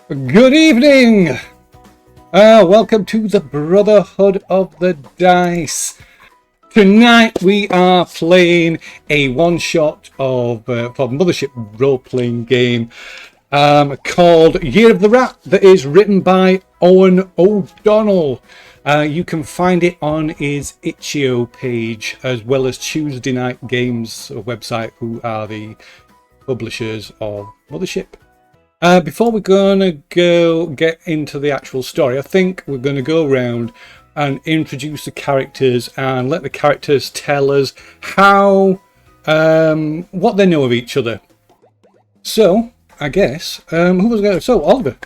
Good evening! Welcome to the Brotherhood of the Dice. Tonight we are playing a one-shot of for Mothership role-playing game called Year of the Rat that is written by Owen O'Donnell. You can find it on his itch.io page as well as Tuesday Night Games website, who are the publishers of Mothership. Before we're gonna go get into the actual story, I think we're gonna go around and introduce the characters and let the characters tell us how what they know of each other. So I guess who was going? So Oliver,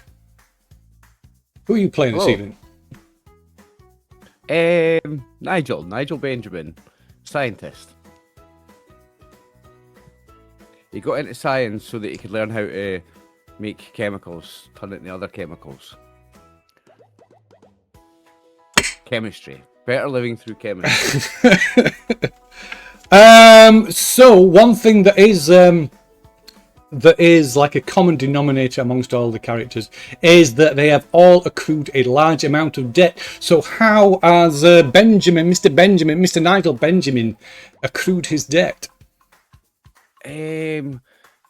who are you playing this evening? Nigel Benjamin, scientist. He got into science so that he could learn how to make chemicals, turn it into other chemicals. Chemistry. Better living through chemistry. So one thing that is like a common denominator amongst all the characters is that they have all accrued a large amount of debt. So how has Mr. Nigel Benjamin accrued his debt?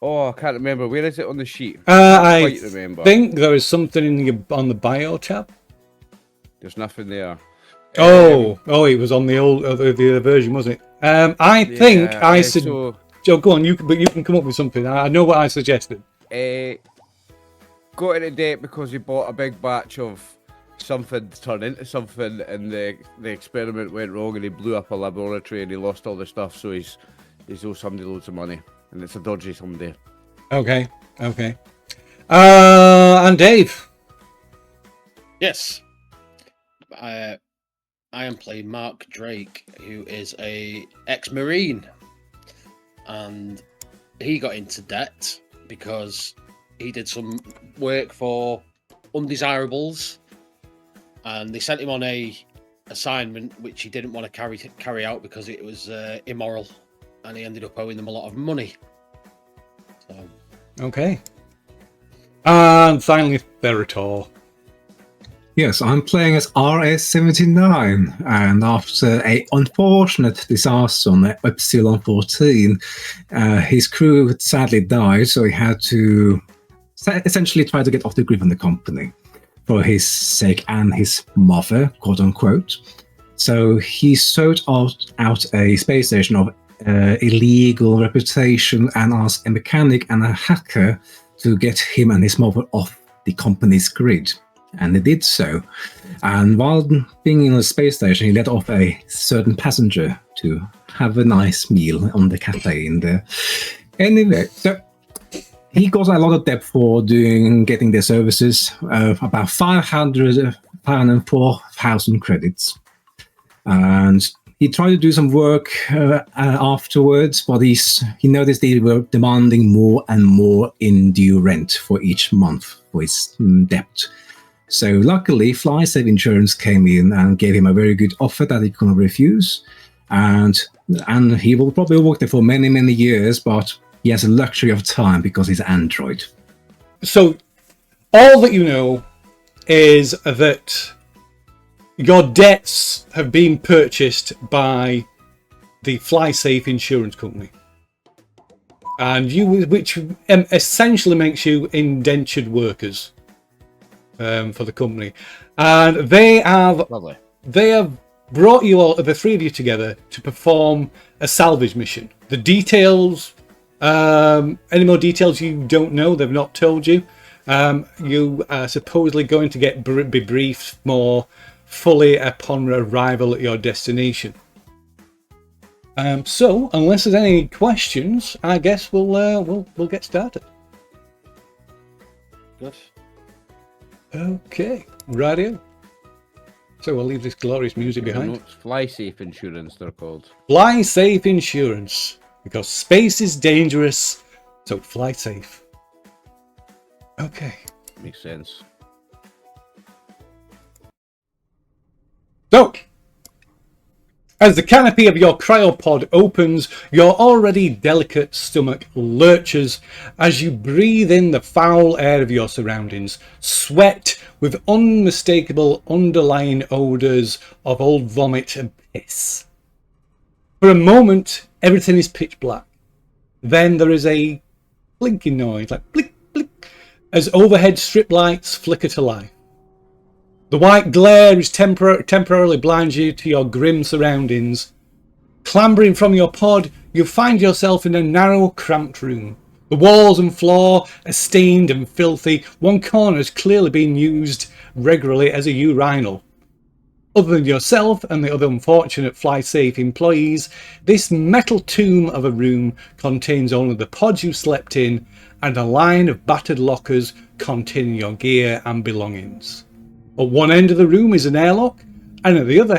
I can't remember. Where is it on the sheet? I think there is something on the bio tab. There's nothing there. It was on the old the other version, wasn't it? Joe, go on. You can come up with something. I know what I suggested. Got into debt because he bought a big batch of something to turn into something, and the experiment went wrong, and he blew up a laboratory, and he lost all the stuff. So he's owed somebody loads of money, and it's a dodgy somebody. Okay. And Dave. Yes. I am playing Mark Drake, who is a ex-Marine, and he got into debt because he did some work for undesirables, and they sent him on a assignment which he didn't want to carry out because it was immoral, and he ended up owing them a lot of money. So. Okay. And finally, Therator. Yes, I'm playing as RS-79, and after an unfortunate disaster on Epsilon 14, his crew sadly died, so he had to essentially try to get off the grid on the company for his sake and his mother, quote-unquote. So he sought out a space station of illegal reputation and asked a mechanic and a hacker to get him and his mother off the company's grid. And they did so. And while being in a space station, he let off a certain passenger to have a nice meal on the cafe in there. Anyway, so he got a lot of debt for getting their services, about 504,000 credits. And he tried to do some work afterwards, but he noticed they were demanding more and more in due rent for each month for his debt. So luckily, FlySafe Insurance came in and gave him a very good offer that he couldn't refuse. And he will probably work there for many, many years, but he has a luxury of time because he's an android. So all that you know is that your debts have been purchased by the FlySafe Insurance Company, and which essentially makes you indentured workers for the company, and they have brought you all, the three of you together, to perform a salvage mission. The details, any more details you don't know, they've not told you. You are supposedly going to be briefed more fully upon arrival at your destination. So, unless there's any questions, I guess we'll get started. Good. Okay, radio. So we'll leave this glorious music behind. FlySafe Insurance, they're called. FlySafe Insurance, because space is dangerous, so fly safe. Okay. Makes sense. So, As the canopy of your cryopod opens, your already delicate stomach lurches as you breathe in the foul air of your surroundings, sweat with unmistakable underlying odours of old vomit and piss. For a moment, everything is pitch black. Then there is a blinking noise, like blink, blink, as overhead strip lights flicker to life. The white glare is temporarily blinds you to your grim surroundings. Clambering from your pod, you find yourself in a narrow, cramped room. The walls and floor are stained and filthy. One corner has clearly been used regularly as a urinal. Other than yourself and the other unfortunate fly-safe employees, this metal tomb of a room contains only the pods you slept in and a line of battered lockers containing your gear and belongings. At one end of the room is an airlock, and at the other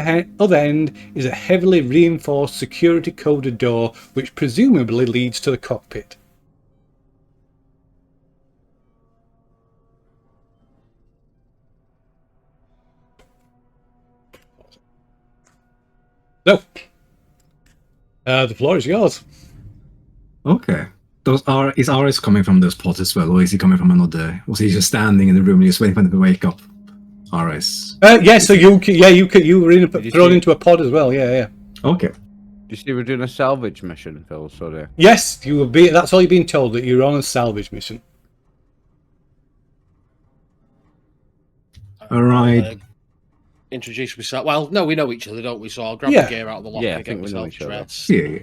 end is a heavily reinforced security coded door which presumably leads to the cockpit. So, the floor is yours. Okay. Is RS coming from those pods as well, or is he coming from another? Was he just standing in the room and just waiting for them to wake up? RS. Yeah. So you were thrown into a pod as well. Yeah. Okay. Do you see we're doing a salvage mission, Phil? Sorry. Yes, you will be. That's all you've been told, that you're on a salvage mission. All right. Introduce myself. Well, no, we know each other, don't we? So I'll grab Yeah. the gear out of the locker, Yeah, I get think we know myself each other. dressed. Yeah.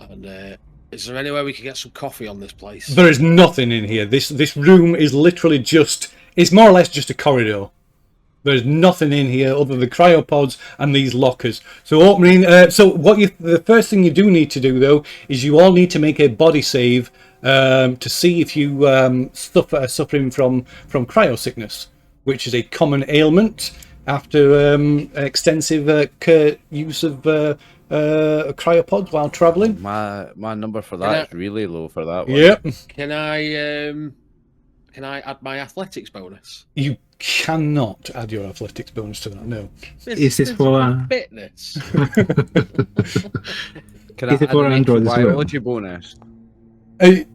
And is there any way we can get some coffee on this place? There is nothing in here. This room is literally it's more or less just a corridor. There's nothing in here other than cryopods and these lockers. So opening. The first thing you do need to do though is you all need to make a body save to see if you are suffering from cryo sickness, which is a common ailment after extensive use of cryopods while traveling. My number for that is really low for that one. Yep. Can I add my athletics bonus? You cannot add your athletics bonus to that. No. Is this for fitness? Can I Is it add for an Android as well? exobiology bonus?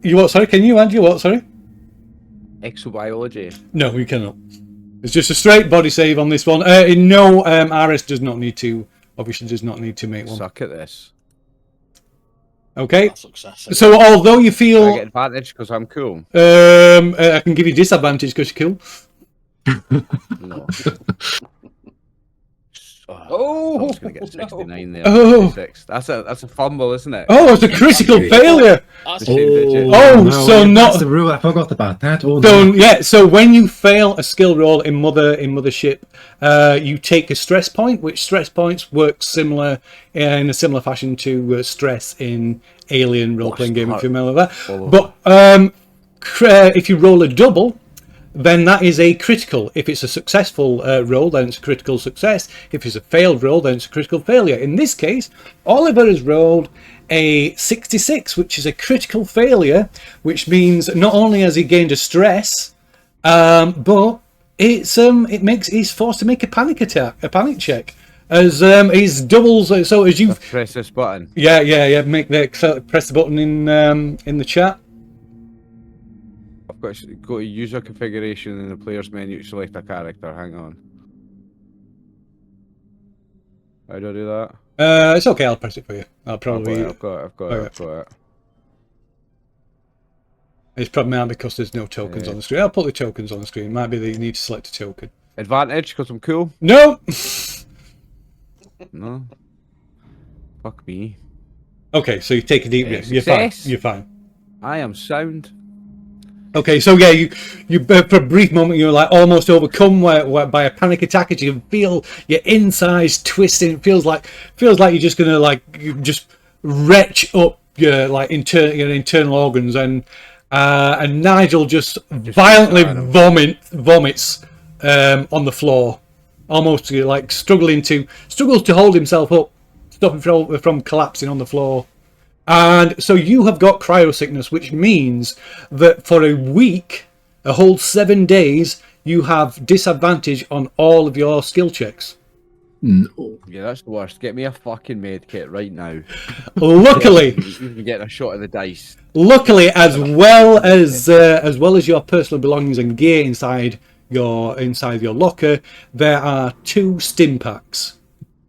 You what? Sorry. Can you add your what? Sorry. Exobiology. No, you cannot. It's just a straight body save on this one. RS does not need to. Obviously, does not need to make one. Suck at this. Okay. That's success. So although you I feel, get advantage because I'm cool. I can give you disadvantage because you're cool. No. I Oh, was going to get 69 there. Oh. 66. That's a fumble, isn't it? Oh, it's a critical failure. That's The same digit. Oh, no, so yeah, not- that's the rule. I forgot about that. Oh, So no. yeah, so when you fail a skill roll in Mothership, you take a stress point, which stress points work in a similar fashion to stress in Alien role-playing game, if you're familiar with that. But if you roll a double, then that is a critical. If it's a successful roll, then it's a critical success. If it's a failed roll, then it's a critical failure. In this case, Oliver has rolled a 66, which is a critical failure, which means not only has he gained a stress, but he's forced to make a panic check. As he's doubles, so as you Press this button. yeah, press the button in the chat. I've got to go to user configuration in the player's menu to select a character. Hang on. How do I do that? It's okay, I'll press it for you. I'll probably. I've got it. It's probably not because there's no tokens on the screen. I'll put the tokens on the screen. It might be that you need to select a token. Advantage because I'm cool? No! No. Fuck me. Okay, so you take a deep breath. You're fine. Success. You're fine. I am sound. Okay, so yeah, you for a brief moment you're like almost overcome by a panic attack as you can feel your insides twisting. It feels like you're just gonna just retch up your internal organs, and Nigel just violently vomits on the floor, almost struggles to hold himself up, stopping from collapsing on the floor. And so you have got cryo sickness, which means that for a week, a whole 7 days, you have disadvantage on all of your skill checks. No. Yeah, that's the worst. Get me a fucking med kit right now. Luckily, Even getting a shot of the dice. luckily, as well as your personal belongings and gear inside your locker, there are 2 stim packs.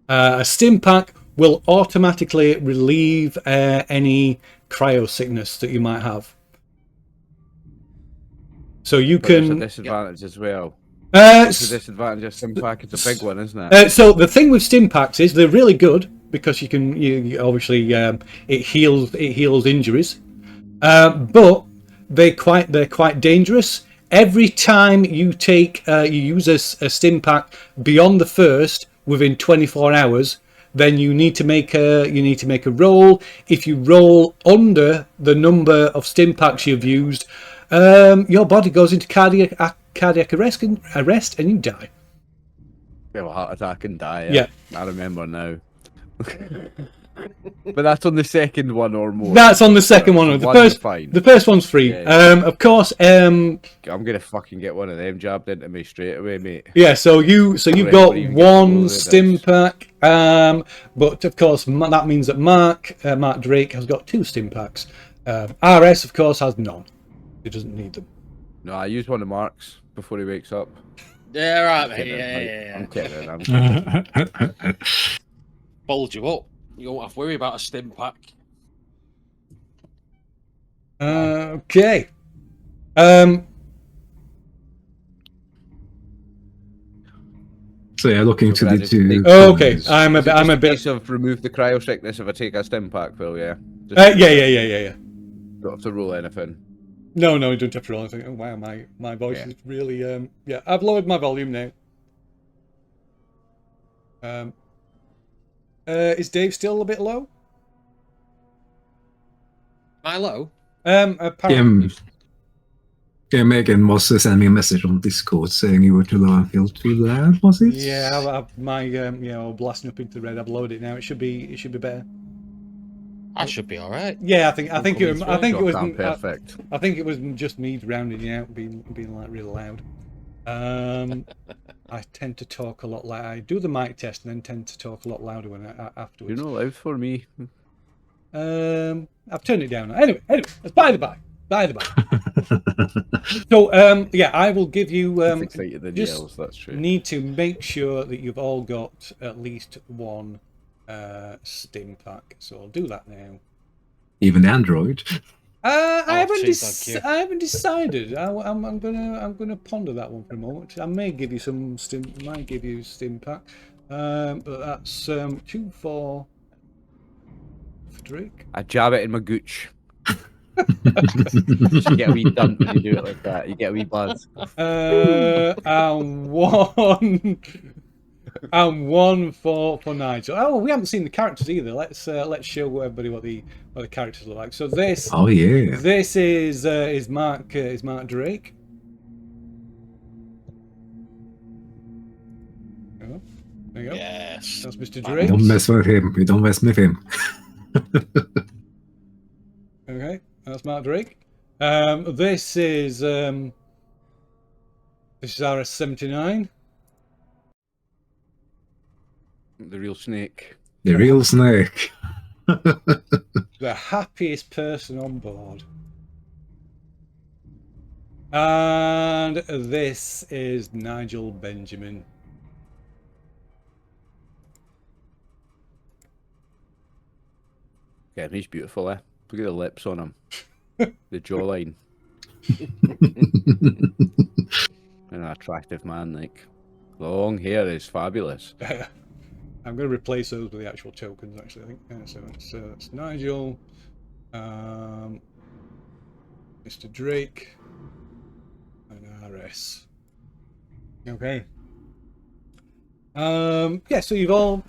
A stim pack will automatically relieve any cryo sickness that you might have. So you But there's a can. disadvantage as well. Uh, What's the disadvantage of stim pack? It's a big one, isn't it? So the thing with stim packs is they're really good because you obviously it heals injuries, but they're quite dangerous. Every time you use a stim pack beyond the first within 24 hours, then you need to make a roll. If you roll under the number of stim packs you've used, your body goes into cardiac arrest and you die. You have a heart attack and die. Yeah. I remember now. But that's on the second one or more. That's on the second one. The first one's free. Yeah. Of course. I'm gonna fucking get one of them jabbed into me straight away, mate. Yeah. So you've got Even get one the stim dice. pack. But of course that means that Mark Drake has got 2 stim packs. RS of course has none. He doesn't need them. No, I use one of Mark's before he wakes up. Yeah, right, mate. Kidding, Yeah. I'm kidding. I'm kidding. Bulge you up. You don't have to worry about a stim pack. Okay. So yeah, looking to Okay, the just 2. take- Okay. Is I'm a it bit. just a case of remove the cryo sickness if I take a stim pack, Phil. Yeah. Yeah. Don't have to roll anything. No, you don't have to roll anything. Oh, wow, my voice is really yeah. I've lowered my volume now. Is Dave still a bit low? Am I low? Apparently. Yeah, Megan was sending me a message on Discord saying you were too low and feel too loud, was it? Yeah, my blasting up into red. I've lowered it now. It should be better. I should be all right. Yeah, I think it was Perfect. I think it was just me rounding you out, being like really loud. I tend to talk a lot loud. I do the mic test and then tend to talk a lot louder when afterwards. You're not loud for me. I've turned it down now. Anyway, that's by the by. So I will give you It's excited than just yells, that's true. need to make sure that you've all got at least one stim pack. So I'll do that now. Even the Android. I haven't thank you. I haven't decided. I'm gonna ponder that one for a moment. I may give you some stim pack. But that's 2 for Drake. I jab it in my gooch. You get a wee dump when you do it like that. You get a wee buzz. And one for Nigel. Oh, we haven't seen the characters either. Let's show everybody what the characters look like. So this. Oh yeah. This is Mark Drake. Oh, there you go. Yes. That's Mr. Drake. Don't mess with him. You don't mess with him. Okay, that's Mark Drake. This is RS-79. The real snake. The real snake. The happiest person on board. And this is Nigel Benjamin. Yeah, he's beautiful, eh? Look at the lips on him. The jawline. An attractive man, like. Long hair is fabulous. I'm going to replace those with the actual tokens, actually, I think. So it's Nigel, Mr. Drake, and RS. Okay. So you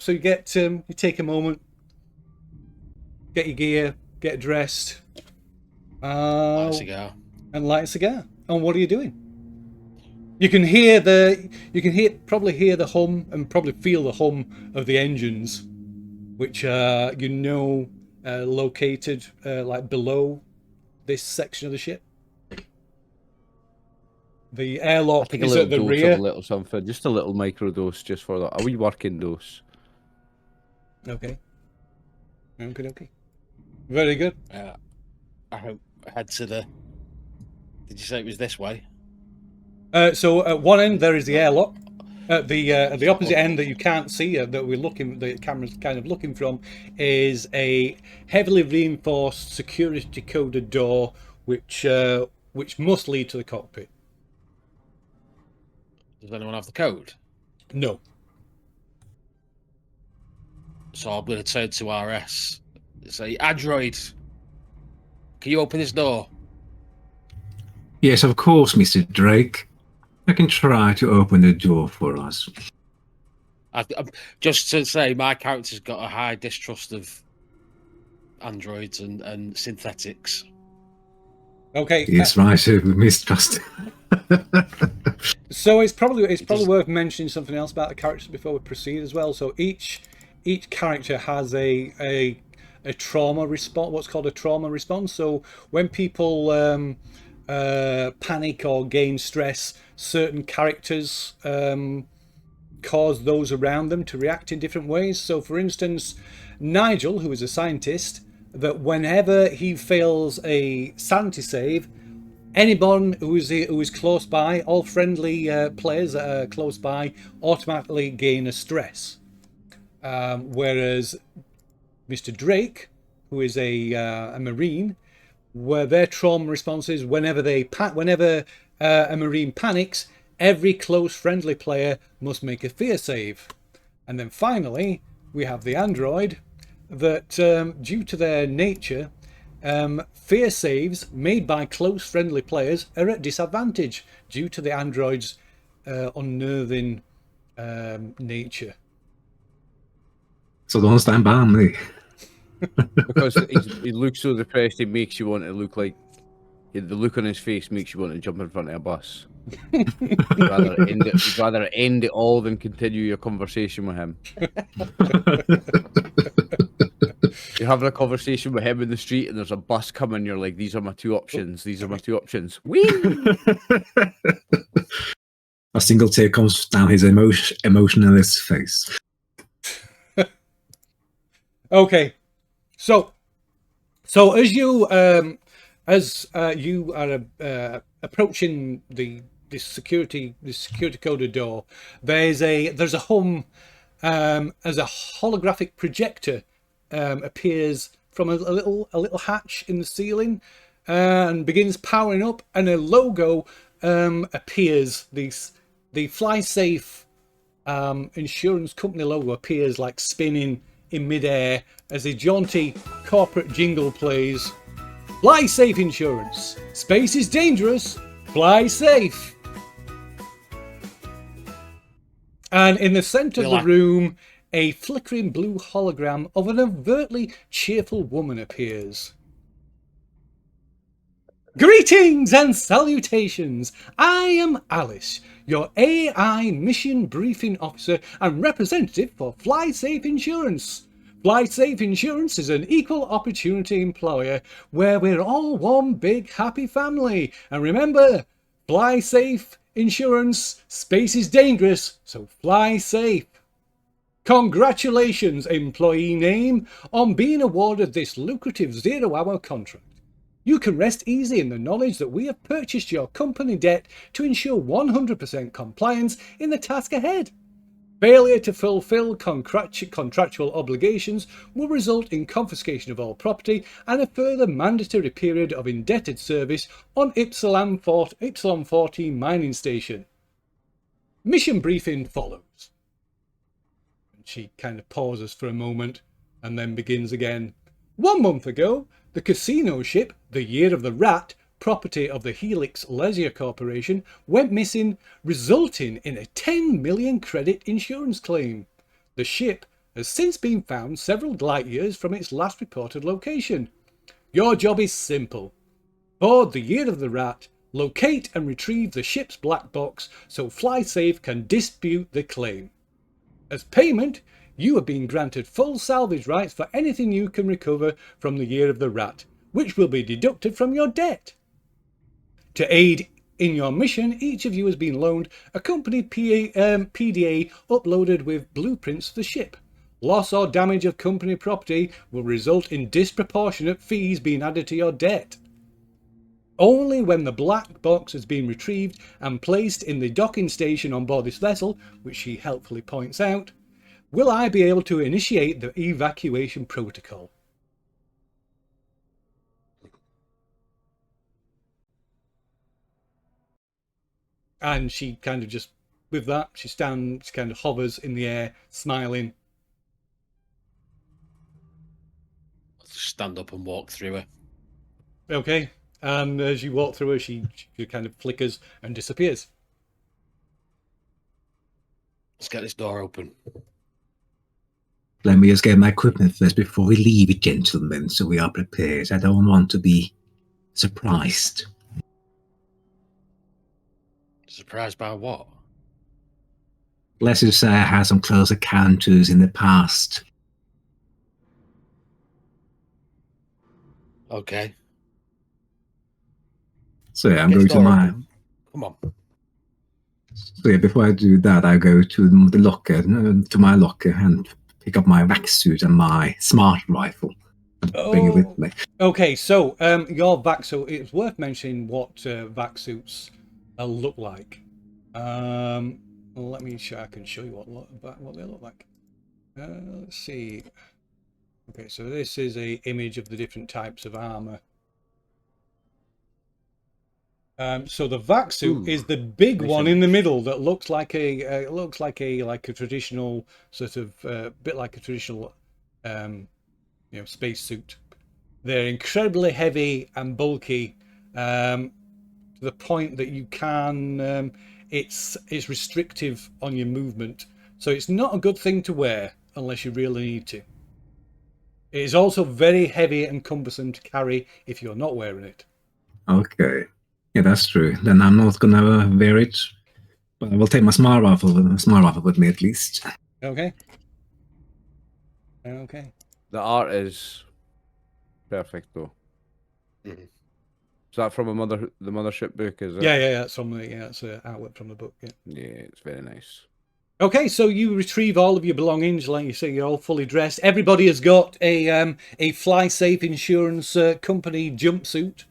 take a moment, get your gear, get dressed, Light a cigar. and light a cigar. And what are you doing? You can probably hear the hum and probably feel the hum of the engines, which are located like below this section of the ship. The I airlock take a is little at the dose rear. of a little something, just a little micro dose, just for that. A wee working dose. Okay. Okay. Very good. I hope I head to the. Did you say it was this way? So at one end there is the airlock. At the opposite end that you can't see, that we're looking, the camera's kind of looking from, is a heavily reinforced security coded door, which must lead to the cockpit. Does anyone have the code? No. So I'm going to turn to RS. Say, Android, can you open this door? Yes, of course, Mr. Drake. I can try to open the door for us. Just to say, my character's got a high distrust of androids and synthetics. Okay. Yes, right, mistrust. So it's probably worth mentioning something else about the characters before we proceed as well. So each character has a trauma response, what's called a trauma response. So when people panic or gain stress, certain characters cause those around them to react in different ways. So for instance, Nigel, who is a scientist, that whenever he fails a sanity save, anyone who is close by, all friendly players that are close by, automatically gain a stress. Whereas Mr. Drake, who is a Marine, where their trauma responses, whenever a Marine panics, every close friendly player must make a fear save. And then finally, we have the android that, due to their nature, fear saves made by close friendly players are at disadvantage due to the android's unnerving nature. So don't stand by me. Because he looks so depressed, he makes you want to look like. The look on his face makes you want to jump in front of a bus. You'd rather end it all than continue your conversation with him. You're having a conversation with him in the street and there's a bus coming, you're like, these are my two options, these are my two options. Whee! A single tear comes down his emotionless face. Okay, so as you are approaching this security coded door, there's a hum as a holographic projector appears from a little hatch in the ceiling and begins powering up, and a logo appears. The Fly Safe insurance company logo appears, like spinning in midair as a jaunty corporate jingle plays. Fly Safe Insurance. Space is dangerous. Fly safe. And in the centre of the room, a flickering blue hologram of an overtly cheerful woman appears. Greetings and salutations! I am Alice, your AI mission briefing officer and representative for Fly Safe Insurance. Fly Safe Insurance is an equal opportunity employer where we're all one big happy family. And remember, Fly Safe Insurance, space is dangerous, so fly safe. Congratulations, employee name, on being awarded this lucrative 0-hour contract. You can rest easy in the knowledge that we have purchased your company debt to ensure 100% compliance in the task ahead. Failure to fulfill contractual obligations will result in confiscation of all property and a further mandatory period of indebted service on Ypsilon 14 mining station. Mission briefing follows. She kind of pauses for a moment and then begins again. 1 month ago, the casino ship, the Year of the Rat, property of the Helix Leisure Corporation, went missing, resulting in a 10 million credit insurance claim. The ship has since been found several light years from its last reported location. Your job is simple. Board the Year of the Rat, locate and retrieve the ship's black box so FlySafe can dispute the claim. As payment, you have been granted full salvage rights for anything you can recover from the Year of the Rat, which will be deducted from your debt. To aid In your mission, each of you has been loaned a company PDA uploaded with blueprints for the ship. Loss or damage of company property will result in disproportionate fees being added to your debt. Only when the black box has been retrieved and placed in the docking station on board this vessel, which she helpfully points out, will I be able to initiate the evacuation protocol. And she kind of just, with that, she stands, kind of hovers in the air, smiling. I'll stand up and walk through her. Okay. And as you walk through her, she kind of flickers and disappears. Let's get this door open. Let me just get my equipment first before we leave, gentlemen, so we are prepared. I don't want to be surprised. Surprised by what? Let's just say I had some close encounters in the past. Okay. So yeah, I'm Get going the to door my... open. Come on. So yeah, before I do that, I go to the locker, to my locker, and pick up my vac suit and my smart rifle. And bring it with me. Okay, so your vac suit, it's worth mentioning what vac suits look like. Let me I can show you what they look like. Let's see. Okay, so this is a image of the different types of armor. So the vac suit is the big one in the middle that looks like a traditional sort of bit like a traditional space suit. They're incredibly heavy and bulky, to the point that you can it's restrictive on your movement. So it's not a good thing to wear unless you really need to. It is also very heavy and cumbersome to carry if you're not wearing it. Okay. Yeah, that's true. Then I'm not gonna wear it, but I will take my smart rifle with me at least. Okay. Okay. The art is perfect, though. Mm-hmm. Is that from the Mothership book? Is it? Yeah. It's from it's an artwork from the book. Yeah. Yeah, it's very nice. Okay, so you retrieve all of your belongings, like you say, you're all fully dressed. Everybody has got a Fly Safe Insurance company jumpsuit,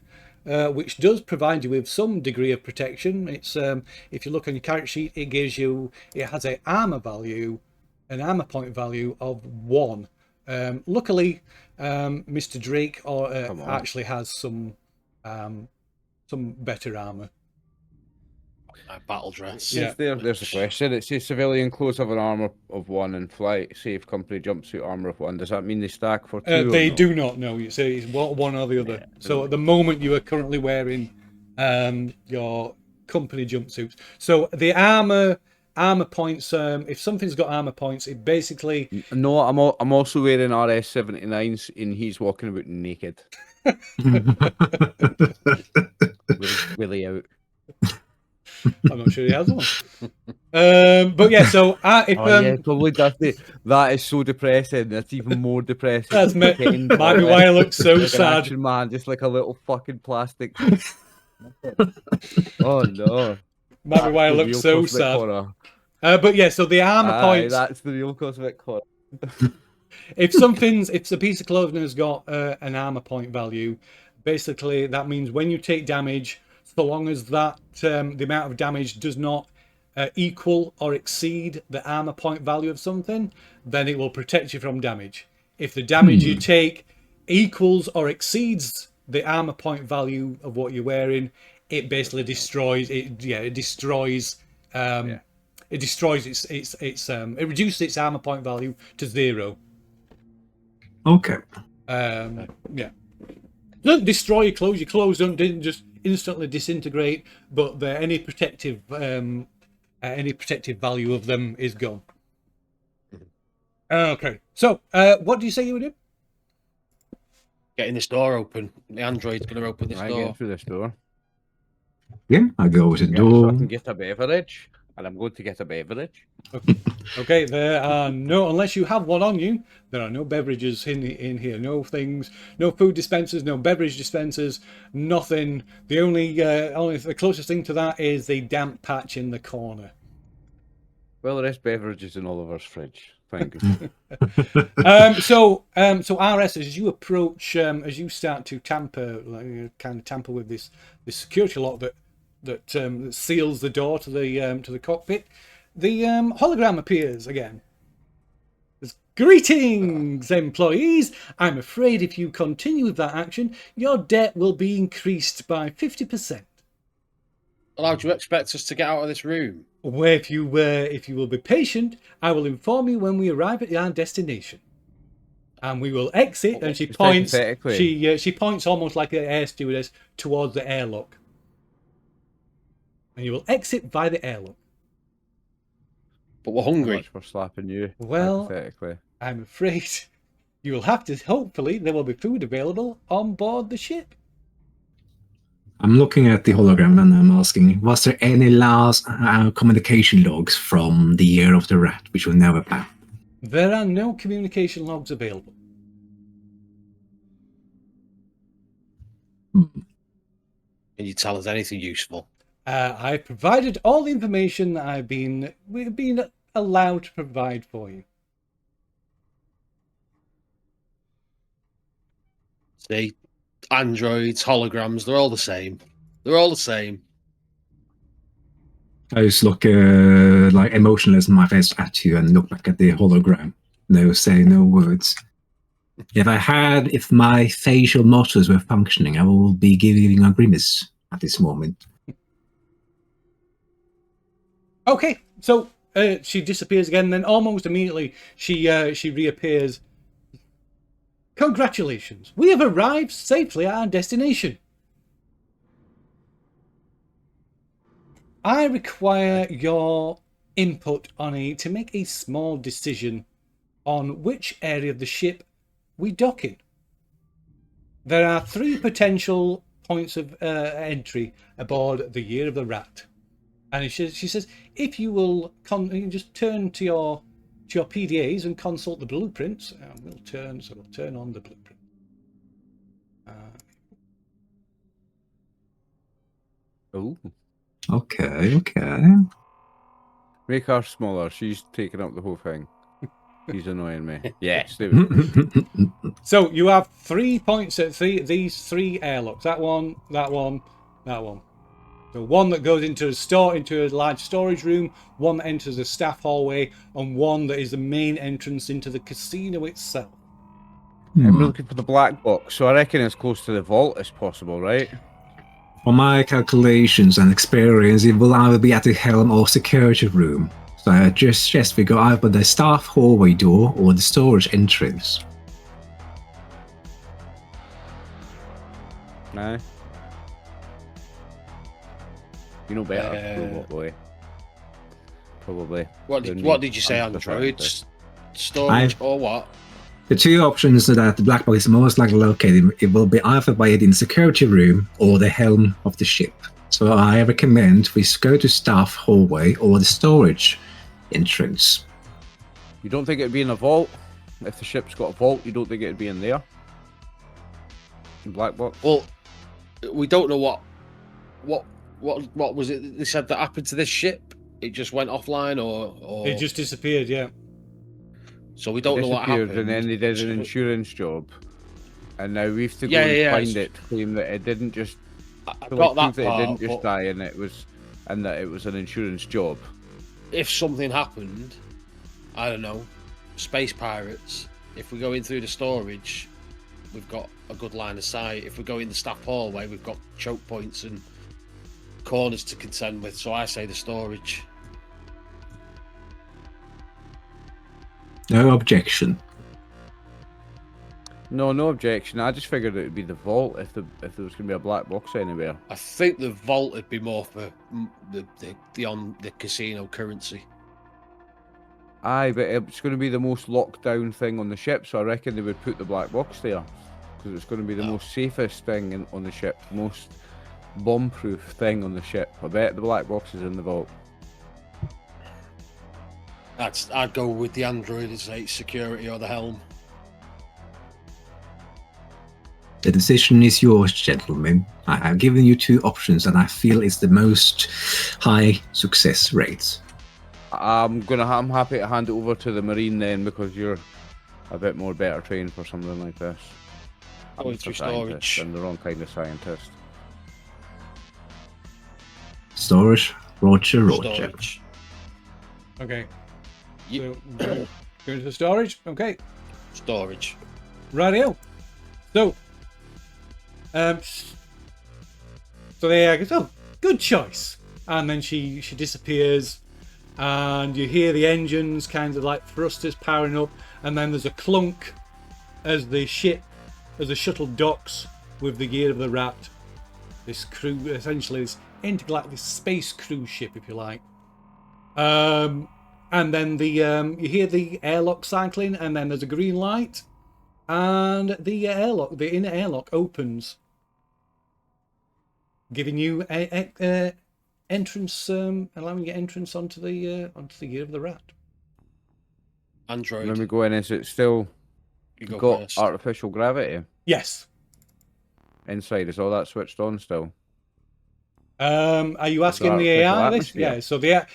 which does provide you with some degree of protection. It's if you look on your character sheet, it has an armor point value of 1. Luckily, Mr. Drake actually has some better armor. Battle dress. Yeah. There's a question. It says civilian clothes have an armor of 1 and flight safe company jumpsuit armor of 1. Does that mean they stack for 2? They do not know. You say it's one or the other. Yeah, so at the moment you are currently wearing your company jumpsuit. So the armor points. If something's got armor points, it basically. No, I'm also wearing RS-79s and he's walking about naked. Willy out. I'm not sure he has one. But yeah, so probably that is so depressing. That's even more depressing. That's might be why I look so like sad. An action man, just like a little fucking plastic. Oh no! Might be why I look so sad. But yeah, so the armor points. That's the real cosmic horror. If a piece of clothing has got an armor point value, basically that means when you take damage, so long as that the amount of damage does not equal or exceed the armor point value of something, then it will protect you from damage. If the damage you take equals or exceeds the armor point value of what you're wearing, it basically destroys it. Yeah, it destroys. It destroys it reduces its armor point value to 0. Okay. Yeah. Don't destroy your clothes. Your clothes didn't just instantly disintegrate, but any protective value of them is gone. Okay. So, what do you say you would do? Getting this door open. The android's going to open this door. Get through this door. Yeah, I go to the door. So I can get a beverage. And I'm going to get a beverage. Okay, there are no, unless you have one on you, there are no beverages in here. No things, no food dispensers, no beverage dispensers, nothing. The only the closest thing to that is the damp patch in the corner. Well, there is beverages in Oliver's fridge. Thank you. So RS, as you approach, as you start to tamper, kind of tamper with this security lock that seals the door to the cockpit, the hologram appears again. Greetings, employees. I'm afraid if you continue with that action, your debt will be increased by 50%. Well, how do you expect us to get out of this room? Where if you will be patient, I will inform you when we arrive at our destination, and we will exit. And she points. She points almost like an air stewardess towards the airlock, and you will exit via the airlock. But we're hungry. How much for slapping you? Well, hypothetically. I'm afraid you will have to. Hopefully, there will be food available on board the ship. I'm looking at the hologram and I'm asking, was there any last communication logs from the Year of the Rat, which we know about? There are no communication logs available. Can you tell us anything useful? I provided all the information that we've been allowed to provide for you. See, androids, holograms, they're all the same. They're all the same. I just look like emotionless in my face at you and look back at the hologram. No, say no words. If my facial muscles were functioning, I will be giving a grimace at this moment. Okay, so she disappears again. Then almost immediately she reappears. Congratulations, we have arrived safely at our destination. I require your input to make a small decision on which area of the ship we dock in. There are 3 potential points of entry aboard the Year of the Rat. And she says, if you will you can just turn to your PDAs and consult the blueprints. We'll turn on the blueprint. Oh. Okay. Make her smaller. She's taking up the whole thing. She's annoying me. Yes, there we go. So you have 3 points at these 3 airlocks. That one. So one that goes into a large storage room, one that enters a staff hallway, and one that is the main entrance into the casino itself. I'm looking for the black box, so I reckon as close to the vault as possible, right? For my calculations and experience, it will either be at the helm or security room. So I just suggest we go either the staff hallway door or the storage entrance. No. You know better, robot boy. Probably. What did you say, androids? Storage or what? The 2 options that the black box is most likely located, it will be either by the security room or the helm of the ship. So I recommend we go to staff hallway or the storage entrance. You don't think it'd be in a vault? If the ship's got a vault, you don't think it'd be in there? In black box? Well, we don't know what was it they said that happened to this ship? It just went offline or It just disappeared, yeah. So we don't know what happened. And then they did an insurance job. And now we have to go and find it to claim that it didn't just I got that part, it didn't just die and that it was an insurance job. If something happened, I don't know, space pirates, if we go in through the storage, we've got a good line of sight. If we go in the staff hallway, we've got choke points and corners to contend with. So I say the storage. No objection. No objection. I just figured it would be the vault if there was going to be a black box anywhere. I think the vault would be more for the casino currency. Aye, but it's going to be the most locked down thing on the ship, so I reckon they would put the black box there. Because it's going to be the most safest thing on the ship, most bomb-proof thing on the ship. I bet the black box is in the vault. I'd go with the android as a security or the helm. The decision is yours, gentlemen. I have given you 2 options, and I feel it's the most high success rates. I'm happy to hand it over to the Marine then, because you're a bit more better trained for something like this. I'm Going just a through scientist. storage. I'm the wrong kind of scientist. Storage, Roger. Storage. Okay. You, So go to the storage. Okay. storage. Rightio. So, so there goes. Oh, good choice. And then she disappears, and you hear the engines kind of like thrusters powering up, and then there's a clunk as the shuttle docks with the gear of the Rat. This crew, essentially, this intergalactic space cruise ship, if you like. And then you hear the airlock cycling, and then there's a green light, and the inner airlock opens, giving you a entrance, allowing you entrance onto the gear of the Rat. Android. When we go in, is it still You go got first. artificial gravity Yes. inside? Is all that switched on still? Are you asking the artificial AI this? atmosphere? Yeah. So the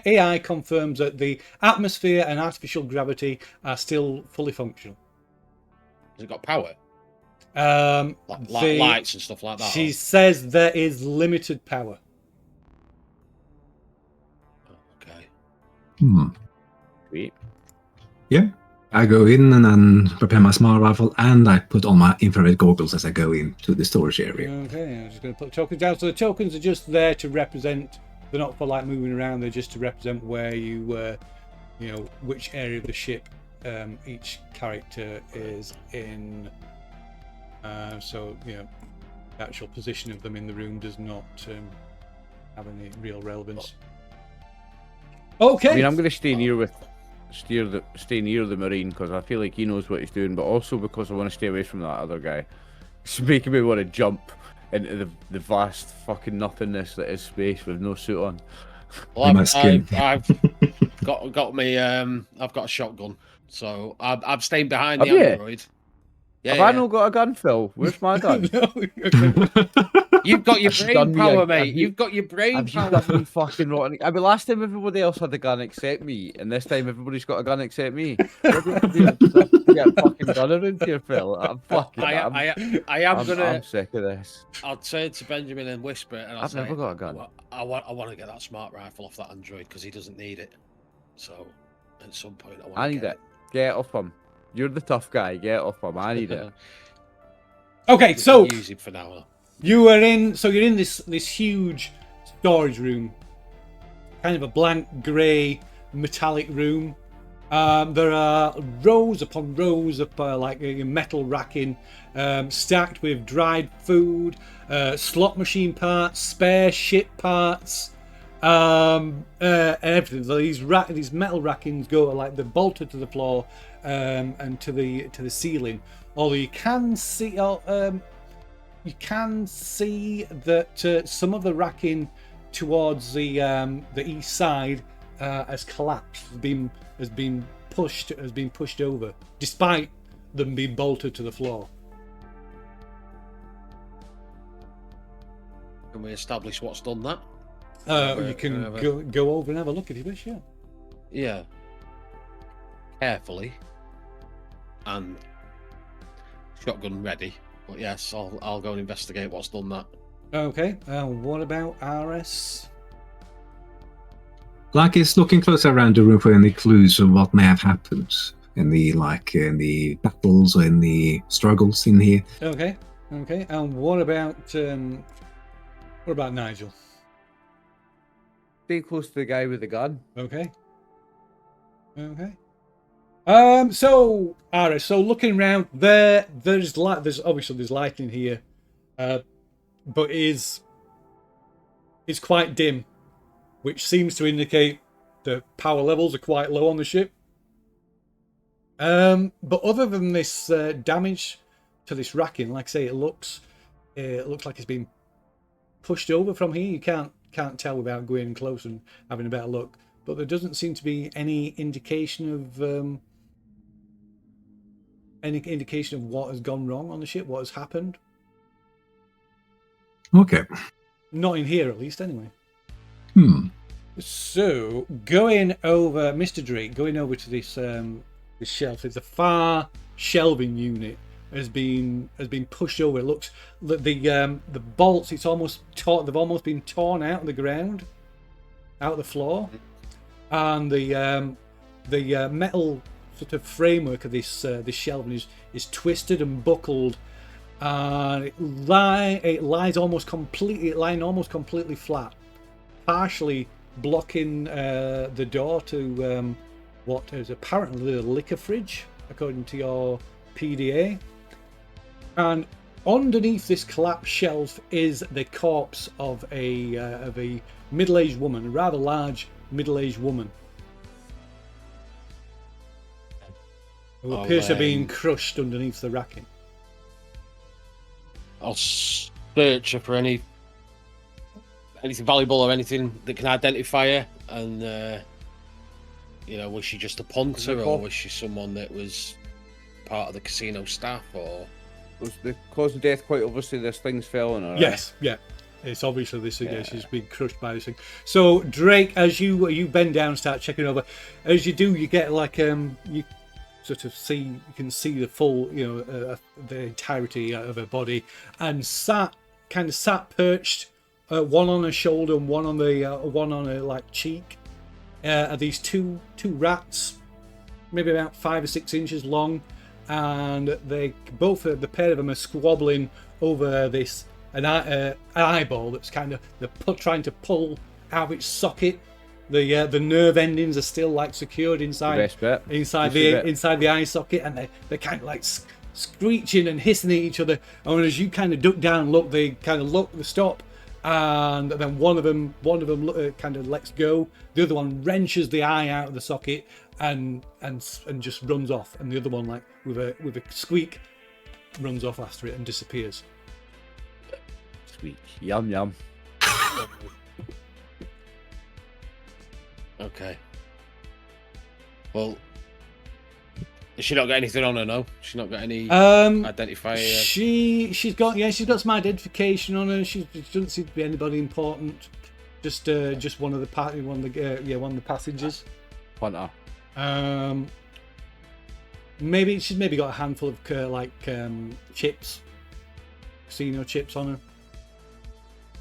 AI confirms that the atmosphere and artificial gravity are still fully functional. Has it got power? Like The- lights and stuff like that? She says there is limited power. Okay. Sweet. Yeah. I go in and then prepare my smart rifle, and I put on my infrared goggles as I go into the storage area. Okay, I'm just going to put tokens down. So the tokens are just there to represent. They're not for like moving around. They're just to represent where you, which area of the ship each character is in. So the actual position of them in the room does not have any real relevance. Okay. I mean, I'm going to stay near the Marine because I feel like he knows what he's doing, but also because I want to stay away from that other guy. It's making me want to jump into the vast fucking nothingness that is space with no suit on. Well, My skin. I've got me. I've got a shotgun, so I'm staying behind Have the you? android. Yeah, Have I not got a gun, Phil? Where's my gun? No, You've got your I've brain done me power, a- mate. I've- You've got your brain I've power. just done me fucking rotten. I mean, last time everybody else had a gun except me, and this time everybody's got a gun except me. What do you have to do to get a fucking gun around here, Phil? I'm I'm sick of this. I'll turn to Benjamin and whisper, and I'll I've say, never got a gun. I want to get that smart rifle off that android because he doesn't need it. So, at some point, I want. I need it. Get off him. You're the tough guy. Get off him. I need it. Okay, so use him for now. you're in this huge storage room, kind of a blank grey metallic room. There are rows upon rows of metal racking, stacked with dried food, slot machine parts, spare ship parts, and everything. So these metal rackings go like they're bolted to the floor and to the ceiling. Although you can see that some of the racking towards the east side has collapsed, has been pushed over, despite them being bolted to the floor. Can we establish what's done that? You can go over and have a look if you wish. Yeah. Yeah. Carefully. And shotgun ready. But yes, I'll go and investigate what's done that. Okay. What about RS? Like it's looking closer around the room for any clues of what may have happened in the battles or in the struggles in here. Okay. And what about Nigel? Stay close to the guy with the gun. Okay. So Aris, so looking around there's obviously there's lighting here, but it's quite dim, which seems to indicate the power levels are quite low on the ship. But other than this damage to this racking, like I say, it looks like it's been pushed over from here. You can't tell without going close and having a better look. but there doesn't seem to be any indication of what has gone wrong on the ship, what has happened. Okay. Not in here, at least, anyway. So, Mr. Drake, going over to this shelf, it's a far shelving unit has been pushed over. It looks the bolts. It's almost they've almost been torn out of the ground, out of the floor, and the metal sort of framework of this shelving is twisted and buckled, and it lies almost completely flat, partially blocking the door to what is apparently the liquor fridge, according to your PDA. And underneath this collapsed shelf is the corpse of a middle-aged woman, a rather large middle-aged woman, who appears to be being crushed underneath the racking. I'll search her for anything valuable or anything that can identify her. And was she just a punter, or was she someone that was part of the casino staff, or was the cause of death quite obviously this thing's fell on her? Yes, yeah. It's obviously this thing. She's been crushed by this thing. So Drake, as you bend down and start checking over, as you do, you get like you sort of see, you can see the full, the entirety of her body, and sat perched, one on her shoulder and one on her like cheek, are these two rats, maybe about 5 or 6 inches long, and they both, the pair of them, are squabbling over this an eyeball that's kind of trying to pull out its socket. The nerve endings are still like secured inside the eye socket, and they're kind of like screeching and hissing at each other. And as you kind of duck down and look, they kind of look, they stop, and then one of them kind of lets go. The other one wrenches the eye out of the socket and just runs off, and the other one, like with a squeak, runs off after it and disappears. Squeak, yum yum. Okay. Well, has she not got anything on her? No, she's not got any identifier. She's got some identification on her. She doesn't seem to be anybody important. Just one of the passengers. Hunter. Maybe she's got a handful of chips, casino chips on her.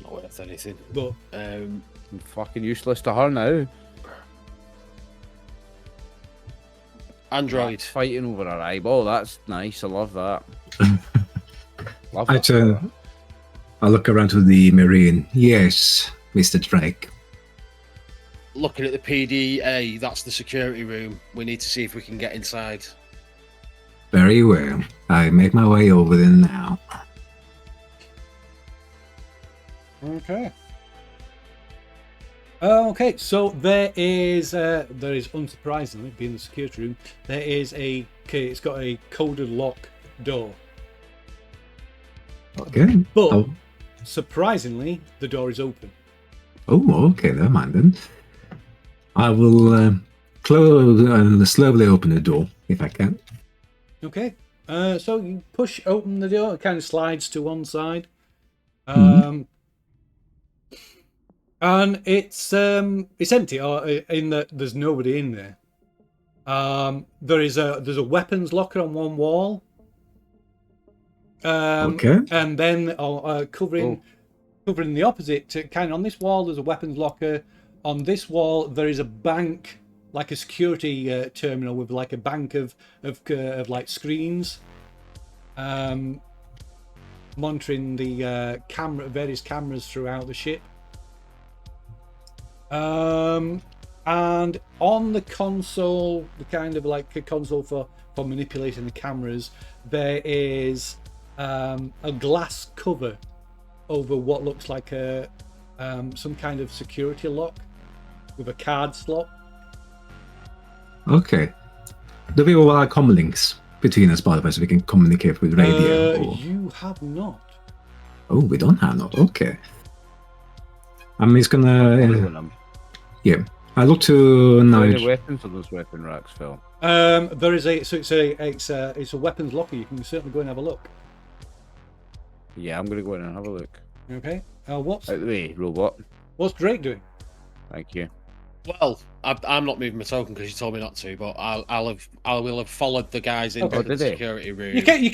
Not worth anything. But I'm fucking useless to her now. Android fighting over her eyeball. That's nice. I love that. I look around to the Marine. Yes, Mr. Drake. Looking at the PDA, that's the security room. We need to see if we can get inside. Very well. I make my way over there now. Okay. Okay, so there is unsurprisingly, being the security room, it's got a coded lock door. Okay. But surprisingly, the door is open. Oh, okay, never mind then. I will close and slowly open the door if I can. Okay. So you push open the door. It kind of slides to one side. And it's empty, in that there's nobody in there. There's a weapons locker on one wall. Okay. And then covering the opposite, kind of on this wall, there's a weapons locker. On this wall, there is a bank, like a security terminal with like a bank of like screens, monitoring the various cameras throughout the ship. And on the console, the kind of like a console for manipulating the cameras, there is a glass cover over what looks like some kind of security lock with a card slot. Okay. Do we all have comm links between us, by the way, so we can communicate with radio? You have not. Oh, we don't have not. Okay. I'm just gonna. Yeah. I look to Are there any Nigel. weapons on those weapon racks, Phil? There is it's a weapons locker. You can certainly go and have a look. Yeah, I'm gonna go in and have a look. Okay. What's Out the way, robot. Drake doing? Thank you. Well, I'm not moving my token because you told me not to, but I will have followed the guys into Okay. the Did they? security room. You can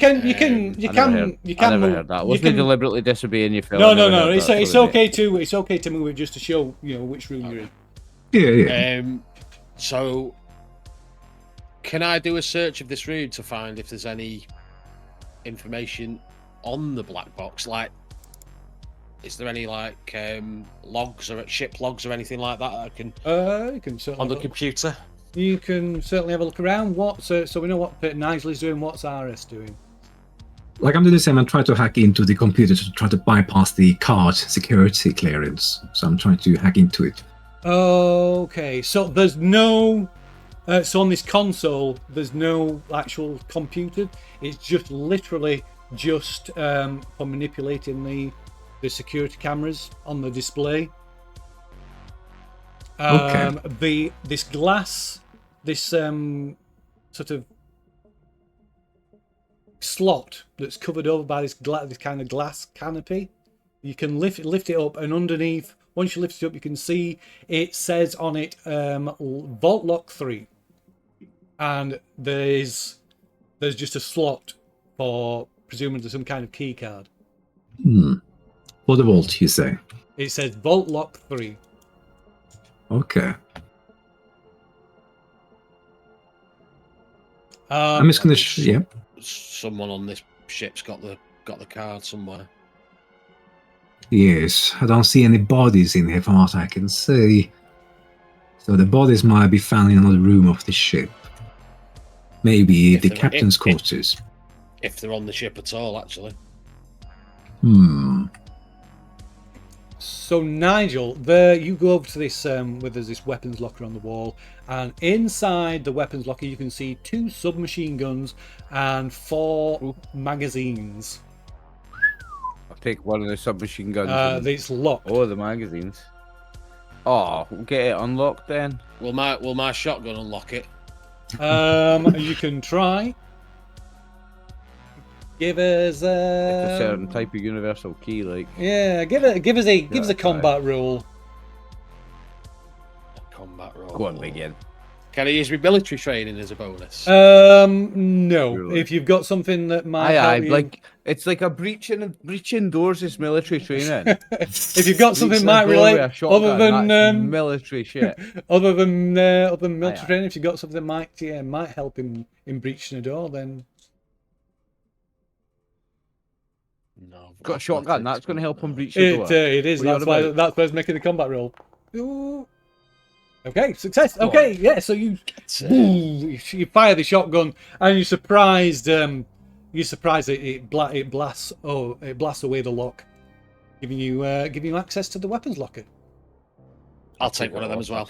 I never heard that. you Wasn't he can- deliberately disobeying you, Phil? No, I no, never no. heard It's that, it's sorry, okay to move it just to show which room you're in. Yeah, yeah. So, can I do a search of this room to find if there's any information on the black box? Like, is there any logs or ship logs or anything like that I can You can certainly on the have a- computer? You can certainly have a look around. So we know what Nigel is doing. What's RS doing? Like I'm doing the same. I'm trying to hack into the computer to try to bypass the card security clearance. So I'm trying to hack into it. Okay. So there's no. So on this console, there's no actual computer. It's just literally just for manipulating the security cameras on the display. Okay. This glass, this sort of slot that's covered over by this kind of glass canopy. You can lift it up, and underneath, once you lift it up, you can see it says on it Vault Lock 3, and there's just a slot for presumably some kind of key card. For the vault, you say? It says Vault Lock 3. Okay. I'm just gonna. Yeah. Someone on this ship's got the card somewhere. Yes. I don't see any bodies in here from what I can see. So the bodies might be found in another room of the ship. Maybe If the they're- captain's if- quarters. If they're on the ship at all, actually. So Nigel, there you go over to this where there's this weapons locker on the wall, and inside the weapons locker you can see 2 submachine guns and 4 magazines. I'll take one of the submachine guns. and- It's locked. Oh, the magazines. Oh, we'll get it unlocked then. Will my shotgun unlock it? You can try. Give us It's a certain type of universal key, like. yeah. Give us a combat roll. Combat roll. Go on, begin. Can I use my military training as a bonus? No. Really? If you've got something that might Aye, help you, like it's like a breaching doors is military training. if you've got something Breaching might a door with relate a shotgun, other than that's military shit. other than military Aye. training, if you've got something that might help in breaching a door, then No. Got a shotgun. That's going to help him breach the it door. it is. What are you That's on why about? that's why it's making the combat roll. Ooh. Okay, success. Okay, yeah. So you fire the shotgun, and you're surprised. It blasts away the lock, giving you access to the weapons locker. I'll take one of them as well.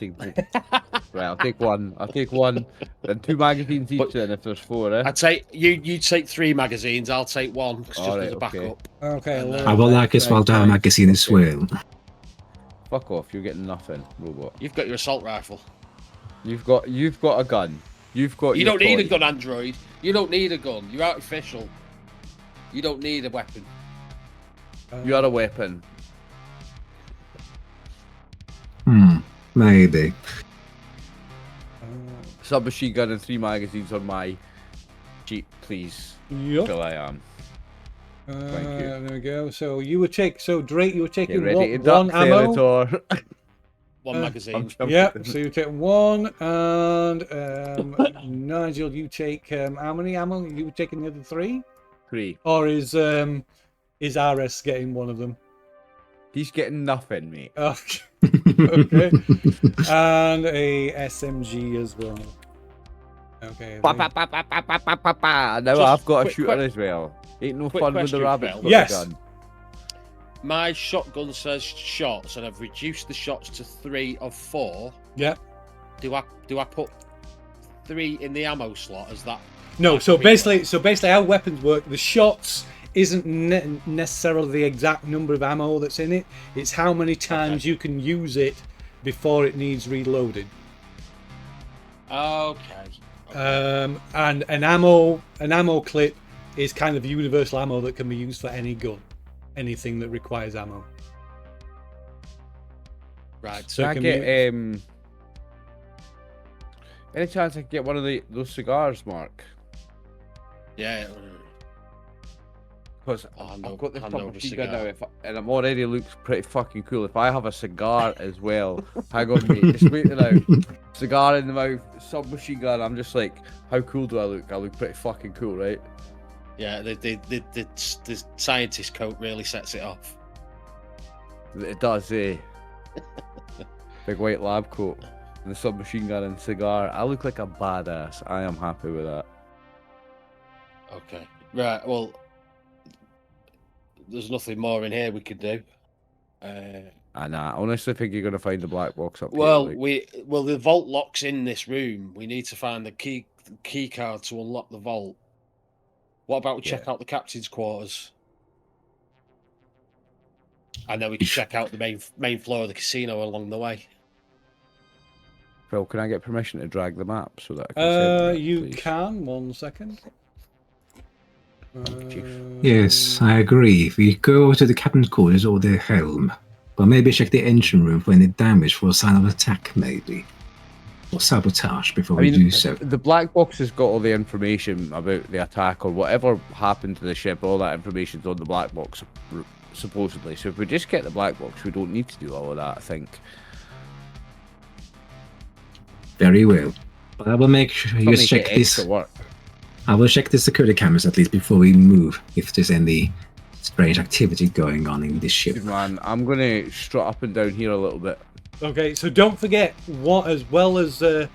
Right, I'll take one. I'll take one. Then 2 magazines each. But- Then if there's 4, eh? I take you take 3 magazines. I'll take 1 just Alright, as a okay. backup. Okay. And, well, I would like as well to have a magazine as well. Fuck off. You're getting nothing, robot. You've got your assault rifle. You've got a gun. You've got. You your don't need a toy. gun, Android. You don't need a gun. You're artificial. You don't need a weapon. You are a weapon. Maybe. Submachine gun and 3 magazines on my Jeep, please. Yep. Till I am. Thank you. There we go. So Drake, you were Get taking ready to one duck, ammo. Senator. 1 magazine. Yeah, so you take 1, and Nigel, you take how many ammo? You were taking the other 3, 3. or is RS getting one of them? He's getting nothing, mate. Okay, okay, and a SMG as well. Okay. Ba, ba, ba, ba, ba, ba, ba, ba, ba. Now Just I've got a quick- shooter quick- as well. Ain't no quick fun with the question, rabbit. Phil. got a Yes. gun. My shotgun says shots, and I've reduced the shots to 3 of 4. Yeah. Do I put 3 in the ammo slot? As that? No. like So reload? basically, how weapons work? The shots isn't necessarily the exact number of ammo that's in it. It's how many times you can use it before it needs reloading. Okay. And an ammo clip is kind of universal ammo that can be used for any gun, anything that requires ammo. Right. So Can I it can get be, any chance I can get one of those cigars, Mark? Yeah. Because Oh, no, I've got this hand over submachine gun now, cigar. and I'm already looks pretty fucking cool. If I have a cigar as well, hang on, mate, just wait it out. Cigar in the mouth, submachine gun. I'm just like, how cool do I look? I look pretty fucking cool, right? Yeah. The scientist coat really sets it off. It does, eh? Big white lab coat, and the submachine gun and cigar. I look like a badass. I am happy with that. Okay. Right. Well, there's nothing more in here we could do. And I honestly think you're gonna find the black box up Well, here. Like, the vault lock's in this room. We need to find the key card to unlock the vault. What about we check out the captain's quarters? And then we can check out the main floor of the casino along the way. Phil, can I get permission to drag the map so that I can send you please? can. 1 second. Yes, I agree. If we go to the captain's quarters or the helm, but maybe check the engine room for any damage for a sign of attack, maybe. Or sabotage before we do so. The black box has got all the information about the attack or whatever happened to the ship. All that information's on the black box, supposedly. So if we just get the black box, we don't need to do all of that, I think. Very well. But I will make sure you Make check it this. extra work. I will check the security cameras at least before we move, if there's any strange activity going on in this ship. Good man, I'm gonna strut up and down here a little bit. Okay, so don't forget what, as well as the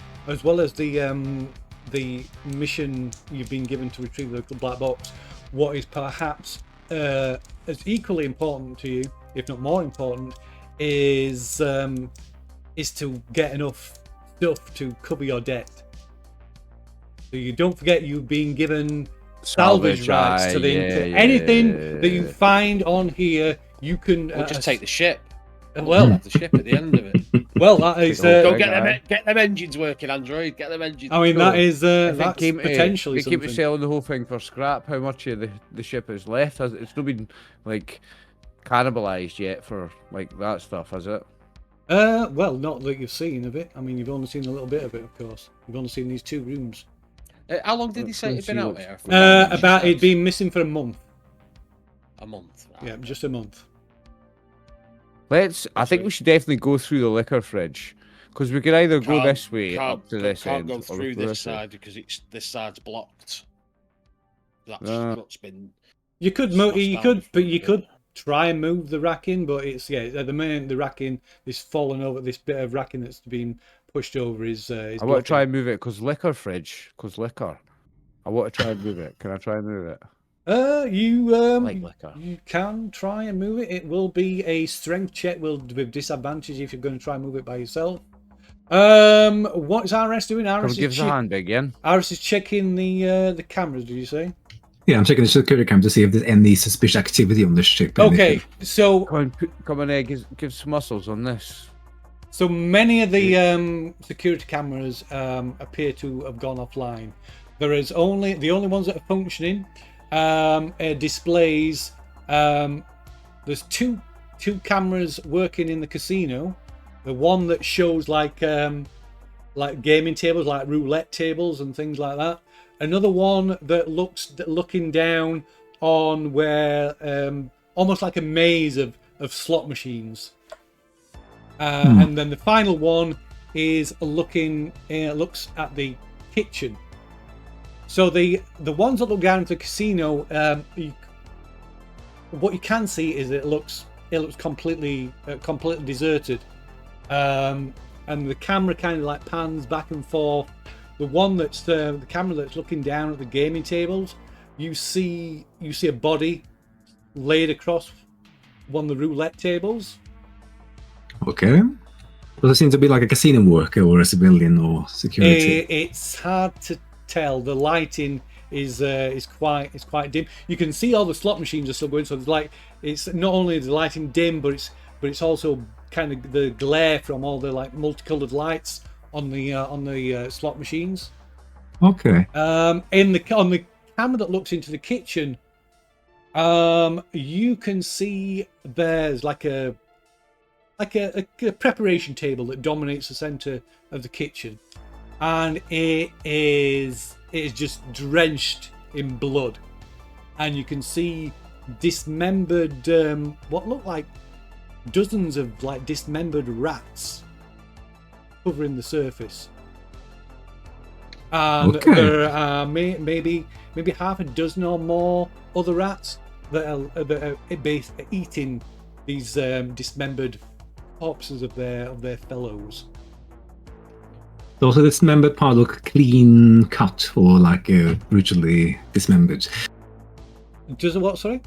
mission you've been given to retrieve the black box, what is perhaps as equally important to you, if not more important, is to get enough stuff to cover your debt. So you don't forget you've been given salvage rights to anything that you find on here. You can We'll just take the ship. Well, Have the ship at the end of it. well, that is. Go get them engines working, Android. Get them engines. I mean, that is that's came potentially to keep something. selling the whole thing for scrap. How much of the ship is left? It's not been like cannibalized yet for like that stuff, has it? Well, not that you've seen of it. I mean, you've only seen a little bit of it, of course. You've only seen these 2 rooms. How long did he say it'd been out there? About it'd been missing for a month. A month. Right. Yeah, just a month. I think we should definitely go through the liquor fridge because we could either go this way Can't- up to this Can't end go or through go this way. side because this side's blocked. That's what's been. You could Smashed you down could, the but you front could try and move the racking, but it's at the moment the racking is fallen over. This bit of racking that's been pushed over is. I want to try and move it because liquor fridge, because liquor. I want to try and move it. Can I try and move it? Like liquor. You can try and move it. It will be a strength check with disadvantage if you're going to try and move it by yourself. What is RS doing? Come RS give us a hand, big Ian. RS is checking the cameras. Did you say? Yeah, I'm checking the security cam to see if there's any suspicious activity on the ship. Okay, so Come on, give some muscles on this. so many of the security cameras appear to have gone offline. There is only the only ones that are functioning displays. There's two cameras working in the casino. The one that shows like gaming tables, like roulette tables and things like that. Another one that looking down on where almost like a maze of slot machines. And then the final one is looks at the kitchen. So the ones that look down into the casino, what you can see is it looks completely deserted, and the camera kind of like pans back and forth. The one that's the camera that's looking down at the gaming tables, you see a body laid across one of the roulette tables. Okay. Does it seem to be like a casino worker or a civilian or security? It's hard to tell. The lighting is quite dim. You can see all the slot machines are still going. So it's not only is the lighting dim, but it's also kind of the glare from all the like multicolored lights on the slot machines. Okay. On the camera that looks into the kitchen, you can see there's like a preparation table that dominates the center of the kitchen, and it is just drenched in blood, and you can see dismembered what look like dozens of like dismembered rats covering the surface, and there are maybe half a dozen or more other rats that are eating these dismembered corpses of their fellows. So the dismembered part look clean cut or like brutally dismembered? Does it what? Sorry.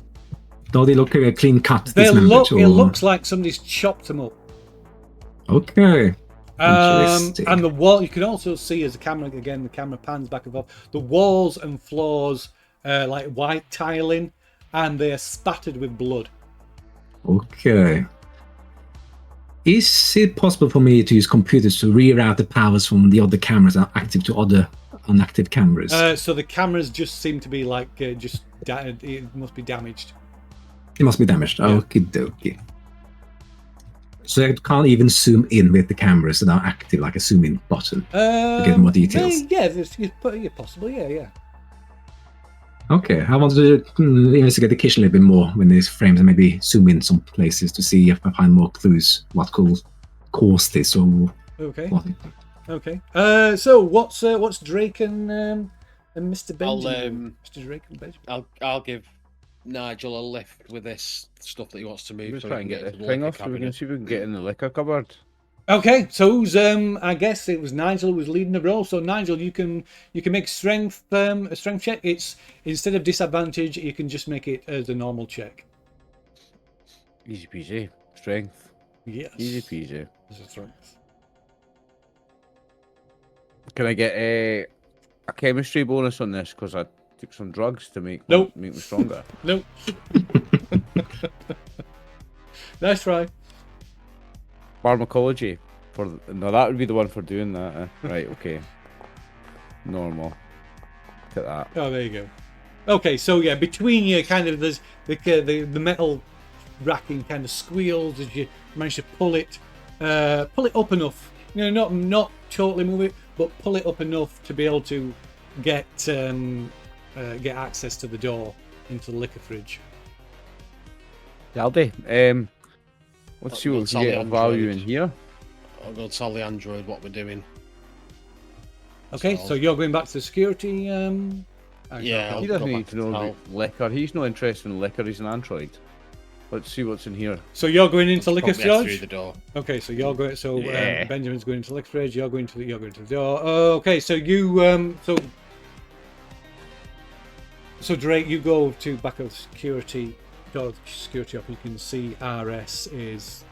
Do they look clean cut? It looks like somebody's chopped them up. Okay. And the wall, you can also see as the camera pans back and forth, the walls and floors like white tiling, and they are spattered with blood. Okay. Is it possible for me to use computers to reroute the powers from the other cameras that are active to other inactive cameras? So the cameras just seem to be like it must be damaged. It must be damaged. Yeah. Okie dokie. So I can't even zoom in with the cameras that are active, like a zoom in button, to get more details. Possibly, yeah. Okay, I want to investigate the kitchen a little bit more when these frames, and maybe zoom in some places to see if I find more clues what could cause this or Okay. what. Okay. So what's Drake and Mr. Benjamin? Mr. Drake and Benjamin. I'll give Nigel a lift with this stuff that he wants to move. Let's so try he and can get to this the thing liquor off so we can cabinet. see if we can get in the liquor cupboard. Okay, so who's I guess it was Nigel who was leading the roll. So Nigel, you can make strength a strength check. It's instead of disadvantage, you can just make it as a normal check. Easy peasy. Strength. Yes. Easy peasy. As a strength. Can I get a chemistry bonus on this? Because I took some drugs to make Nope. me stronger. Nope. Nice try. Pharmacology. No, that would be the one for doing that. Right, okay. Normal. Look at that. Oh, there you go. Okay, so yeah, between you, kind of there's the metal racking kind of squeals as you manage to pull it up enough. You know, not totally move it, but pull it up enough to be able to get access to the door into the liquor fridge. Daldy, let's see what we can get of value in here. I'll go tell the android what we're doing. Okay, so you're going back to the security. Yeah, He doesn't need to know about liquor. He's not interested in liquor. He's an android. Let's see what's in here. So you're going into liquor Put me through fridge. the door. Okay, so you're going. So Yeah. Benjamin's going into liquor fridge. You're going to the door. Okay, so you so Drake, you go to back of security door of the security up. You can see RS is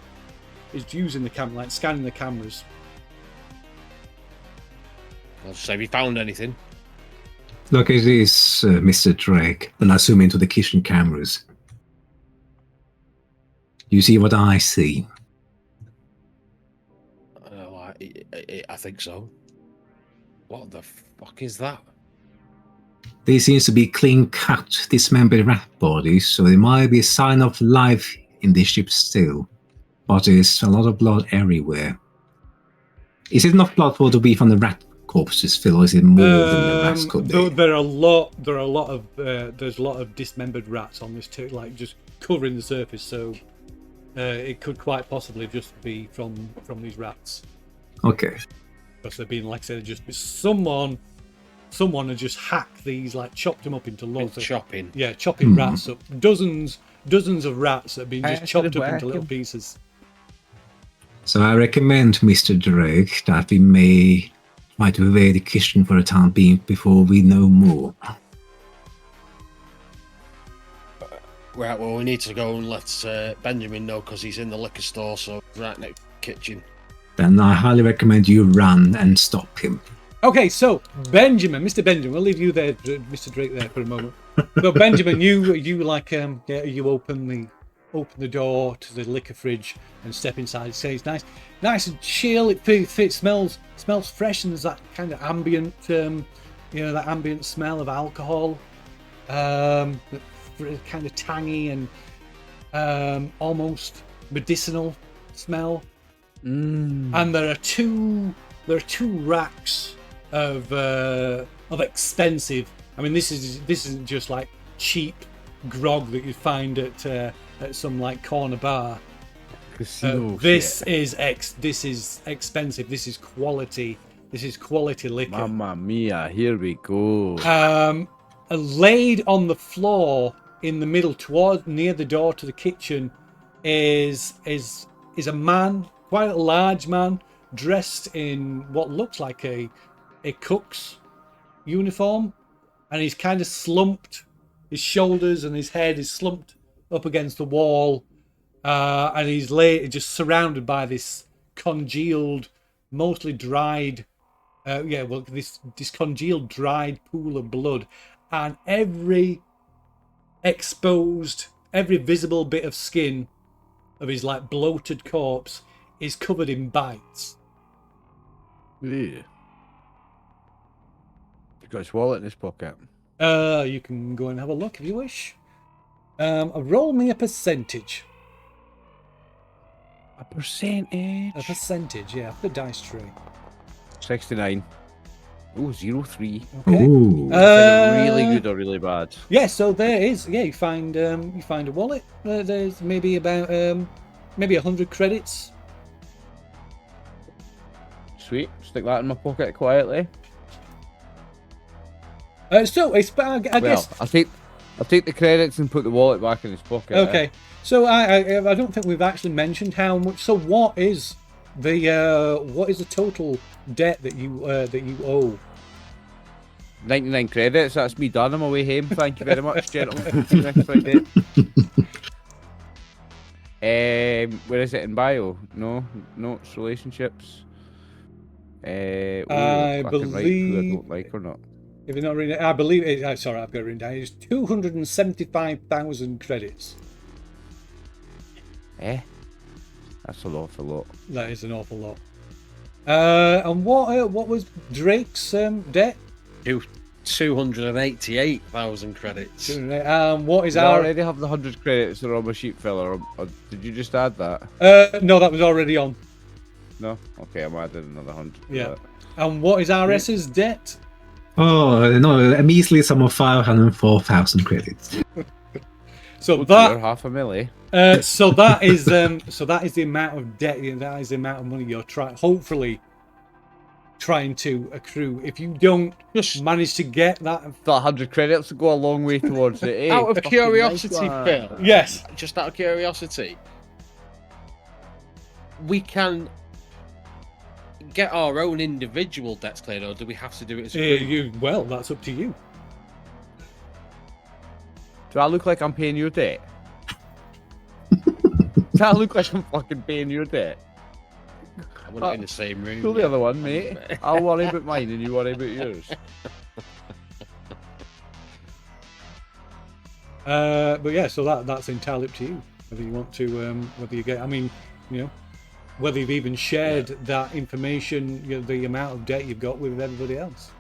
using the camera, like scanning the cameras. I'll just say, have you found anything? Look, it is Mr. Drake. Then I zoom into the kitchen cameras. You see what I see? I think so. What the fuck is that? There seems to be clean-cut, dismembered rat bodies, so there might be a sign of life in this ship still. But there's a lot of blood everywhere. Is it enough blood for to be from the rat corpses, Phil, or is it more than the rats could be? There's a lot of dismembered rats on this too, like just covering the surface. So it could quite possibly just be from these rats. Okay. Because they've been, like I said, just someone had just hacked these, like chopped them up into loads of Chopping. Yeah, chopping rats up. Dozens of rats that have been just chopped up into little working. pieces. So I recommend, Mr. Drake, that we may try to evade the kitchen for a time being before we know more. Right, well, we need to go and let Benjamin know because he's in the liquor store, so right next kitchen. Then I highly recommend you run and stop him. Okay, so Mr. Benjamin, we'll leave you there, Mr. Drake, there for a moment. So Benjamin, you open open the door to the liquor fridge and step inside. Say it's nice and chill. It smells fresh, and there's that kind of ambient, that ambient smell of alcohol, kind of tangy and almost medicinal smell. And there are two racks of expensive. I mean, this isn't just like cheap grog that you find at some like corner bar. This is expensive. This is quality. This is quality liquor. Mamma mia! Here we go. Laid on the floor in the middle, near the door to the kitchen, is a man, quite a large man, dressed in what looks like a cook's uniform, and he's kind of slumped. His shoulders and his head is slumped up against the wall, and he's just surrounded by this congealed, mostly dried, this congealed, dried pool of blood, and every visible bit of skin of his like bloated corpse is covered in bites. Yeah. He's got his wallet in his pocket. You can go and have a look if you wish. Roll me a percentage. A percentage? A percentage, yeah, the dice tray. 69. Oh, 03. Okay. Ooh. Really good or really bad? Yeah, so there is. Yeah, you find a wallet. There's maybe about 100 credits. Sweet. Stick that in my pocket quietly. So it's, I guess. I'll take the credits and put the wallet back in his pocket. Okay. So I don't think we've actually mentioned how much. So what is the total debt that you owe? 99 credits. That's me done. I'm away home. Thank you very much, gentlemen. Next Friday. Where is it in bio? No, notes, relationships. I believe. Write who I don't like or not. If you're not reading it, I believe it. Sorry, I've got it written down. It's 275,000 credits. That's an awful lot. That is an awful lot. And what was Drake's debt? 288,000 credits. What is I our? already have the 100 credits that are on my sheet filler, or did you just add that? No, that was already on. No? Okay, I'm adding another 100. Yeah. And what is RS's debt? Oh, no, a measly sum of 504,000 credits. So You're that half a milli. so that is the amount of debt. That is the amount of money you're hopefully trying to accrue. If you don't manage to get that, 100 credits will go a long way towards it. Eh? Out of Fucking curiosity, nice one. Phil. yes, Just out of curiosity, we can get our own individual debts cleared, or do we have to do it as a group? well, that's up to you. Do I look like I'm paying your debt? Do I look like I'm fucking paying your debt? We're not in the same room. Pull the other one, mate. I'll worry about mine and you worry about yours. But yeah, so that's entirely up to you whether you want to, whether you get. I mean, whether you've even shared that information, the amount of debt you've got with everybody else.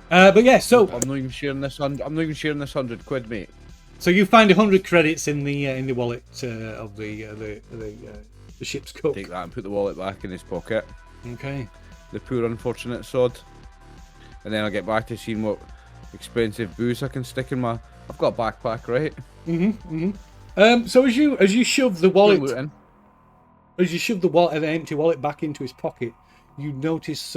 But yeah, so I'm not even sharing this. I'm not even sharing this 100 quid, mate. So you find 100 credits in the wallet of the ship's cook. Take that and put the wallet back in his pocket. Okay. The poor unfortunate sod. And then I'll get back to seeing what expensive booze I can stick in my. I've got a backpack, right? So as you shove the wallet, Looting. as you shove the empty wallet back into his pocket, you notice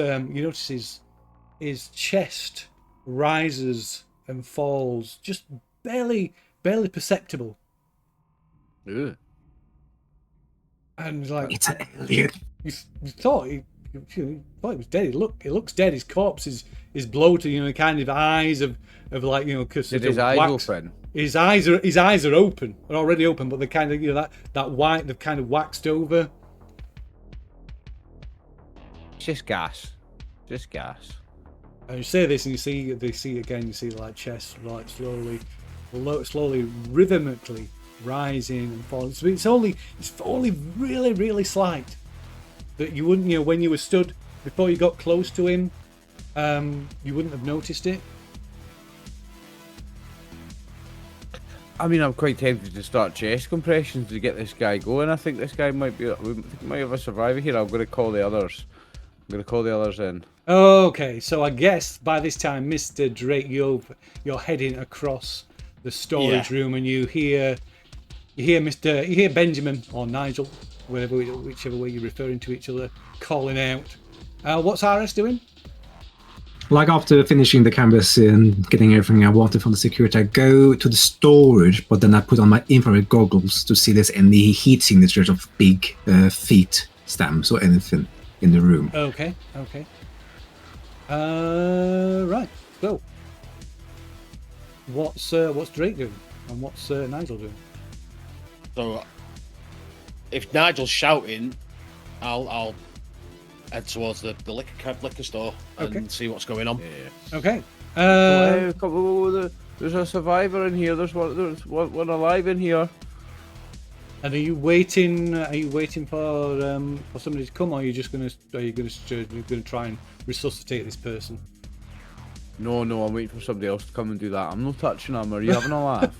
his chest rises and falls, just barely perceptible. Ew. And like It's an alien. you thought he was dead. It looks dead. His corpse is bloated. Kind of eyes of like because Did his eyes open? His eyes are open. They're already open, but they're kind of that white. They've kind of waxed over. It's just gas. Just gas. And you say this, and you see again. You see like chest like slowly, rhythmically rising and falling. So it's only really, really slight. That you wouldn't, when you were stood before you got close to him, you wouldn't have noticed it. I mean, I'm quite tempted to start chest compressions to get this guy going. I think this guy might have a survivor here. I'm going to call the others. In. Okay, so I guess by this time, Mr. Drake, you're heading across the storage room, and you hear Benjamin or Nigel, whichever way you're referring to each other, calling out. What's RS doing? Like after finishing the canvas and getting everything I wanted from the security, I go to the storage, but then I put on my infrared goggles to see if there's any heat signatures of big feet stamps or anything in the room. Okay. Right. So, what's Drake doing, and what's Nigel doing? So, if Nigel's shouting, I'll head towards the liquor store and see what's going on. Yeah. Okay. There's a survivor in here. There's one alive in here. And are you waiting for somebody to come, or are you gonna try and resuscitate this person? No, I'm waiting for somebody else to come and do that. I'm not touching him. Are you having a laugh?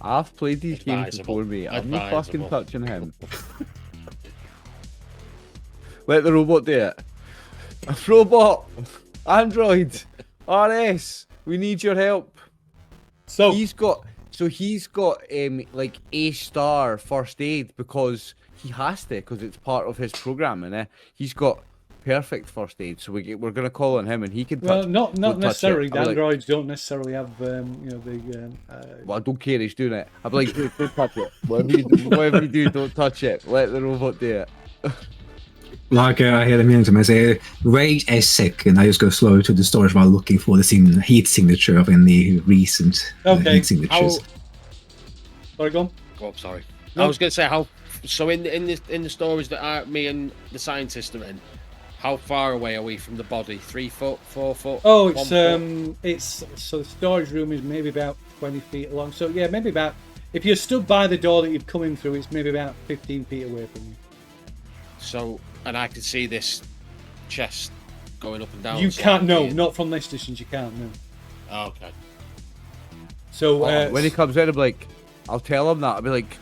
I've played these games before, mate. I'm not fucking touching him. Let the robot do it. Robot, Android, RS, we need your help. So he's got like A-star first aid because he has to, because it's part of his programming. He's got perfect first aid, so we're gonna call on him, and he can touch. Well, not necessarily. The androids don't necessarily have the. Well, I don't care. He's doing it. I'm like, don't touch it. Whatever you do, don't touch it. Let the robot do it. Like I hear him to me say, wait a second. I just go slowly to the storage while looking for the heat signature of any recent heat signatures. Sorry, go on. Oh, sorry. No. I was going to say how. So in the storage that me and the scientist are in, how far away are we from the body? 3 foot, 4 foot? Oh, 1 foot? it's so the storage room is maybe about 20 feet long. So yeah, maybe about, if you're stood by the door that you've come in through, it's maybe about 15 feet away from you. So, and I can see this chest going up and down. You can't, no, not from this distance. You can't, no. Oh, okay. So when he comes in, I'll tell him that. I'll be like,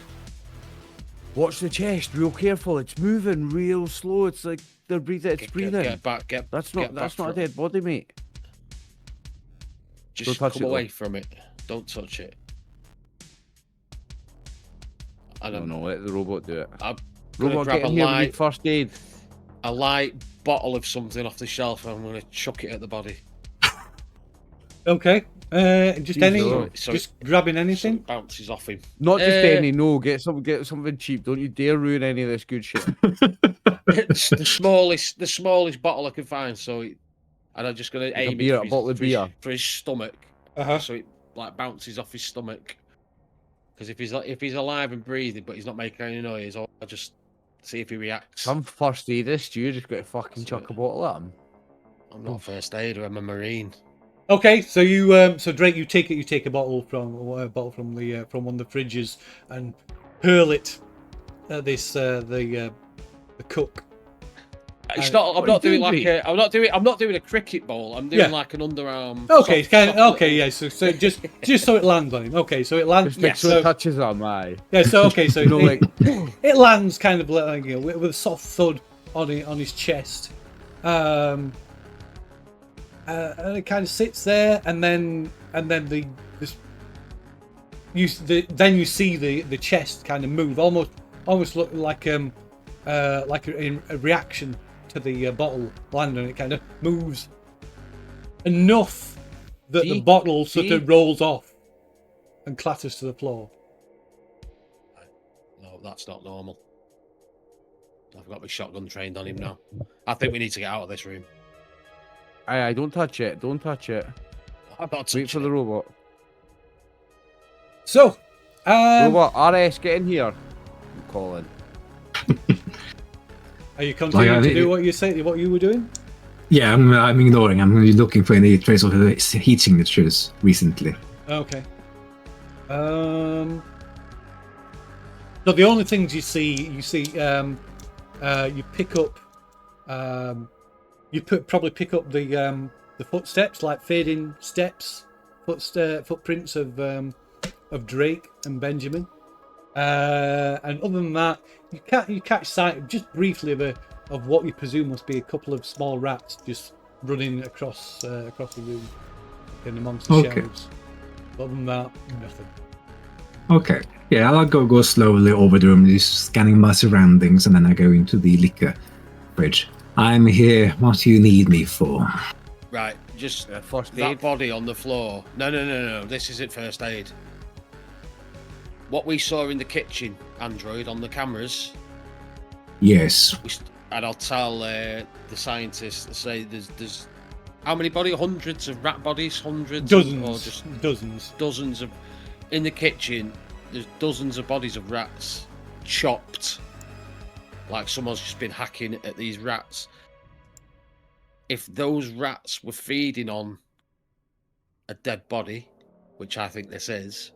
watch the chest, real careful. It's moving real slow. It's like they're breathing. It's breathing. Get back. That's not a dead body, mate. Just come away from it. Don't touch it. I don't know. Let the robot do it. I'm Robot, grab get a in here. We light, need first aid. a light bottle of something off the shelf, and I'm going to chuck it at the body. okay, just any, So just grabbing anything. So it bounces off him. Not just any. No, get something cheap. Don't you dare ruin any of this good shit. It's the smallest bottle I can find. And I'm just going to aim it a bottle of beer for his stomach. So it like bounces off his stomach. Because if he's alive and breathing, but he's not making any noise, I'll just see if he reacts. Some first aidist, you just got to fucking chuck a bottle at him. I'm not a first aider. I'm a marine. Okay, so you so Drake, you take a bottle from one of the fridges and hurl it at this the cook. It's not. I'm not doing a cricket ball. I'm doing like an underarm. Okay, yeah. So just so it lands on him. Okay, so it lands. Just so it touches on my. Yeah. So okay, so it lands kind of like with a soft thud on his chest, and it kind of sits there, and then you see the chest kind of move, almost look like a reaction to the bottle landing. It kind of moves enough that the bottle sort of rolls off and clatters to the floor. No, that's not normal. I've got my shotgun trained on him now. I think we need to get out of this room. Aye, don't touch it. Don't touch it. I'm not Wait for the robot. So, robot, RS, get in here. I'm calling. Are you continuing to do what you were doing? Yeah, I'm ignoring. I'm looking for any trace of heat signatures recently. Okay. So the only things you see, you pick up, probably pick up the footsteps, like fading steps, footprints of Drake and Benjamin. And other than that, you catch sight just briefly of what you presume must be a couple of small rats just running across the room in amongst the Okay. shelves. Other than that, nothing. Okay. Yeah, I'll go slowly over the room, just scanning my surroundings, and then I go into the liquor fridge. I'm here. What do you need me for? Right, just First that aid. body on the floor. No. This isn't first aid. What we saw in the kitchen, Android, on the cameras. Yes. And I'll tell the scientists. Say there's how many bodies? Hundreds of rat bodies. Hundreds. Dozens. Or just Dozens. dozens of. In the kitchen, there's dozens of bodies of rats, chopped. Like someone's just been hacking at these rats. If those rats were feeding on a dead body, which I think this is,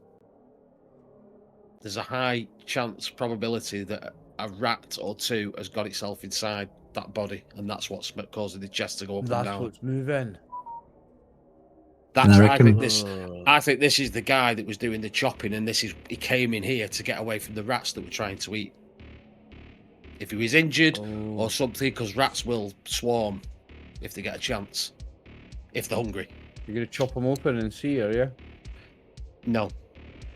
there's a high chance probability that a rat or two has got itself inside that body, and that's what's causing the chest to go up and That's down. what's moving. And I reckon- I think this is the guy that was doing the chopping, and he came in here to get away from the rats that were trying to eat. If he was injured or something, because rats will swarm if they get a chance, if they're hungry. You're gonna chop them open and see, are you? No.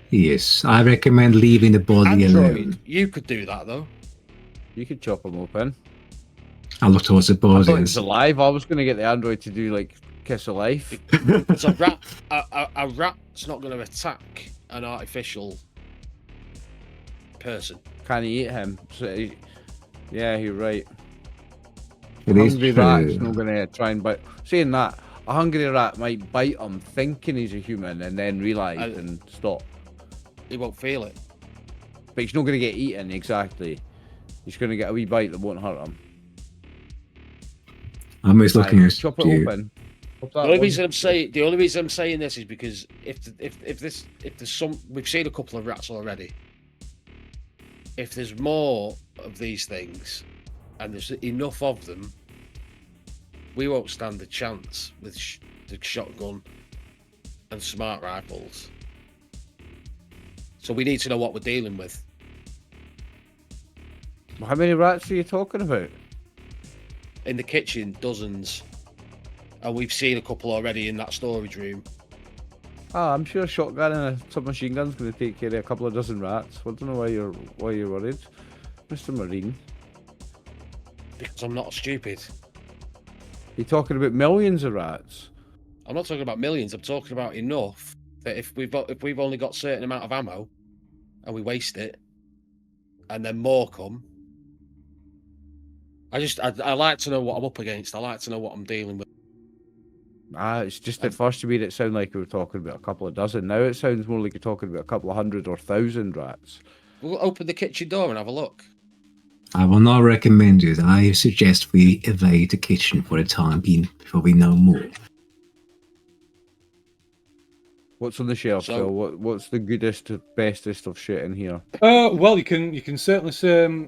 Yes, I recommend leaving the body alone. Android, you could do that though. You could chop them open. I look towards the I thought it body. was alive. I was gonna get the android to do like kiss of life. So a rat's not going to attack an artificial person. Can he eat him? So yeah, you're right. It is Hungry rat's true. not gonna try and bite. Saying that, a hungry rat might bite him thinking he's a human and then realise and stop. He won't feel it. But he's not gonna get eaten exactly. He's gonna get a wee bite that won't hurt him. I'm just looking Right, at chop it you. open. The only reason I'm saying this is because if there's some, we've seen a couple of rats already. If there's more of these things, and there's enough of them, we won't stand a chance with the shotgun and smart rifles. So we need to know what we're dealing with. How many rats are you talking about? In the kitchen, dozens. And we've seen a couple already in that storage room. Ah, I'm sure a shotgun and a submachine gun's going to take care of a couple of dozen rats. I don't know why you're worried, Mr. Marine. Because I'm not stupid. You're talking about millions of rats. I'm not talking about millions. I'm talking about enough that if we've only got a certain amount of ammo, and we waste it, and then more come. I like to know what I'm up against. I like to know what I'm dealing with. Ah, it's just at first you made it sound like we were talking about a couple of dozen. Now it sounds more like you're talking about a couple of hundred or thousand rats. We'll open the kitchen door and have a look. I will not recommend it. I suggest we evade the kitchen for the time being before we know more. What's on the shelf, So- Phil? What's the goodest, bestest of shit in here? Well, you can certainly search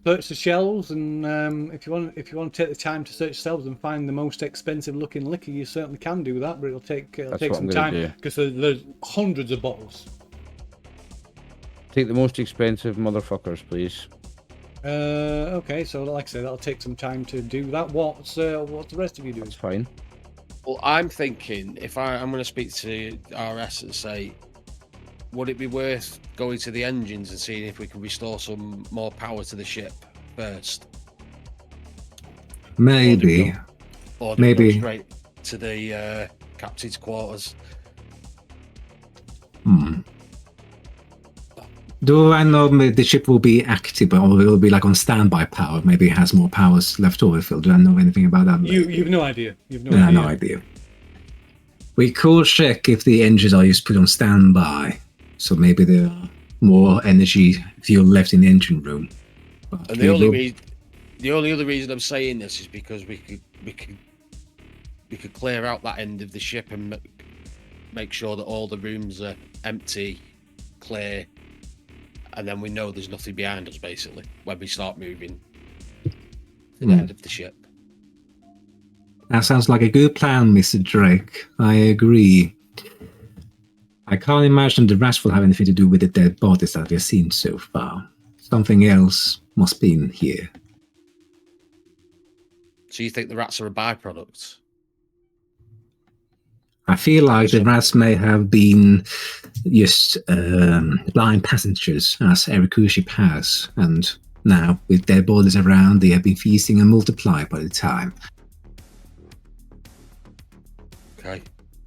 the shelves, and if you want to take the time to search shelves and find the most expensive looking liquor, you certainly can do that. But it'll take That's take what some I'm gonna time do. because there's hundreds of bottles. Take the most expensive motherfuckers, please. Okay, so like I say, that'll take some time to do that. What's the rest of you doing? That's fine. Well, I'm thinking if I'm going to speak to RS and say, would it be worth going to the engines and seeing if we can restore some more power to the ship first? Maybe. Or do we Maybe. go straight to the captain's quarters? Do I know the ship will be active, or it will be like on standby power? Maybe it has more powers left over, Phil. Do I know anything about that? You've no idea. You've no Yeah, idea. no idea. We could check if the engines are just put on standby, so maybe there are more energy fuel left in the engine room. But And we the only will- other reason I'm saying this is because we could we could clear out that end of the ship and make sure that all the rooms are empty, clear, and then we know there's nothing behind us, basically, when we start moving to the end of the ship. That sounds like a good plan, Mr. Drake. I agree. I can't imagine the rats will have anything to do with the dead bodies that we've seen so far. Something else must be in here. So you think the rats are a byproduct? I feel like the rats may have been just blind passengers as every cruise ship has, and now, with their bodies around, they have been feasting and multiplying by the time. Okay.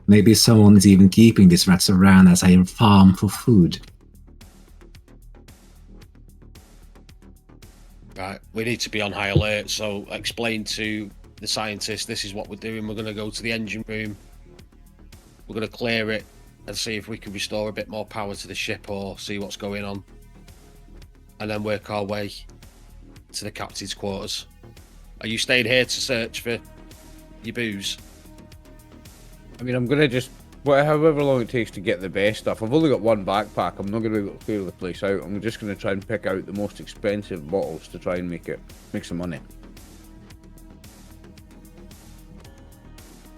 Maybe someone is even keeping these rats around as a farm for food. Right, we need to be on high alert, so explain to the scientists this is what we're doing. We're going to go to the engine room. We're going to clear it and see if we can restore a bit more power to the ship or see what's going on. And then work our way to the captain's quarters. Are you staying here to search for your booze? I mean, I'm gonna just however long it takes to get the best stuff. I've only got one backpack. I'm not gonna clear the place out. I'm just gonna try and pick out the most expensive bottles to try and make some money.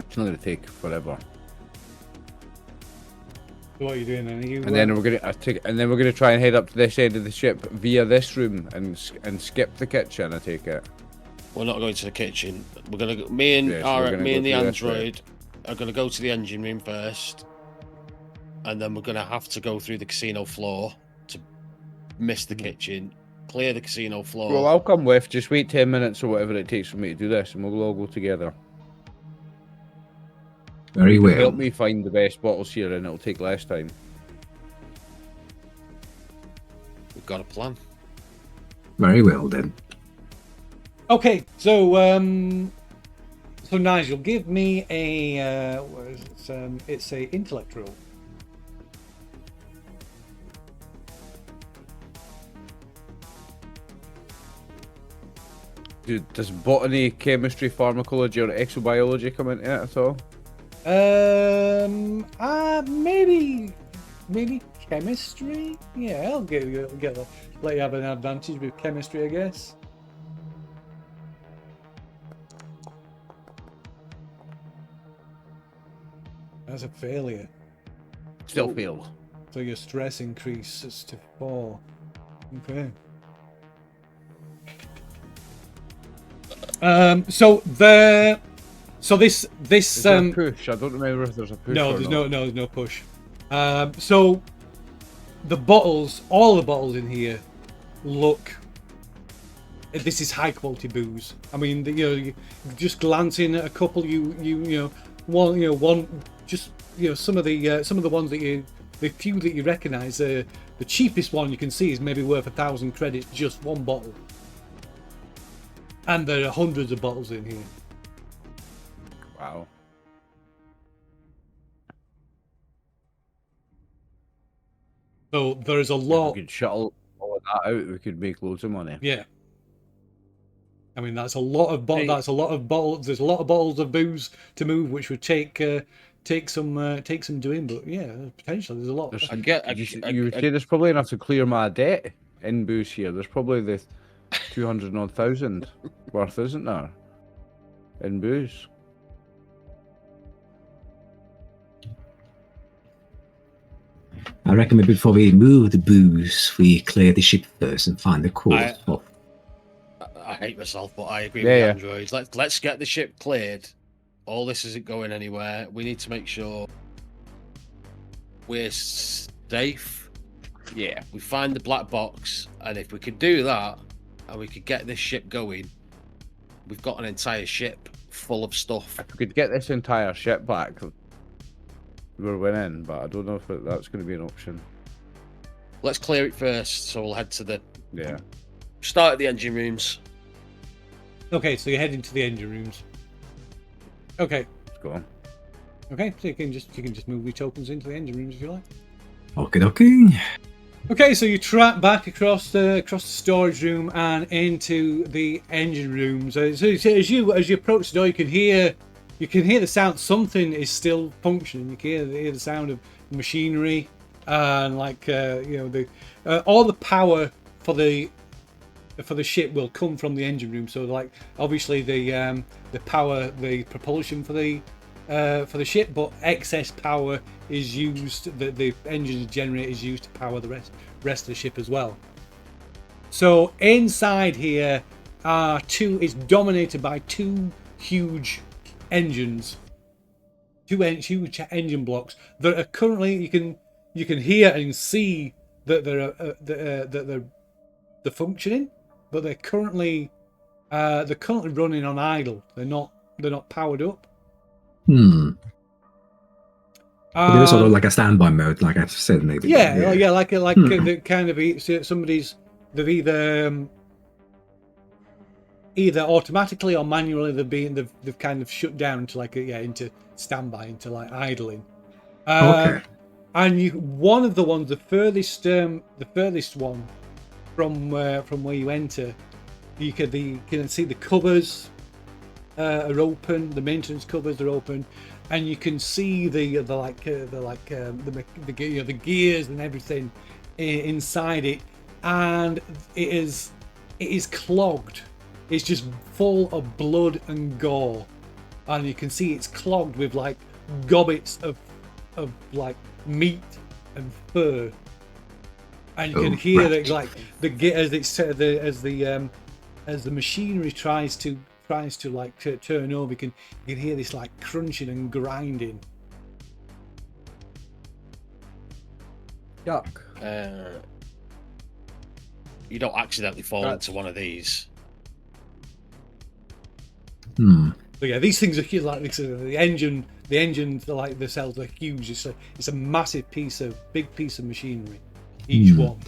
It's not gonna take forever. So what are you doing then? And then we're gonna try and head up to this end of the ship via this room and skip the kitchen. I take it. We're not going to the kitchen. We're gonna go, me and the android are gonna go to the engine room first, and then we're gonna have to go through the casino floor to miss the kitchen, clear the casino floor. Well, I'll come with. Just wait 10 minutes or whatever it takes for me to do this, and we'll all go together. Very well. Help me find the best bottles here, and it'll take less time. We've got a plan. Very well then. Okay, so so Nigel, give me a what is it? It's a intellect roll. Dude, does botany, chemistry, pharmacology, or exobiology come into it at all? Maybe chemistry. Yeah, I'll let you have an advantage with chemistry, I guess. That's a failure. Still failed. So your stress increases to 4. Okay. So this Is there a push? I don't remember if there's a push. no, or there's not. no push. So the bottles, all the bottles in here, look. This is high quality booze. I mean, you just glancing at a couple, one, just some of the ones that the few that you recognise. The cheapest one you can see is maybe worth 1,000 credits, just one bottle. And there are hundreds of bottles in here. Wow. So there's a If lot. we could shuttle all of that out, we could make loads of money. Yeah. I mean, that's a lot of that's a lot of bottles. There's a lot of bottles of booze to move, which would take some doing. But yeah, potentially there's a lot. You would say there's probably enough to clear my debt in booze here. There's probably the 200,000 worth, isn't there? In booze. I reckon maybe before we move the booze, we clear the ship first and find the cause. I hate myself, but I agree Yeah, yeah. with androids. Let's get the ship cleared. All this isn't going anywhere. We need to make sure we're safe. Yeah. We find the black box, and if we could do that, and we could get this ship going, we've got an entire ship full of stuff. If we could get this entire ship back, we're winning, but I don't know if that's going to be an option. Let's clear it first, so we'll head to the Yeah. start at the engine rooms. Okay, so you're heading to the engine rooms. Okay. Let's go on. Okay, so you can just move your tokens into the engine rooms if you like. Okie dokie. Okay, so you trap back across the storage room and into the engine rooms. So as you approach the door, you can hear you can hear the sound. Something is still functioning. You can hear the sound of machinery, and all the power for the ship will come from the engine room. So like obviously the power, the propulsion for the ship, but excess power is used. The engine generator is used to power the rest of the ship as well. So inside here is dominated by two huge engines, huge engine blocks that are currently you can hear and see that they're functioning, but they're currently running on idle. They're not powered up. They're sort of like a standby mode, like I've said, maybe. Yeah, like the kind of somebody's they've either automatically or manually they've kind of shut down to into standby, into like idling. Okay. And one of the ones, the furthest one from where you enter, you can see the covers are open, the maintenance covers are open, and you can see the gears and everything inside it, and it is clogged. It's just full of blood and gore, and you can see it's clogged with like gobbets of like meat and fur, and you can hear that like as the machinery tries to like turn over, you can hear this like crunching and grinding. Yuck. You don't accidentally fall into one of these. But yeah, these things are huge. Like the engine, like the cells are huge. It's a massive big piece of machinery, each one.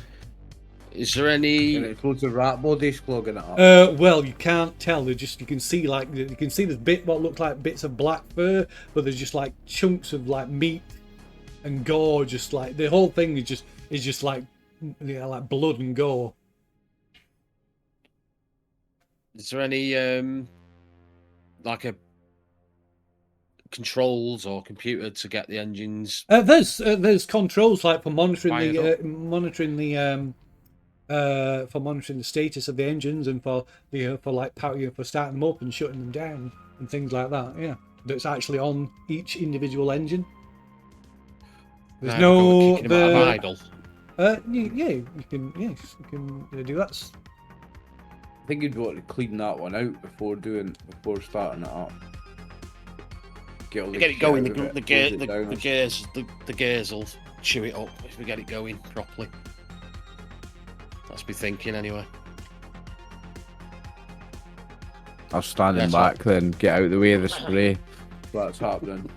Is there any? And it's loads of rat bodies clogging it up. Well, you can't tell. You can see there's what look like bits of black fur, but there's just like chunks of like meat and gore. Just like the whole thing is just like like blood and gore. Is there any like a controls or computer to get the engines? There's controls like for monitoring the status of the engines, and for like power, for starting them up and shutting them down and things like that. Yeah, that's actually on each individual engine. There's no kicking them out of idle. You can do that. I think you'd want to clean that one out before starting it up. Get it going. The gears will chew it up if we get it going properly. That's me thinking anyway. I'll stand back then, get out of the way of the spray. That's happening.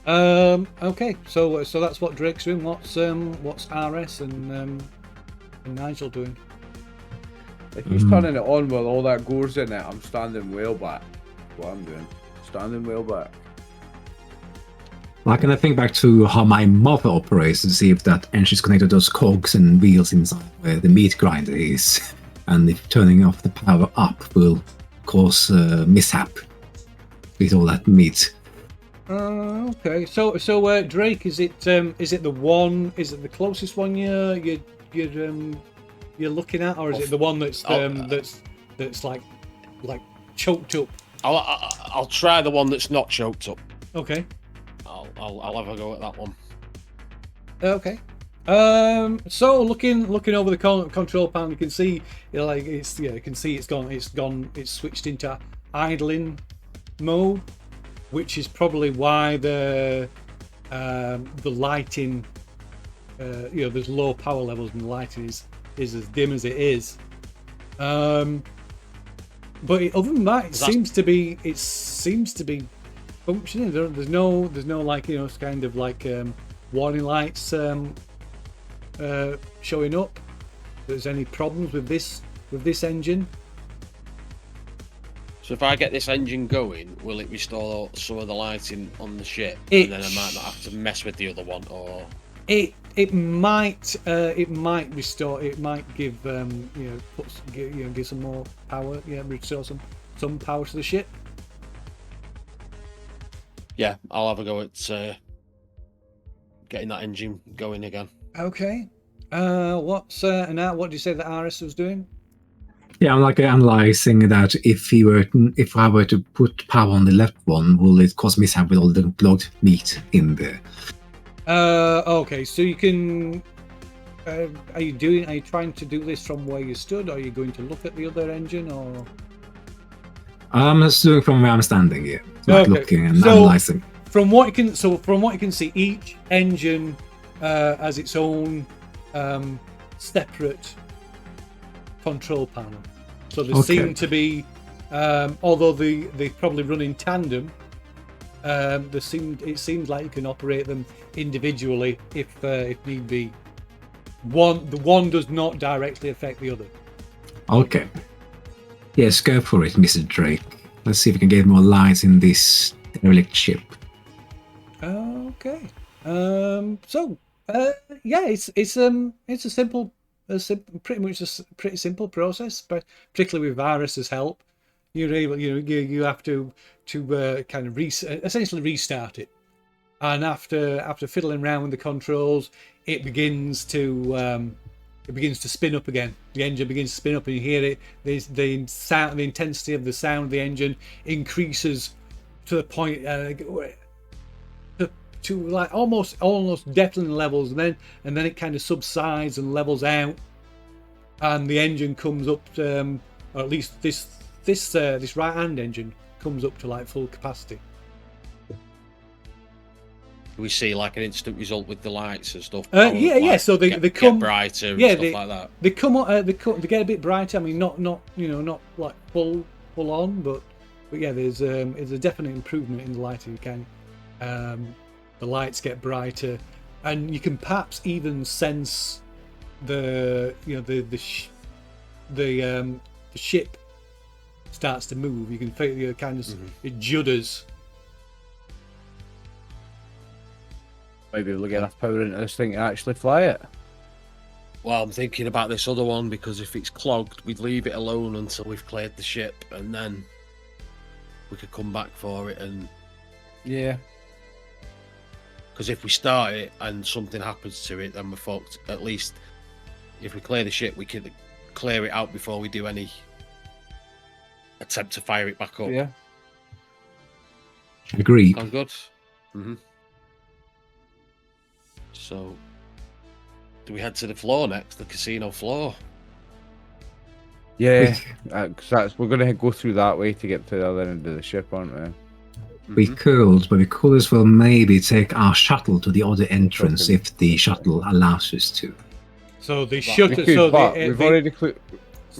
Okay, so that's what Drake's doing. What's RS and Nigel doing? If he's turning it on with all that gore's in it, I'm standing well back. That's what I'm doing. Standing well back. Like, and I think back to how my mother operates to see if that engine's connected to those cogs and wheels inside where the meat grinder is. And if turning off the power up will cause mishap with all that meat. Okay, so Drake, is it the closest one you're looking at, or is it the one that's like choked up? I'll try the one that's not choked up. Okay. I'll have a go at that one. Okay. So looking over the control panel, you can see it's switched into idling mode, which is probably why the lighting, there's low power levels and the lighting is as dim as it is. But other than that, it seems to be functioning. There's no like kind of like warning lights showing up. There's any problems with this engine? So if I get this engine going, will it restore some of the lighting on the ship, and then I might not have to mess with the other one, or it might restore. It might give give some more power. Yeah, restore some some power to the ship? Yeah, I'll have a go at getting that engine going again. Okay. What do you say that Aris was doing? Yeah, I'm like analyzing that if I were to put power on the left one, will it cause mishap with all the blocked meat in there? Okay, so you can. Are you trying to do this from where you stood? Or are you going to look at the other engine, or? I'm just doing from where I'm standing here, like Okay, looking and so- analyzing. From what you can see, each engine has its own separate control panel. So they Okay. seem to be, although they probably run in tandem, it seems like you can operate them individually if need be. The one does not directly affect the other. Okay. Yes, go for it, Mr. Drake. Let's see if we can get more light in this derelict ship. Okay. Yeah, it's a simple, pretty much a pretty simple process, but particularly with Virus's help, you're able, you have to kind of essentially restart it, and after fiddling around with the controls, it begins to spin up again. The engine begins to spin up, and you hear it. The intensity of the sound of the engine increases to the point. To like almost deafening levels, and then it kind of subsides and levels out, and the engine comes up, or at least this right hand engine comes up to like full capacity. We see like an instant result with the lights and stuff. Yeah. So they come get brighter and yeah, stuff like that. They come they get a bit brighter. I mean, not not like full on, but yeah, there's a definite improvement in the lighting. You can. The lights get brighter, and you can perhaps even sense the ship starts to move. You can feel kind of it judders. Maybe we'll get enough power into this thing to actually fly it. Well, I'm thinking about this other one, because if it's clogged, we'd leave it alone until we've cleared the ship, and then we could come back for it. And Yeah. because if we start it and something happens to it, then we're fucked. At least if we clear the ship, we could clear it out before we do any attempt to fire it back up. Yeah. Agreed. Sounds good. So, do we head to the floor next, the casino floor? Yeah. 'Cause we're going to go through that way to get to the other end of the ship, aren't we? We could, but we could as well maybe take our shuttle to the other entrance if the shuttle allows us to. So the We shuttle. could, So but the we've already cleared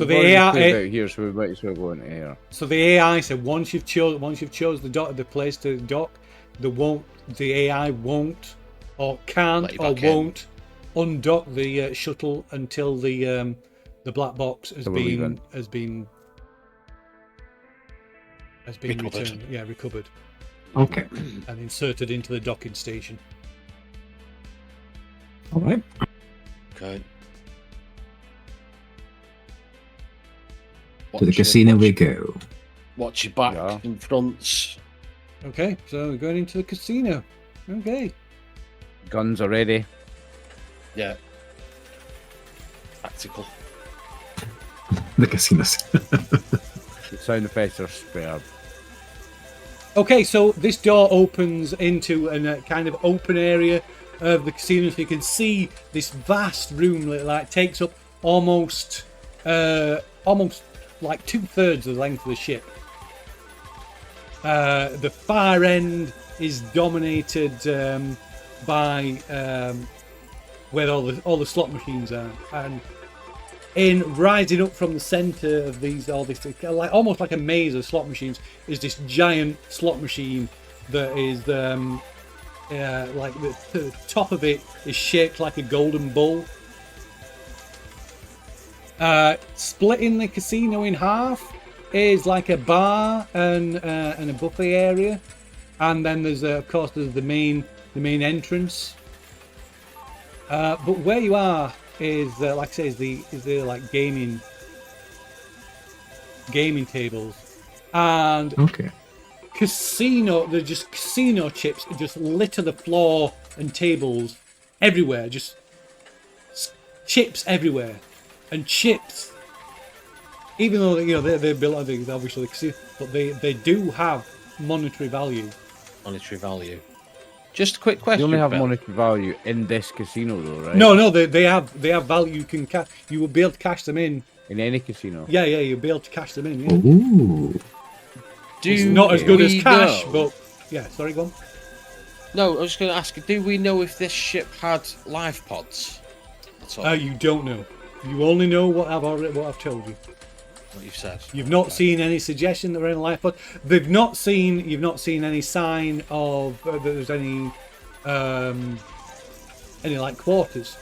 AI out here, so we might as well go into here. So the AI said once you've chose the place to dock, the AI won't or can't Let you or back in. won't undock the shuttle until the black box has So we're leaving. been Recovered. returned. Yeah, recovered Okay. and inserted into the docking station. All right. Okay. To the casino we go. Watch your back Yeah. and fronts. Okay, so we're going into the casino. Okay. Guns are ready. Yeah. Tactical. The casinos. The sound effects are superb. Okay, so this door opens into a kind of open area of the casino. So you can see this vast room that like takes up almost like 2/3 of the length of the ship. The far end is dominated by where all the slot machines are, and in rising up from the center of all this like almost like a maze of slot machines is this giant slot machine that is like the top of it is shaped like a golden bull. Splitting the casino in half is like a bar and a buffet area, and then there's of course there's the main entrance. But where you are is like I say is the like gaming tables, and Okay. they're just casino chips just litter the floor and tables everywhere, just chips everywhere, and chips. Even though they're built, I think obviously casino, but they do have monetary value. Monetary value. Just a quick question. You only have Phil. monetary value in this casino, though, right? No, they have value. You can you will be able to cash them in. In any casino. Yeah, you'll be able to cash them in. Yeah. Ooh. It's not as good as we cash, know- but yeah. Sorry, go on. No, I was going to ask, do we know if this ship had life pods? That's all You don't know. You only know what I've told you. what you've said. You've not seen any suggestion that we're in a life pod. You've not seen any sign of that there's any like quarters.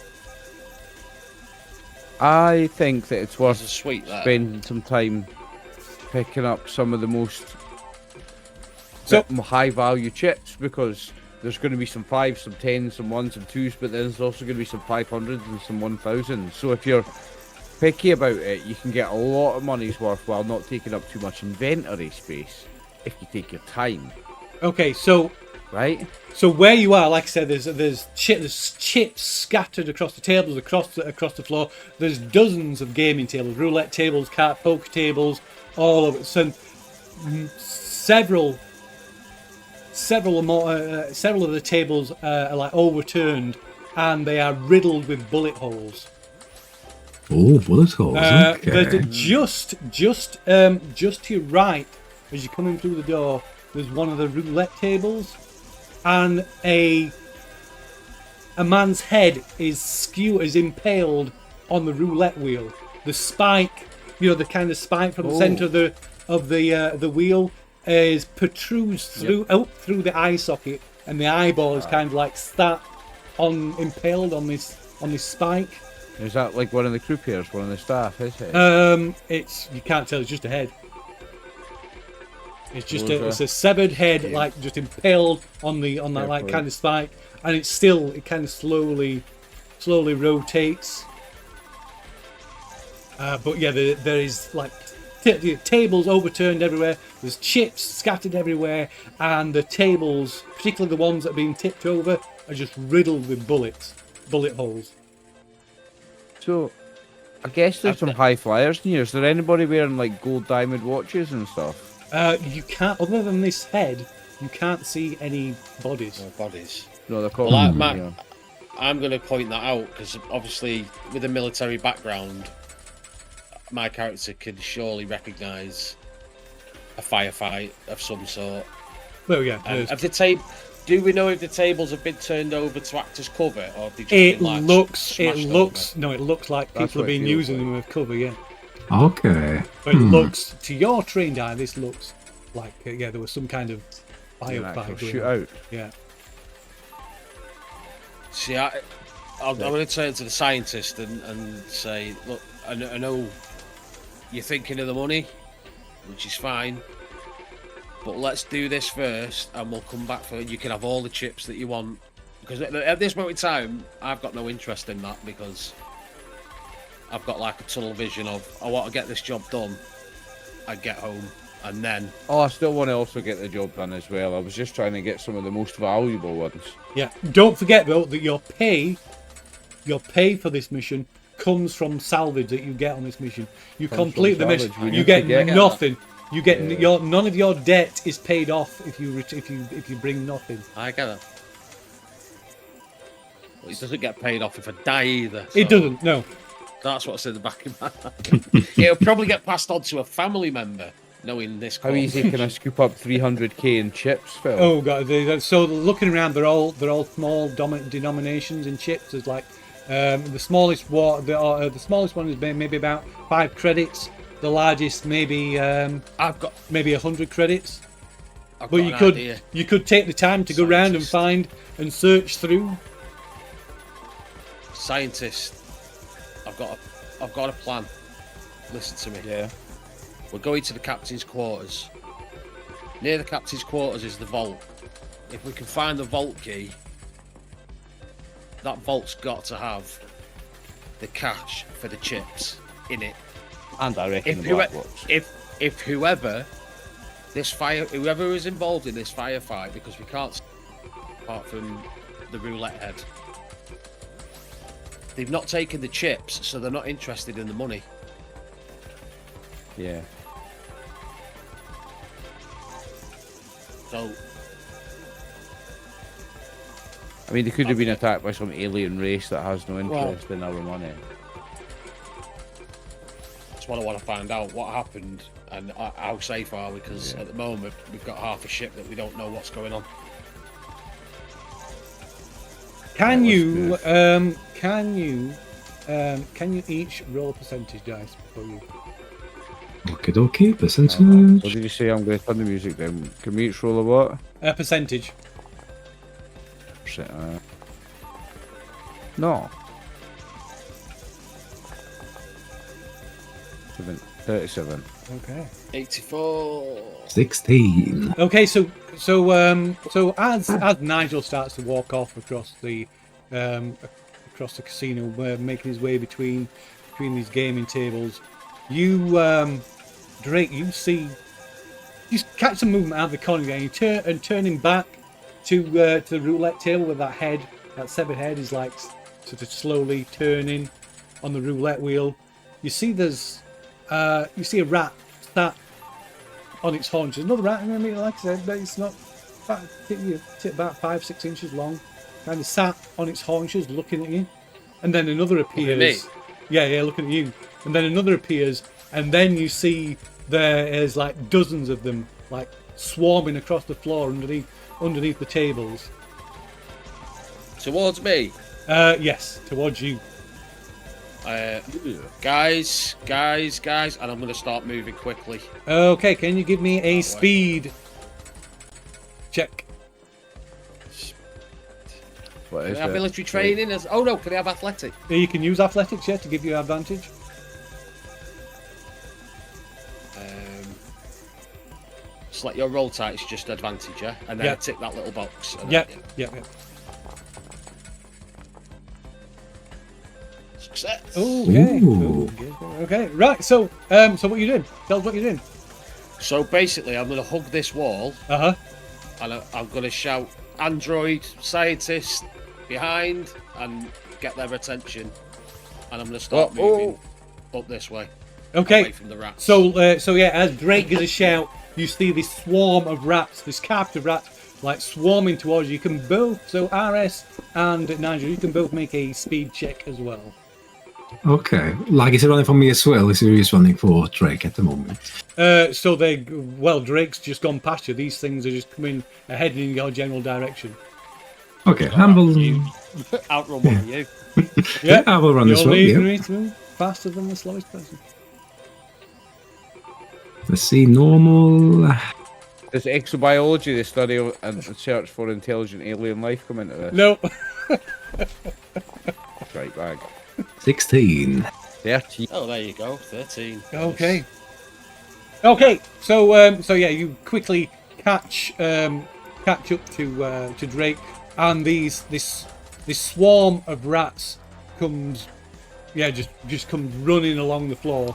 I think that it's There's a worth suite there. spending some time picking up some of the most high value chips, because there's going to be some 5s, some 10s, some 1s, some 2s, but then there's also going to be some 500s and some 1000s. So if you're picky about it, you can get a lot of money's worth while not taking up too much inventory space if you take your time, Okay, so right? where you are, like I said, there's chips scattered across the tables, across the floor. There's dozens of gaming tables, roulette tables, card poker tables, all of it. So several of the tables are like overturned, and they are riddled with bullet holes. Oh, bullet holes. Okay. There's just to your right, as you're coming through the door, there's one of the roulette tables, and a man's head is impaled on the roulette wheel. The spike, the kind of spike from the center of the wheel protrudes through the eye socket, and the eyeball is kind of like impaled on this spike. Is that like one of the croupiers, one of the staff, is it? It's, you can't tell, it's just a head. It's just it's a severed head, like just impaled on that like kind of spike, and it kind of slowly rotates. But yeah, there is like tables overturned everywhere. There's chips scattered everywhere, and the tables, particularly the ones that are being tipped over, are just riddled with bullet holes. So, I guess there's some high flyers in here. Is there anybody wearing like gold diamond watches and stuff? You can't, other than this head, you can't see any bodies. No bodies. No, they're Well, called. Matt, I'm going to point that out because obviously, with a military background, my character can surely recognise a firefight of some sort. Well, yeah. Do we know if the tables have been turned over to act as cover, or have they just It been, like, looks smashed over? it looks like That's people what have it been feels using like. them as cover, yeah. Okay. But it looks, to your trained eye, this looks like there was some kind of An firefight actual going on. shootout. Yeah. See, I'm going to turn to the scientist and say, look, I know you're thinking of the money, which is fine, but let's do this first, and we'll come back for it. You can have all the chips that you want, because at this moment in time, I've got no interest in that, because I've got like a tunnel vision of, I want to get this job done, I get home, and then... Oh, I still want to also get the job done as well. I was just trying to get some of the most valuable ones. Yeah. Don't forget though that your pay for this mission comes from salvage that you get on this mission. You Comes complete from the mission, salvage, we you need get to get nothing. You get none of your debt is paid off if you bring nothing. I get it. Well, it doesn't get paid off if I die either. It so doesn't. No. That's what's in the back of my mind. It'll probably get passed on to a family member, knowing this. How easy can I scoop up 300k in chips, Phil? Oh god! So looking around, they're all small denominations in chips. There's like the smallest the smallest one is maybe about 5 credits. The largest maybe I've got maybe 100 credits. I've But got an idea. you could take the time to go around and Scientist. find and search through. Scientist, I've got a plan. Listen to me. Yeah. We're going to the captain's quarters. Near the captain's quarters is the vault. If we can find the vault key, that vault's got to have the cash for the chips in it. And I reckon If, the black box. if whoever This whoever was involved in this firefight, because we can't see apart from the roulette head. They've not taken the chips, so they're not interested in the money. Yeah. So, I mean, they could have been attacked by some alien race that has no interest in our money. that's what I want to find out. What happened and how safe are we? Because at the moment, we've got half a ship that we don't know what's going on. Can you each roll percentage dice before you? Okie dokie, percentage. What did you say? I'm going to turn the music down. Can we each roll a what? A percentage. Shit, no. 37. Okay. 84. 16. Okay, so as Nigel starts to walk off across the casino, making his way between these gaming tables, you Drake, you catch some movement out of the corner and you turning back to the roulette table with that severed head is like sort of slowly turning on the roulette wheel. You see a rat sat on its haunches. Another rat, I mean, like I said, but it's not about 5-6 inches long. Kind of sat on its haunches, looking at you, and then another appears. Yeah, looking at you, and then another appears, and then you see there is like dozens of them, like swarming across the floor underneath the tables. Towards me? Yes, towards you. Guys, and I'm going to start moving quickly. Okay, can you give me a speed check? What Can is I have it? military training? Oh no, can I have athletic? You can use athletics, yeah, to give you advantage. Select your roll type, it's just advantage, yeah? And then I tick that little box. Yeah. Success. Okay. Ooh. Okay. Right. So what you doing? Tell us what you're doing. So basically, I'm going to hug this wall. Uh huh. And I'm going to shout android scientist behind and get their attention. And I'm going to start moving up this way. Okay. Away from the rats. So yeah, as Drake gives a shout, you see this swarm of rats, this carpet of rats, like swarming towards you. You can both, so RS and Nigel, you can both make a speed check as well. Okay. Like, is he running for me as well? Is he just running for Drake at the moment? Drake's just gone past you. These things are just coming ahead in your general direction. Okay, I will. Outrun one of you. Yeah, I will run as well. You're Yeah. to move faster than the slowest person. Let's see, normal. Does exobiology, the study of and search for intelligent alien life, come into this? No. Right bag. 16. 13. Oh, there you go. 13. Okay. Okay. So yeah, you quickly catch up to Drake, and this swarm of rats comes, just comes running along the floor,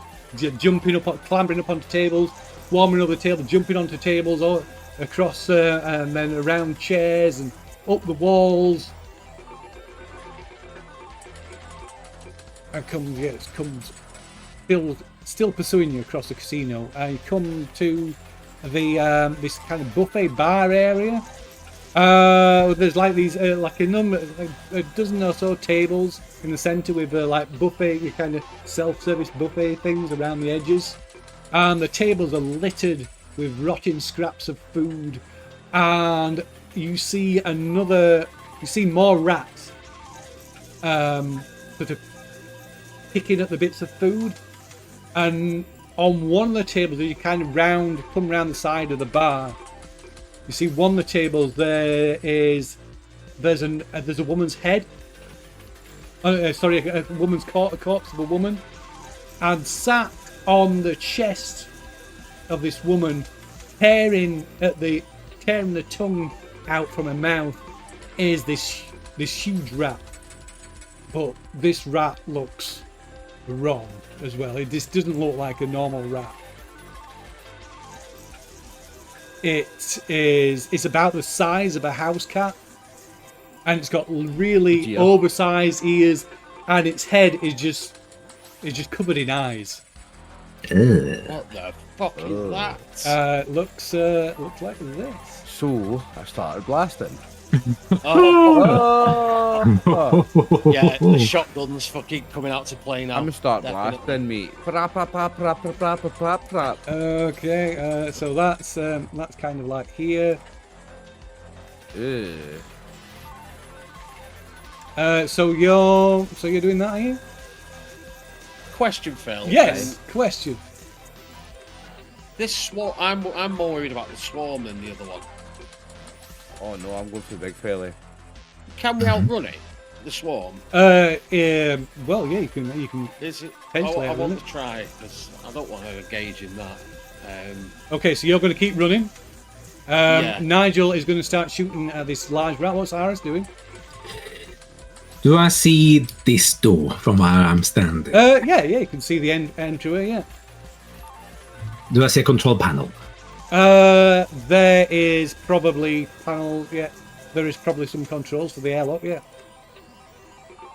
clambering up onto tables, swarming over the table, jumping onto tables, or across and then around chairs and up the walls. And comes still pursuing you across the casino. And you come to the this kind of buffet bar area. There's like these like a dozen or so tables in the centre with like buffet, kind of self-service buffet things around the edges, and the tables are littered with rotting scraps of food. And you see more rats, sort of picking up the bits of food, and on one of the tables, as you kind of come round the side of the bar, you see one of the tables there's a woman's head. A woman's corpse of a woman, and sat on the chest of this woman, tearing the tongue out from her mouth, is this huge rat. But this rat looks wrong as well. This doesn't look like a normal rat. it's about the size of a house cat, and it's got really Dear. oversized ears, and its head is just covered in eyes. What the fuck is that? Looks like this. So I started blasting. Oh, Oh, yeah, the shotgun's fucking coming out to play now. I'm gonna start Definitely. blasting, mate. Prap, prap, prap, prap, prap, prap, prap, prap. Okay, so that's kind of like here. So you're doing that, are you? Question, Phil. Yes. Question. This swarm. I'm more worried about the swarm than the other one. Oh no, I'm going for the big fella. Can we outrun it? The swarm. Well, yeah, you can. Is it? Potentially I want outrun to try because I don't want to engage in that. Okay, so you're going to keep running. Yeah. Nigel is going to start shooting at this large rat. What's Aris doing? Do I see this door from where I'm standing? Yeah, you can see the entryway. Yeah. Do I see a control panel? There is probably panel. Yeah, there is probably some controls for the airlock. Yeah.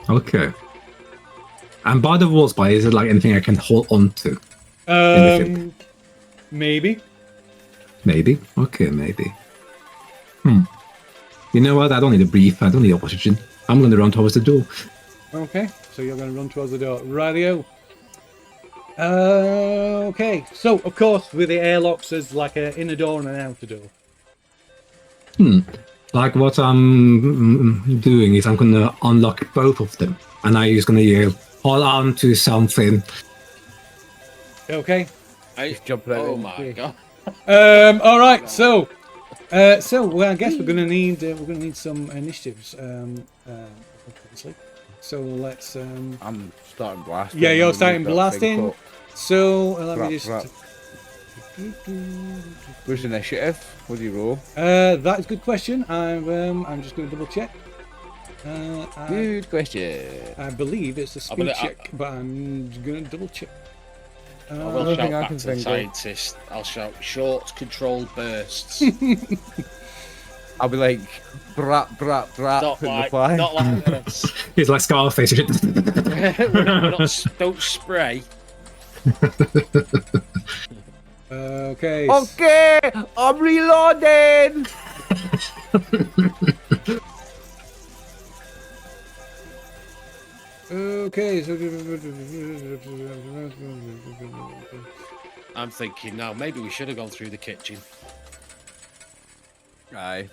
Okay. And by the walls, is it like anything I can hold on to? Anything? Maybe. Maybe. Okay, maybe. You know what? I don't need to breathe. I don't need oxygen. I'm going to run towards the door. Okay, so you're going to run towards the door. Radio. Okay, so of course with the airlocks there's like an inner door and an outer door. Like what I'm doing is I'm going to unlock both of them. And I'm just going to hold on to something. Okay. Jump right Oh in. my god. All right. So well, I guess we're gonna need some initiatives. Obviously. So let's. I'm starting blasting. Yeah, you're I'm gonna starting use that blasting. thing called- So let Crap, me just. crap. Where's initiative? What do you roll? That is a good question. I'm just going to double check. Good question. I believe it's a speed gonna- check, but I'm going to double check. I Only will shout thing I back can to the think of. scientist. I'll shout short controlled bursts. I'll be like, brap, brap, brap, not putting the like flag. not like this. It's like Scarface. we're not, don't spray. Okay. Okay, I'm reloading. Okay. So. I'm thinking now maybe we should have gone through the kitchen. Aye.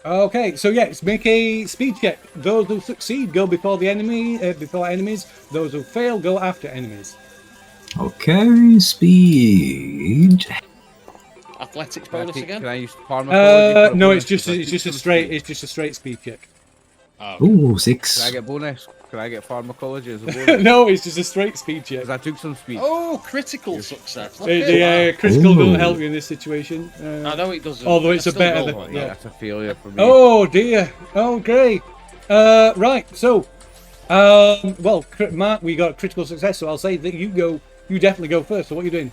Okay, so yes, make a speed check. Those who succeed go before the enemy, before enemies. Those who fail go after enemies. Okay, speed. Athletics Can I, bonus again? can I use pharmacology? for a No, bonus? it's just Because I it's took just a some straight speed. it's just a straight speed check. Oh, Ooh, Can I 6. get bonus? Can I get pharmacology as a bonus? No, it's just a straight speed check. Because I took some speed. oh, critical success. Look The at that. critical Ooh. doesn't help you in this situation. I know it doesn't. although it's I a still better roll than- it. yeah. That's a failure for me. Oh dear. Okay. Right. So, well, Mark, we got critical success. So I'll say that you definitely go first. So what are you doing?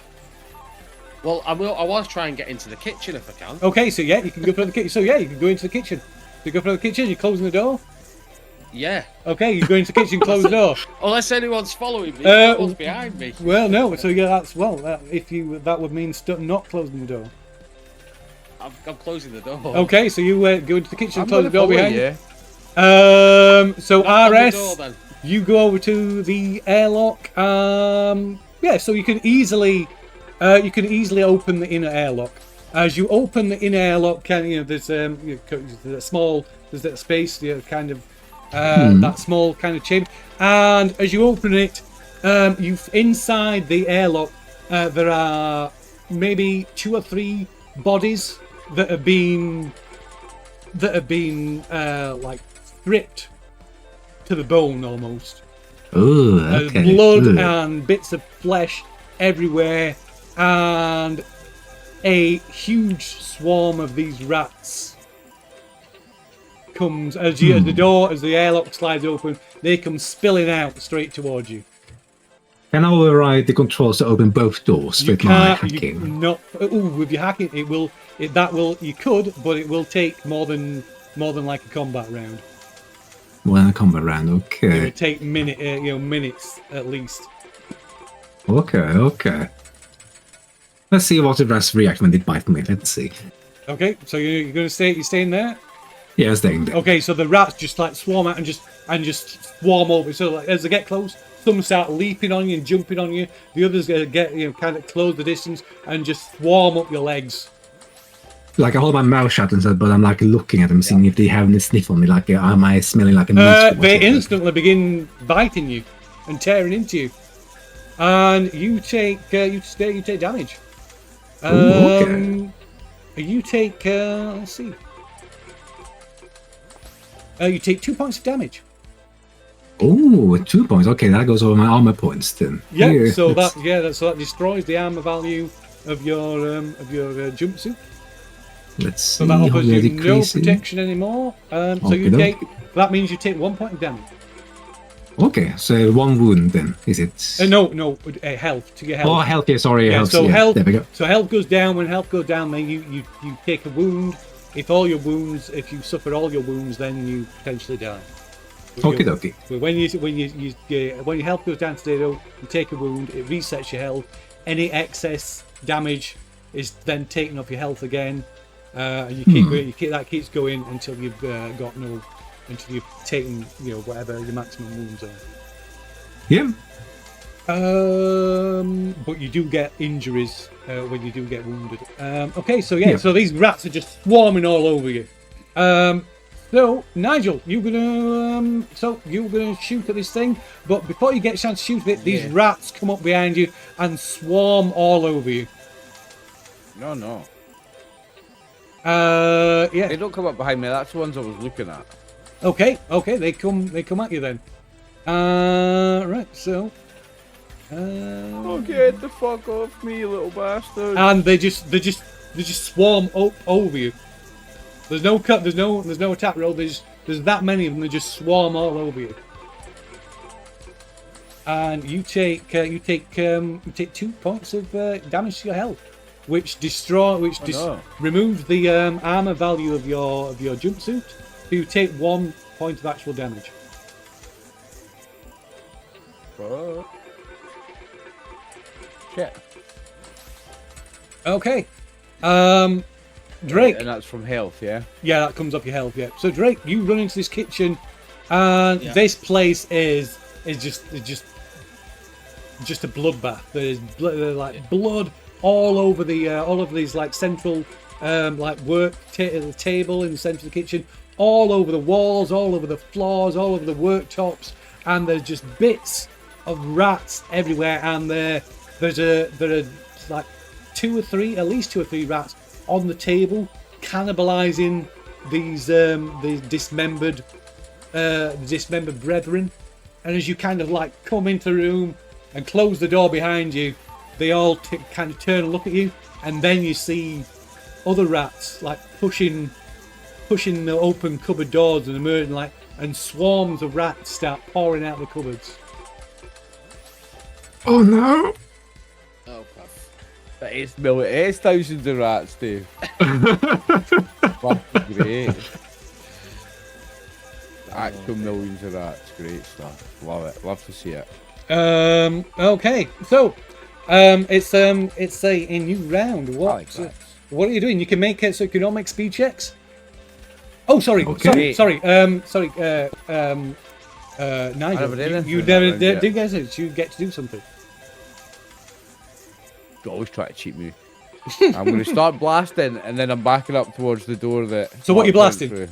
Well, I was trying to get into the kitchen if I can. Okay. So yeah, you can go for the kitchen. So yeah, you can go into the kitchen. You go for the kitchen. You're closing the door. Yeah. Okay, you go into the kitchen, close the door. Unless anyone's following me, someone's behind me. Well, no. So yeah, that's that would mean not closing the door. I'm closing the door. Okay, so you go into the kitchen, I'm close the door gonna follow behind you. you. So Knock on the RS, door, then. you go over to the airlock. Yeah, so you can easily open the inner airlock. As you open the inner airlock, there's that space, kind of that small kind of chamber, and as you open it, inside the airlock there are maybe 2 or 3 bodies that have been like stripped to the bone almost. Ooh, okay. Blood Ooh. and bits of flesh everywhere, and a huge swarm of these rats comes as the airlock slides open. They come spilling out straight towards you. Can I override the controls to open both doors You with my can't. You hacking? not. Ooh, with your hacking, it will. That will. You could, but it will take more than like a combat round. More than a combat round, It will okay. take minutes at least. Okay. Let's see what the rats react when they bite me. Let's see. Okay, so you're going to stay. You're staying there. Yeah, staying there. Okay, so the rats just like swarm out and just swarm over. So like, as they get close, some start leaping on you and jumping on you. The others get kind of close the distance and just swarm up your legs. Like I hold my mouth shut and said, but I'm like looking at them, seeing if they have any sniff on me. Like, am I smelling like a monster? They instantly begin biting you and tearing into you, and you take damage. Ooh, okay. You take let's see. You take 2 points of damage. Oh, 2 points. Okay, that goes over my armor points then. Yeah. Here, So let's- that destroys the armor value of your jumpsuit. Let's see. So that offers how we you are no decreasing. protection anymore. So you Okey-doke. take. That means you take 1 point of damage. Okay, so 1 wound then, is it? No, health to your health. Oh, health, yeah, sorry. Yeah, health, so yeah, health. There we go. So health goes down. When health goes down, then you take a wound. If you suffer all your wounds, then you potentially die. Okie dokie. But when your health goes down to 0, you take a wound. It resets your health. Any excess damage is then taken off your health again. And you keep that keeps going until you've until you've taken whatever your maximum wounds are. Yeah. But you do get injuries when you do get wounded. Okay, so these rats are just swarming all over you. So Nigel, you're gonna shoot at this thing, but before you get a chance to shoot at it, these rats come up behind you and swarm all over you. No. Yeah. They don't come up behind me. That's the ones I was looking at. Okay, they come at you then. Right, so. Oh, get the fuck off me, you little bastard! And they just swarm up over you. There's no cut. There's no attack roll. There's that many of them. They just swarm all over you. And you take 2 points of damage to your health, which removes the armor value of your jumpsuit. So you take 1 point of actual damage. Fuck. Shit. Okay. Drake. And that's from health, yeah? Yeah, that comes off your health, yeah. So Drake, you run into this kitchen and this place is just a bloodbath. There's blood all over these like central work table in the center of the kitchen, all over the walls, all over the floors, all over the worktops, and there's just bits of rats everywhere, and there are like at least two or three rats on the table, cannibalizing these dismembered brethren. And as you kind of like come into the room and close the door behind you, they all kind of turn and look at you, and then you see other rats like pushing the open cupboard doors and emerging and swarms of rats start pouring out the cupboards. Oh no! Oh, puff. That is thousands of rats, Dave. Fucking great. Actual millions of rats. Great stuff. Love it. Love to see it. Okay, so it's a new round. What are you doing? You can make it so you can all make speed checks. Oh, sorry, Okay. sorry. Nigel, never did anything you in that never round did. yet. You guys, you get to do something. You always try to cheat me. I'm going to start blasting, and then I'm backing up towards the door that. So what you Mark went blasting? through.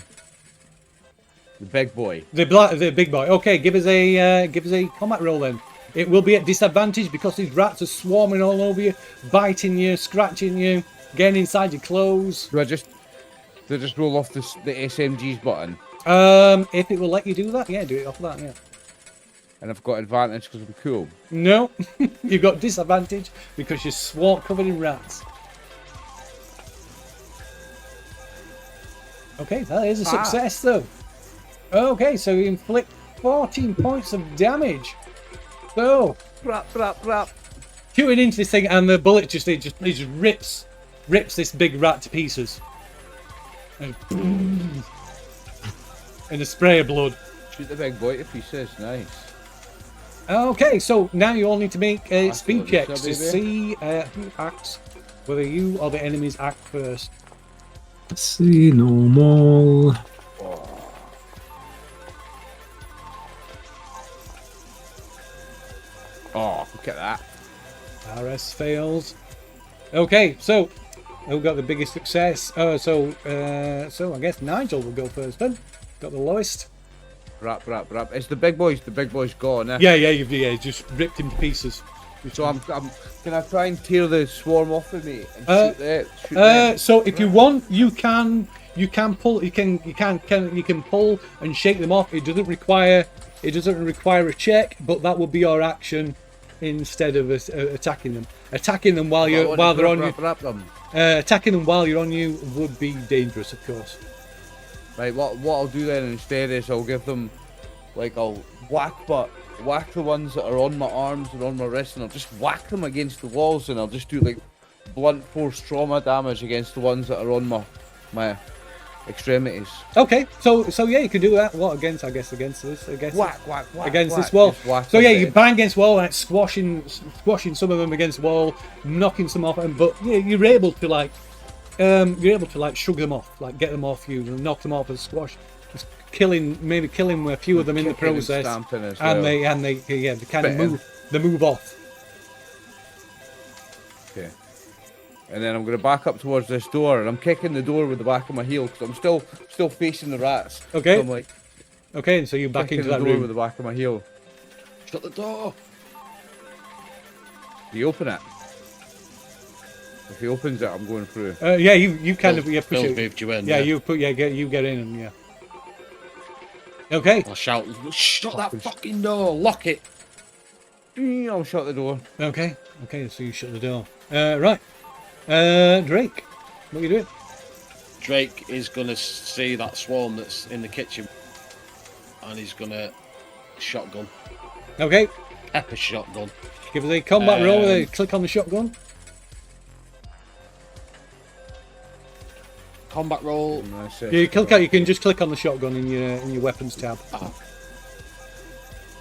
The big boy. The big boy. Okay, give us a combat roll then. It will be at disadvantage because these rats are swarming all over you, biting you, scratching you, getting inside your clothes. Do I just roll off the SMG's button? If it will let you do that, yeah, do it off that, yeah. And I've got advantage because I'm cool. No, you've got disadvantage because you're covered in rats. Okay, that is a success though. Okay, so you inflict 14 points of damage So, Rap, rap, rap. shooting into this thing, and the bullet just rips this big rat to pieces. And in a spray of blood. Shoot the big boy to pieces. Nice. Okay, so now you all need to make speed Absolutely, checks so, to see who acts, whether you or the enemies act first. Let's see, normal. Oh, look at that. RS fails. Okay, so who got the biggest success? So I guess Nigel will go first then. Got the lowest. Rap, rap, rap. It's the big boys. The big boys gone, eh? Yeah, just ripped him to pieces. So I'm can I try and tear the swarm off of me and shoot them? So if you want, you can pull. You can pull and shake them off. It doesn't require a check, but that will be your action instead of attacking them. Attacking them while they're on you. Attacking them while you're on you would be dangerous, of course. Right. What I'll do then instead is I'll give them, like, I'll whack the ones that are on my arms and on my wrists, and I'll just whack them against the walls, and I'll just do like blunt force trauma damage against the ones that are on my extremities. Okay, so yeah, you can do that. What against this? Whack, against whack, this wall. just whack So them yeah, a you bit. bang against the wall, like squashing some of them against the wall, knocking some off, but yeah, you're able to like shrug them off, like get them off you, and knock them off and squash, just killing a few of them in the Kicking and process, stamping as well. and they kind of Spitting. move off. Okay. And then I'm going to back up towards this door, and I'm kicking the door with the back of my heel because I'm still facing the rats. Okay. So I'm like Okay, and so you're back kicking into the that door room. with the back of my heel. Shut the door. Do you open it? If he opens it, I'm going through. Yeah, you kind of push Phil's it. moved you in. Yeah, you get in and yeah. Okay. I'll shout, shut that fucking door, lock it. I'll shut the door. Okay, so you shut the door. Right. Drake, what are you doing? Drake is gonna see that swarm that's in the kitchen, and he's gonna shotgun, Okay, pepper shotgun. give us a combat roll. Click on the shotgun. Combat roll. You can just click on the shotgun in your weapons tab.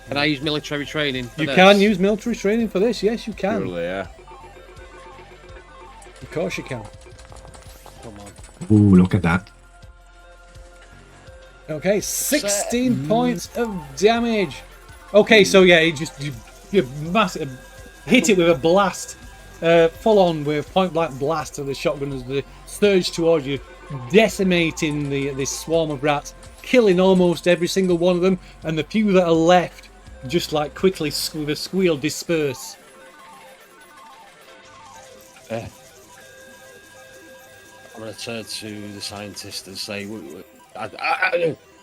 Can I use military training? For You this? can use military training for this. Yes, you can. Surely, yeah. Of course you can. Come on. Ooh, look at that. Okay, 16 points of damage. Okay, so yeah, you massive hit it with a blast, full on with point blank blast of the shotgun as they surge towards you, decimating this swarm of rats, killing almost every single one of them, and the few that are left just like quickly with a squeal disperse. I'm going to turn to the scientist and say,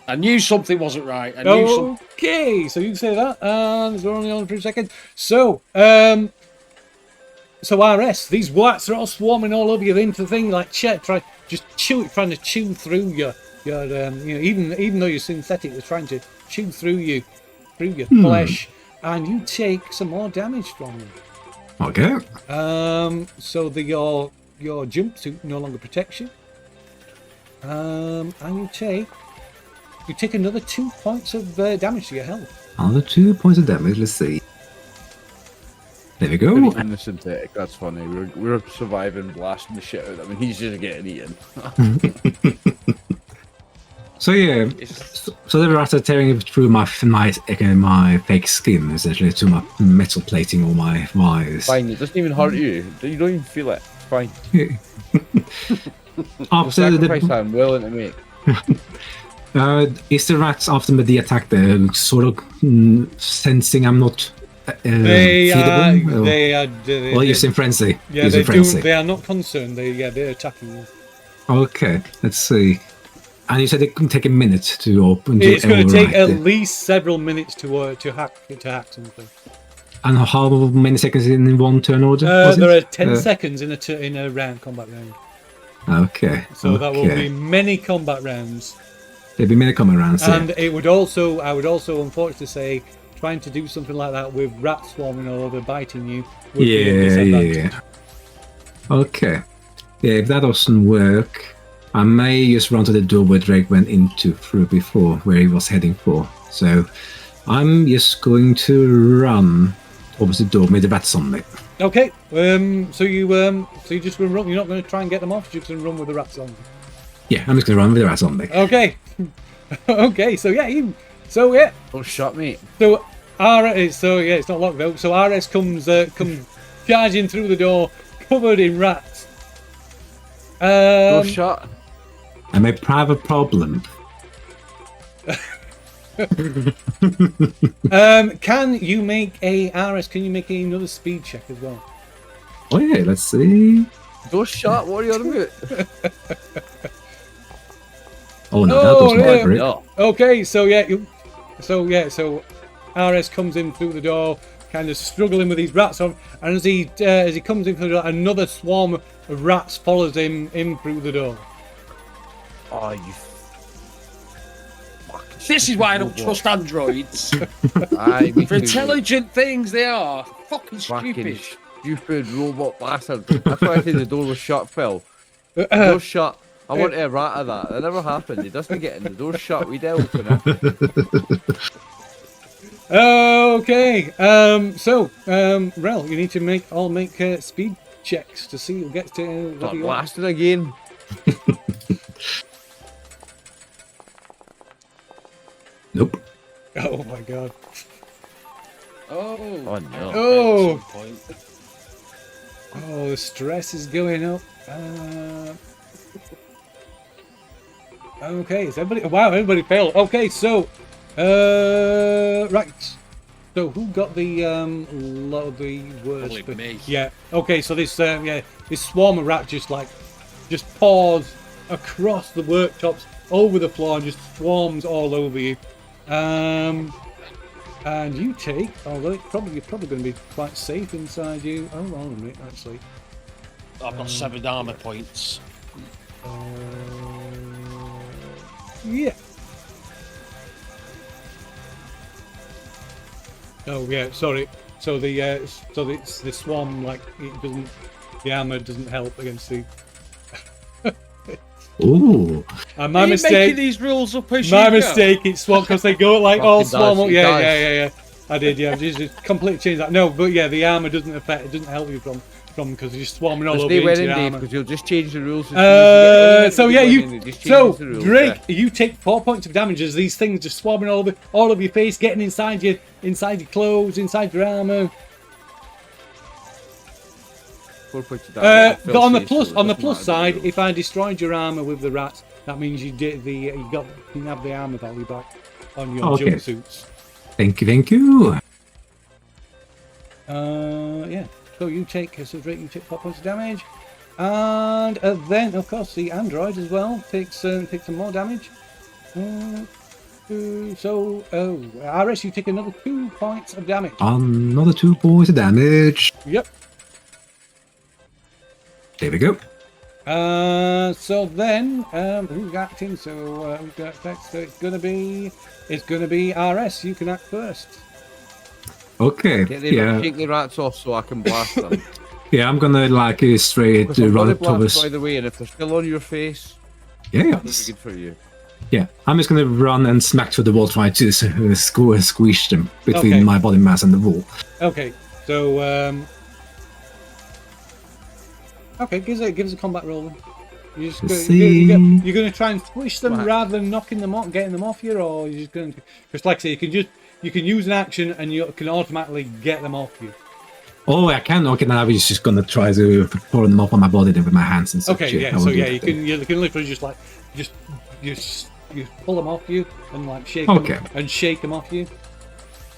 I knew something wasn't right. I knew something. Okay, so you can say that, and we're only on for a second. So, RS, these rats are all swarming all over you into the thing, like trying to chew through your even though you're synthetic, they're trying to chew through your flesh, and you take some more damage from them. Okay. So your jumpsuit no longer protects you. And you take another 2 points of damage to your health. Another 2 points of damage. Let's see. There we go. In the synthetic, that's funny. We're surviving, blasting the shit out of them, and he's just getting eaten. So yeah, so the rats are tearing through my fake skin, essentially, to my metal plating or my wires. Fine, it doesn't even hurt you. You don't even feel it. It's fine. The After sacrifice I'm willing to make. Is the rats after the attack they're sort of sensing I'm not feedable? Or using frenzy? Yeah, using frenzy. they are not concerned. They're attacking you. Okay, let's see. And you said it can take a minute to open. It's going to take at least several minutes to hack something. And how many seconds in one turn order? There are 10 seconds in a combat round. Okay. So that will be many combat rounds. There'll be many combat rounds. And I would also unfortunately say, trying to do something like that with rats swarming all over, biting you, would be a Yeah, disadvantage. yeah. Okay. Yeah, if that doesn't work, I may just run to the door where Drake went into through before, where he was heading for. So I'm just going to run towards the door with the rats on me. Okay. So you just gonna run. You're not going to try and get them off. You're just going to run with the rats on. Yeah, I'm just going to run with the rats on me. Okay. Okay. So yeah. Don't shot me. So RS. So yeah, it's not locked though. So RS comes charging through the door, covered in rats. Don't shot. I may have a problem. Can you make a RS? Can you make another speed check as well? Oh yeah, let's see. Don't shot. What are you on about? Oh no, that doesn't yeah. work. No. Okay, so RS comes in through the door, kind of struggling with these rats on, and as he comes in through the door, another swarm of rats follows him in through the door. Oh, you. This is why I don't trust androids. Aye, me For too. intelligent things, they are fucking Fucking stupid. stupid robot bastard. That's why I said the door was shut, Phil. The door's shut. I want a rat of that. That never happened. He doesn't get in. The door's shut. We dealt with it. Okay, Rel, you need to make speed checks to see who gets to. Start blasting again. Nope. Oh my god. Oh no. Oh. At some point. Oh, the stress is going up. Okay, is everybody? Wow, everybody failed. Okay, so, right. So who got the worst? Probably me. Yeah. Okay, so this this swarm of rats just pours across the worktops, over the floor, and just swarms all over you. And you take, although you're probably going to be quite safe inside you. Oh, hold on a minute, actually. I've got 7 armor points. Yeah. Oh yeah, sorry. So the swarm, like, the armor doesn't help against the. Ooh. My Are you mistake. making these rules up as My you go? mistake. It's swarm because they go like all Fucking swarm does, up. it Yeah, does. yeah. I did. Yeah, just completely changed that. No, but yeah, the armor doesn't affect. It doesn't help you from because you're swarming all over Stay into winning, your Dave, armor. because you'll just change the rules. As soon as So you yeah, get you. winning, it just So changes the rules, Drake, yeah. you take 4 points of damage as these things just swarming all over your face, getting inside your clothes, inside your armor. 4 points of damage. But on the plus Doesn't side, matter, if I destroyed your armor with the rats, that means you can have the armor value back on your Okay. jumpsuits. Thank you. Yeah. So Drake, you take 4 points of damage, and then of course the android as well takes some more damage. RS, you take another 2 points of damage. Another 2 points of damage. Yep. There we go. So then, who's acting? So who's got effects? So it's gonna be RS. You can act first. Okay. Get the shake the rats off so I can blast them. Yeah, I'm gonna straight Because I'm run gonna up towards. blast by the way, and if they're still on your face, Yeah, that's good for you. yeah. I'm just gonna run and smack through the wall, trying to squish them between Okay. my body mass and the wall. Okay. So okay, give us a combat roll then. You're going to try and squish them Right. rather than knocking them off, getting them off you, or you're just going to? Because like I say, you can use an action and you can automatically get them off you. Oh, I can. Okay, now I was just gonna try to pull them off on my body then with my hands and stuff. Okay, yeah. I will So do yeah, that you then. can literally you pull them off you and like shake Okay. them off you.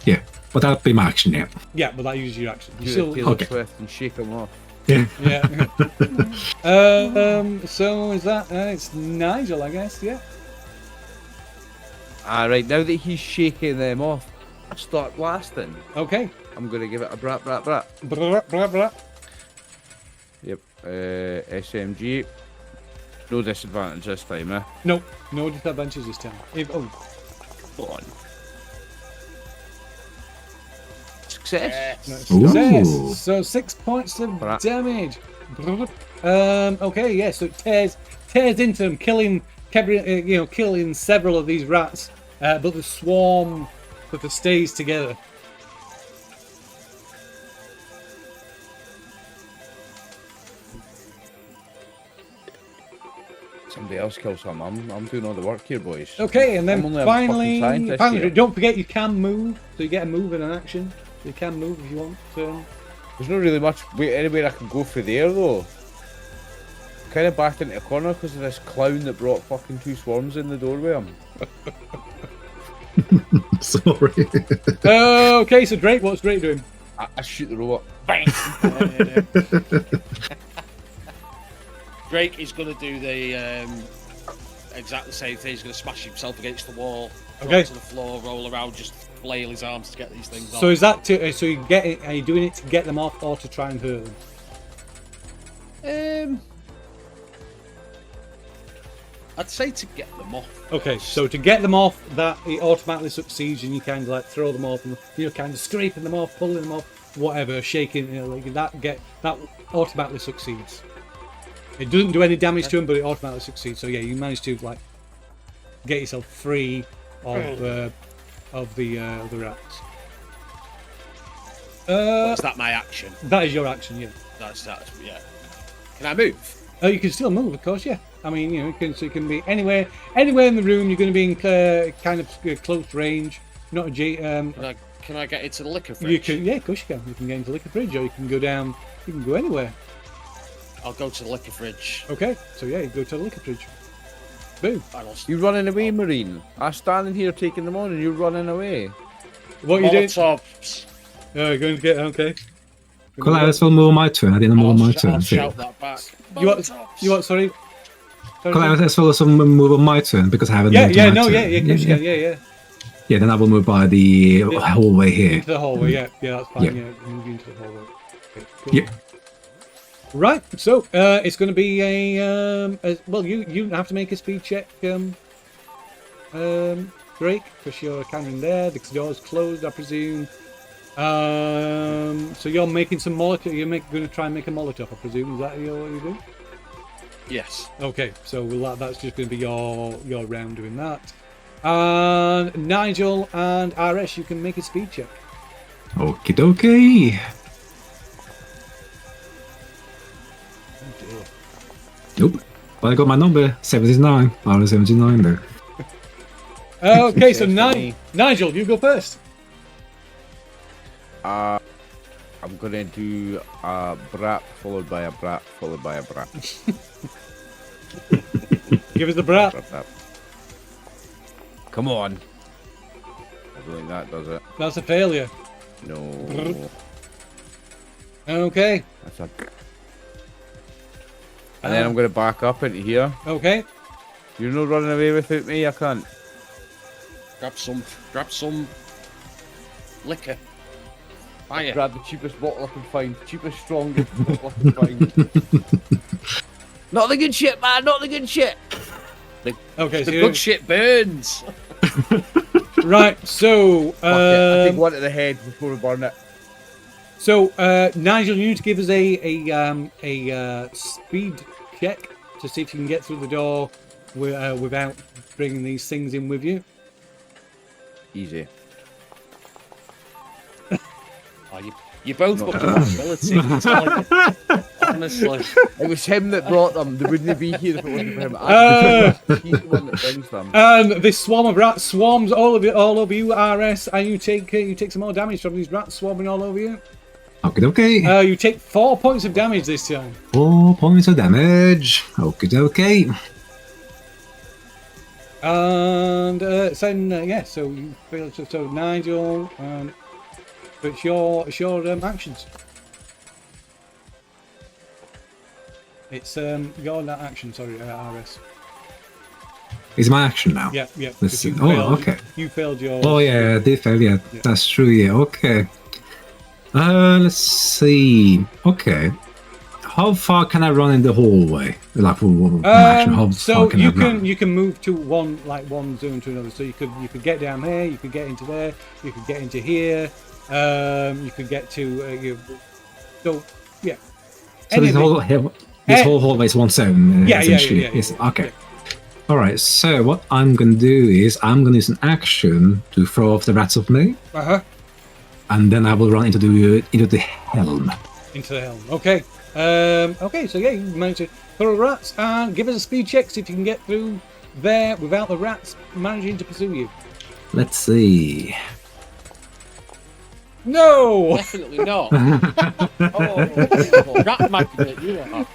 Yeah, but that'll be my action now. Yeah, but that uses your action. You Do still, it, Taylor okay. Swift, and shake them off. Yeah. yeah. So is that it's Nigel, I guess. Yeah. Alright, now that he's shaking them off, I start blasting. Okay. I'm gonna give it a brat, brat, brat. Blah, blah, blah. Yep. SMG. No disadvantage this time, eh? No disadvantages this time. Go on. Success. Success. Ooh. So 6 points of Right. damage. Okay, yeah. So it tears into them, killing killing several of these rats. But the swarm sort of stays together. Somebody else kill some. I'm doing all the work here, boys. Okay, and then I'm only a fucking finally, scientist here. don't forget you can move. So you get a move and an action. You can move if you want. There's not really much anywhere I can go through there though. Kind of backed into a corner because of this clown that brought fucking 2 swarms in the doorway. Sorry. Okay, so Drake, what's Drake doing? I shoot the robot. Bang! Drake is going to do the exact the same thing. He's going to smash himself against the wall, Okay. drop to the floor, roll around, just flail his arms to get these things So off. is that to, so you get it? Are you doing it to get them off or to try and hurt them? I'd say to get them off. Okay, so to get them off, that it automatically succeeds, and you kind of like throw them off, and kind of scraping them off, pulling them off, whatever, shaking, like that automatically succeeds. It doesn't do any damage to them, but it automatically succeeds. So yeah, you manage to like get yourself free of the rats. Is that my action? That is your action, yeah. That's yeah. Can I move? You can still move, of course, yeah. I mean, you can be anywhere in the room. You're going to be in kind of close range. Not a Can I get into the liquor fridge? You can, yeah, of course you can. You can get into the liquor fridge, or you can go down. You can go anywhere. I'll go to the liquor fridge. Okay, so yeah, you go to the liquor fridge. Boom. And I'll You running away, Marine? I'm standing here taking them on and you're running away. What are you doing? Molotovs. Oh, you're going to get okay. Could I as well move my turn? I didn't move my turn. I'll too. shout that back. You want? Molotovs. You want? Sorry. Could I as well also move on my turn because I haven't moved my turn? Of course you can. Yeah. Yeah, then I will move by the hallway here. Into the hallway. Yeah, that's fine. Yeah. Yeah, move into the hallway. Okay, cool. Yep. Right, so it's going to be well. You have to make a speed check, Drake, because you're kind of in there. The door's closed, I presume. So you're making some Molotov. You're going to try and make a Molotov, I presume. Is that what you're doing? Yes. Okay, so that's just going to be your round doing that. And Nigel and RS, you can make a speed check. Okie dokie. Oh dear. Nope. But I got my number 79. R79 there. Okay, so Yes, for me. Nigel, you go first. I'm gonna do a brat followed by a brat followed by a brat. Give us the brat. Brat, brat. Come on. I don't think that does it. That's a failure. No. Okay. That's a. And then I'm gonna back up into here. Okay. You're not running away without me, I can't. Grab some liquor. Fire. Grab the cheapest bottle I can find. Cheapest, strongest bottle I can find. Not the good shit, man. Not the good shit. Okay. The good shit burns. Right. So. Fuck it. I take one to the head before we burn it. So Nigel, you need to give us a speed check to see if you can get through the door without bringing these things in with you. Easy. Oh, you both got the possibility. Honestly. It was him that brought them. They wouldn't be here if it wasn't for him. He's the one that brings them. And this swarm of rats swarms all over you, RS, and you take some more damage from these rats swarming all over you. Okie dokie. You take 4 points of damage this time. 4 points of damage. Okie dokie. And so you feel so Nigel, it's your actions. It's your action. Sorry, RS. Is my action now? Yeah. Let's because see. you Oh, failed- okay. You failed your. Oh yeah, I did fail. Yeah, Yeah. that's true. Yeah, okay. Let's see. Okay, how far can I run in the hallway? Like, action, how So far can I run? you can move to one zone to another. So you could get down here, you could get into there, you could get into here. You can get to you. So yeah. So Any this of the- whole hallway is one zone, essentially. Yes. Okay. All right. So what I'm going to do is I'm going to use an action to throw off the rats of me, and then I will run into the helm. Into the helm. Okay. Okay. So yeah, you manage to throw the rats and give us a speed check, see if you can get through there without the rats managing to pursue you. Let's see. No. Definitely not. Oh, rat magnet, you are.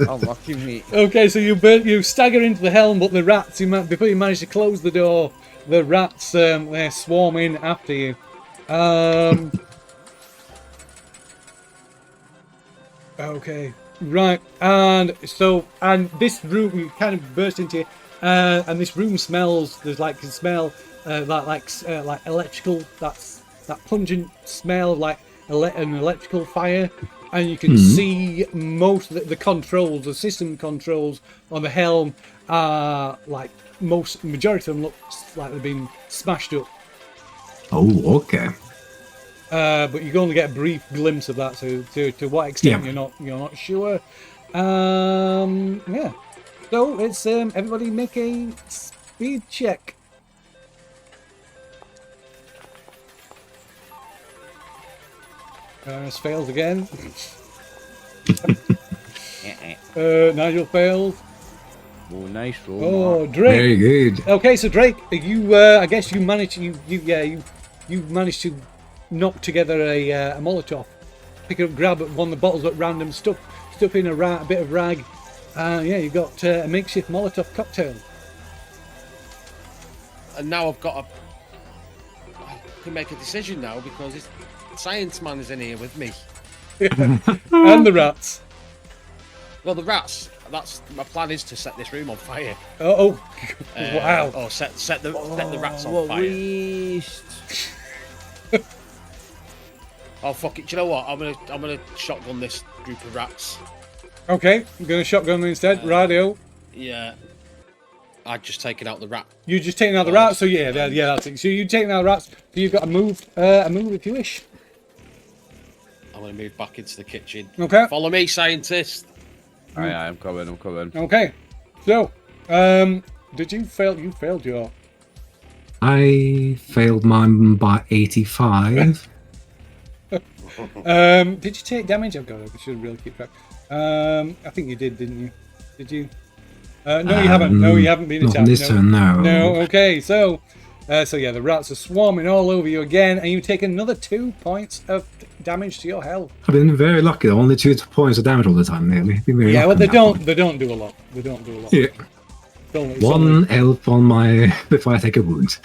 Oh, lucky me. Okay, so you stagger into the helm, but the rats, before you manage to close the door, the rats they swarm in after you. Okay, right, and this room you kind of burst into, and this room smells. There's like a smell like electrical. That pungent smell of like an electrical fire. And you can see most of the controls, the system controls on the helm are like majority of them look like they've been smashed up. Oh, okay. But you can only get a brief glimpse of that. So to what extent you're not sure. Yeah. So it's everybody make a speed check. It's failed again. Nigel failed. Oh, nice roll. Oh, Mark. Drake. Very good. Okay, so Drake, you I guess you managed you managed to knock together a Molotov, pick it up, grab one of the bottles at random, stuff in a bit of rag. Yeah, you got a makeshift Molotov cocktail. And now I've got to make a decision now because it's Science Man is in here with me. And the rats. Well, the rats. That's my plan is to set this room on fire. Oh, wow. Or set the rats on fire. Waste. Oh fuck it! Do you know what? I'm gonna shotgun this group of rats. Okay, I'm gonna shotgun them instead. Radio. Yeah. I've just taken out the rat. You just taking out the rats, so yeah, that's it. So you taking out the rats. So you've got a move if you wish. I'm gonna move back into the kitchen. Okay. Follow me, scientist. Aye, I'm coming. Okay. So, did you fail? You failed your. I failed mine by 85. Did you take damage? I've got it. I should really keep track. I think you did, didn't you? Did you? No, you haven't. No, you haven't been Not attacked. this turn, no. No. Okay. So yeah, the rats are swarming all over you again, and you take another 2 points of damage to your health. I've been very lucky. Only 2 points of damage all the time, nearly. Been very Yeah, lucky well, they on that don't do a lot. They don't do a lot. Yeah. It's One only- health on my before I take a wound.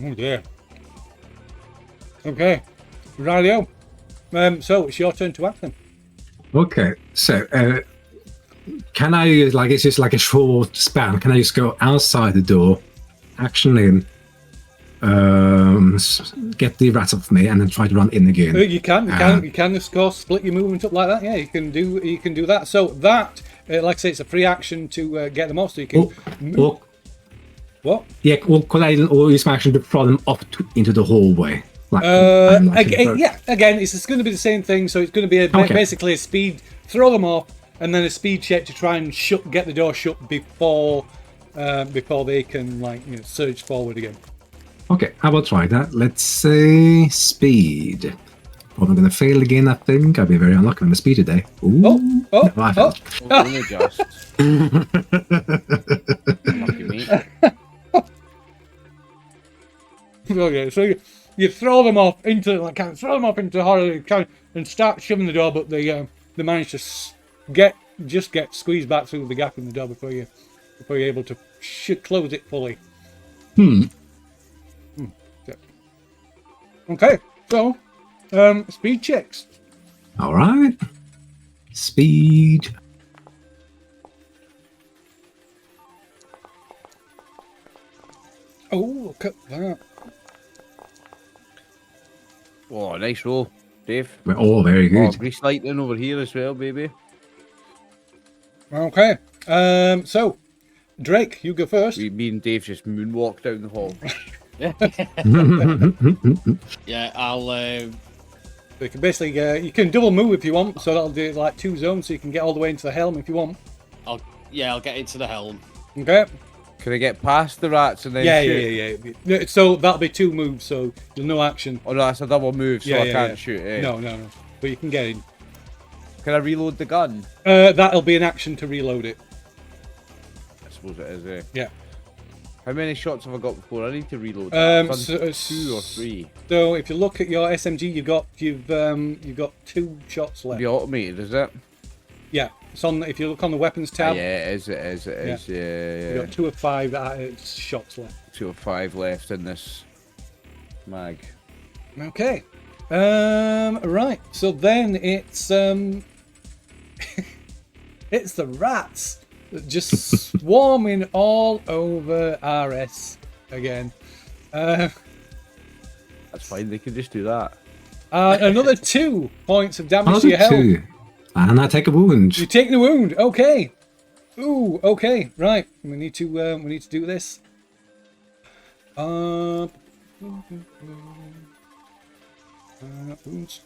Oh dear. Okay, radio. So it's your turn to act then. Okay, so can I it's just like a short span? Can I just go outside the door, action in, get the rats off me, and then try to run in again? You can, of course, split your movement up like that. Yeah, you can do that. So that, like I say, it's a free action to get them off. So you can. What? Yeah, or could I use my action to throw them up into the hallway? Again, it's going to be the same thing. So it's going to be basically a speed, throw them off, and then a speed check to try and get the door shut before they can surge forward again. Okay, I will try that. Let's say speed. Well, I'm going to fail again, I think. I'll be very unlucky on the speed today. Ooh. No, I failed. Only just. Lucky me. Okay, so you throw them off into horror, and start shoving the door, but they manage to get squeezed back through the gap in the door before you're able to close it fully. Okay, so speed checks. All right. Speed. Oh, look at that. Oh, nice roll, Dave. We're all very Oh, good. grease lightning over here as well, baby. Okay, so Drake, you go first. Me and Dave just moonwalked down the hall. Yeah, I'll. You can basically you can double move if you want, so that'll do like 2 zones, so you can get all the way into the helm if you want. I'll get into the helm. Okay. Can I get past the rats and then Yeah, shoot? yeah. So that'll be 2 moves, so there's no action. Oh no, that's a double move, so I can't yeah. shoot. Eh? No. But you can get in. Can I reload the gun? That'll be an action to reload it. I suppose it is. Eh? Yeah. How many shots have I got before I need to reload? So, 2 or 3. So if you look at your SMG, you've got 2 shots left. Be automated, is it? Yeah, it's on. If you look on the weapons tab, Yeah, it is. Yeah. you've got 2 of 5 shots left. 2 or 5 left in this mag. Okay. Right. So then it's it's the rats just swarming all over RS again. That's fine. They can just do that. Another 2 points of damage to Another your health. 2. And I take a wound. You take the wound. Okay. Ooh. Okay. Right. We need to do this. Wounds.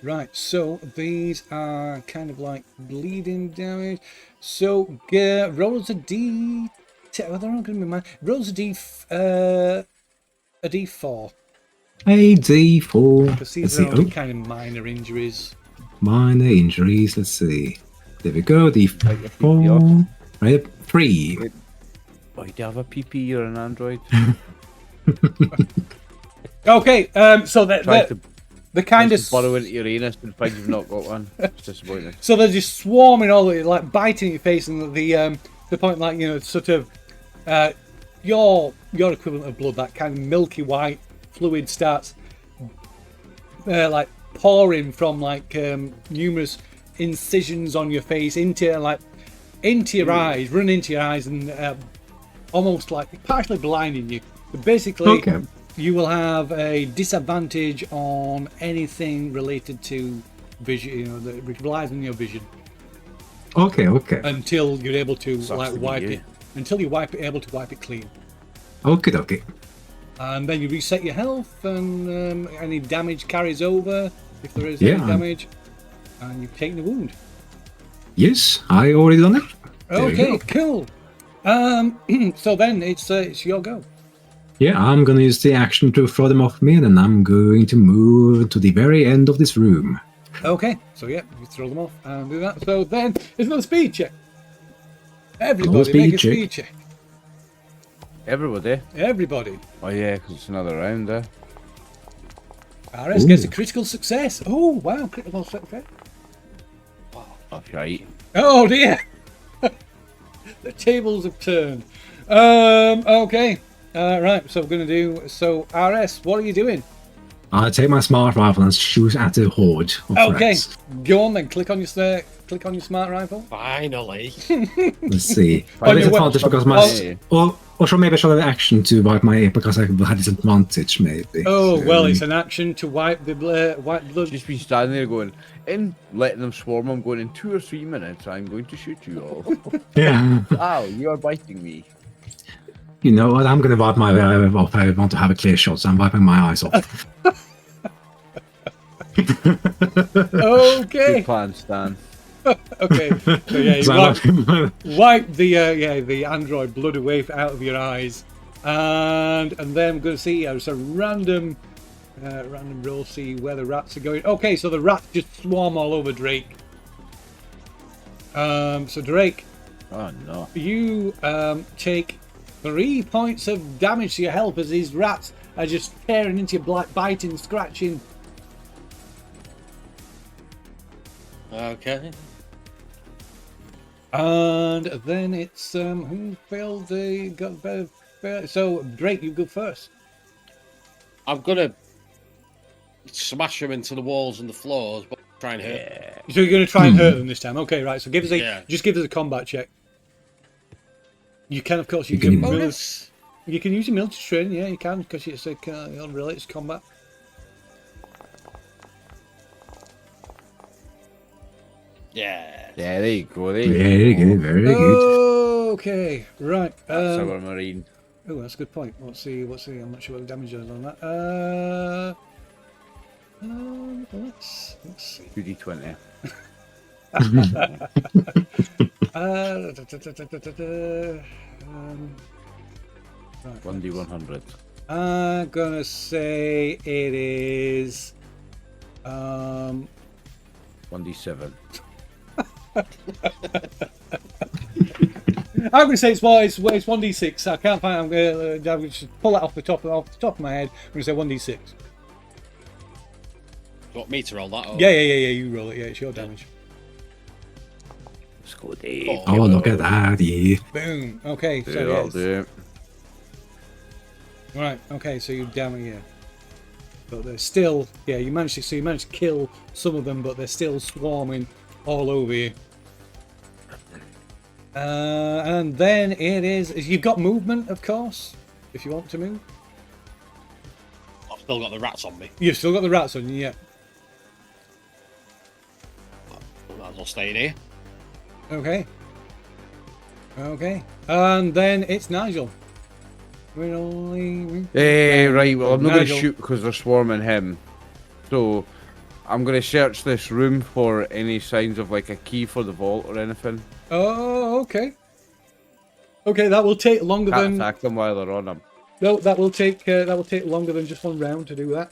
Right, so these are kind of like bleeding damage. So rolls a D. Oh, they're not going to be mine. Rolls a D4. A D4. Because these Let's are see. only Oh, kind of minor injuries. minor injuries. Let's see. There we go. D4. Right. 3. Oh, do you have a PP or an Android? Okay, so Try to the kind of burrow into your anus and find you've not got one. It's disappointing. so they're just swarming all the like biting your face, and the point, like, you know, sort of your equivalent of blood, that kind of milky white fluid starts like pouring from like numerous incisions on your face into your eyes, run into your eyes, and almost like partially blinding you. But basically, Okay. you will have a disadvantage on anything related to vision, you know, that relies on your vision, Okay. until you're able to Sucks like to be wipe you. it. Until you able to wipe it clean, Okay. and then you reset your health, and any damage carries over if there is any Yeah. damage, and you've taken a wound. Yes, I already done it. There we Okay, go. cool. So then it's your go. Yeah, I'm gonna use the action to throw them off me, and then I'm going to move to the very end of this room. Okay, so yeah, you throw them off and do that. So then it's another speed check. Everybody speed make a check. speed check. Everybody. Everybody. Oh yeah, because it's another round there. RS gets a critical success. Oh wow, critical success. That's right. Oh dear. The tables have turned. Okay. Right, so we're gonna do RS, what are you doing? I take my smart rifle and shoot at the horde of Okay. rats. Go on then, click on your smart rifle. Finally. Let's see. Oh, But no, disadvantage what- because my... Or maybe I should have action to wipe my... Because I had disadvantage, maybe. Oh well, So- it's an action to wipe the blood. Just be standing there going, in letting them swarm, I'm going, in 2 or 3 minutes, I'm going to shoot you all. Yeah. Ow, you are biting me. You know what? I'm going to wipe my eye off. I want to have a clear shot, so I'm wiping my eyes off. Okay. Good plan, Stan. Okay. So yeah, you So I'm wipe the android blood away out of your eyes, and then we're going to see it's a random roll, see where the rats are going. Okay, so the rats just swarm all over Drake. So Drake, Oh no. you take 3 points of damage to your health as these rats are just tearing into your black, biting, scratching. Okay. And then it's who failed the so Drake, you go first. I'm gonna smash them into the walls and the floors, but try and hit. So you're going to try and hurt them this time. Okay, right. So give us just give us a combat check. You can, of course, use You your can- bonus. You can use your military training. Yeah, you can, because it's a related combat. Yeah. Yeah, there you go. There you Very go. good, very good. Okay, right. That's our marine. Oh, that's a good point. Let's see. I'm not sure what the damage is on that. Let's see. 2d20. Right, 1d100. I'm gonna say it is 1d7. I'm gonna say it's 1d6. I can't find. I'm gonna just pull that off the top of my head. I'm gonna say 1d6. You want me to roll that? Or... Yeah. You roll it. Yeah, it's your damage. Let's go, Dave. Oh, look at that. Yeah. Boom. Okay. So Yeah, that'll yes. do it. Right. Okay. So you're down here. But they're still. Yeah. You managed to kill some of them, but they're still swarming all over you. And then it is. You've got movement, of course, if you want to move. I've still got the rats on me. You've still got the rats on you, yeah. Might as well stay in here. Okay. And then it's Nigel. Right, well, I'm not going to Nigel. shoot because they're swarming him. So, I'm going to search this room for any signs of like a key for the vault or anything. Oh, okay. Okay, that will take longer Can't than. attack them while they're on him. No, that will take longer than just one round to do that.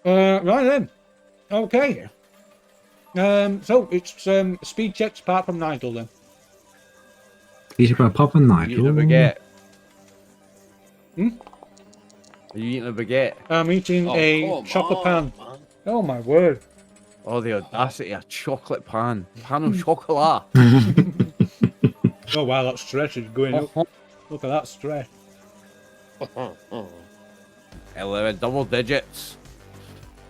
Right then. Okay. So it's speed checks apart from Nigel then. You should pop a knife. You eating a baguette? Hmm? Are you eating a baguette? I'm eating a come chocolate on, pan. man. Oh my word. Oh, the audacity, a chocolate pan. Pan of chocolate. Oh wow, that stress is going up. Look at that stress. 11 double digits.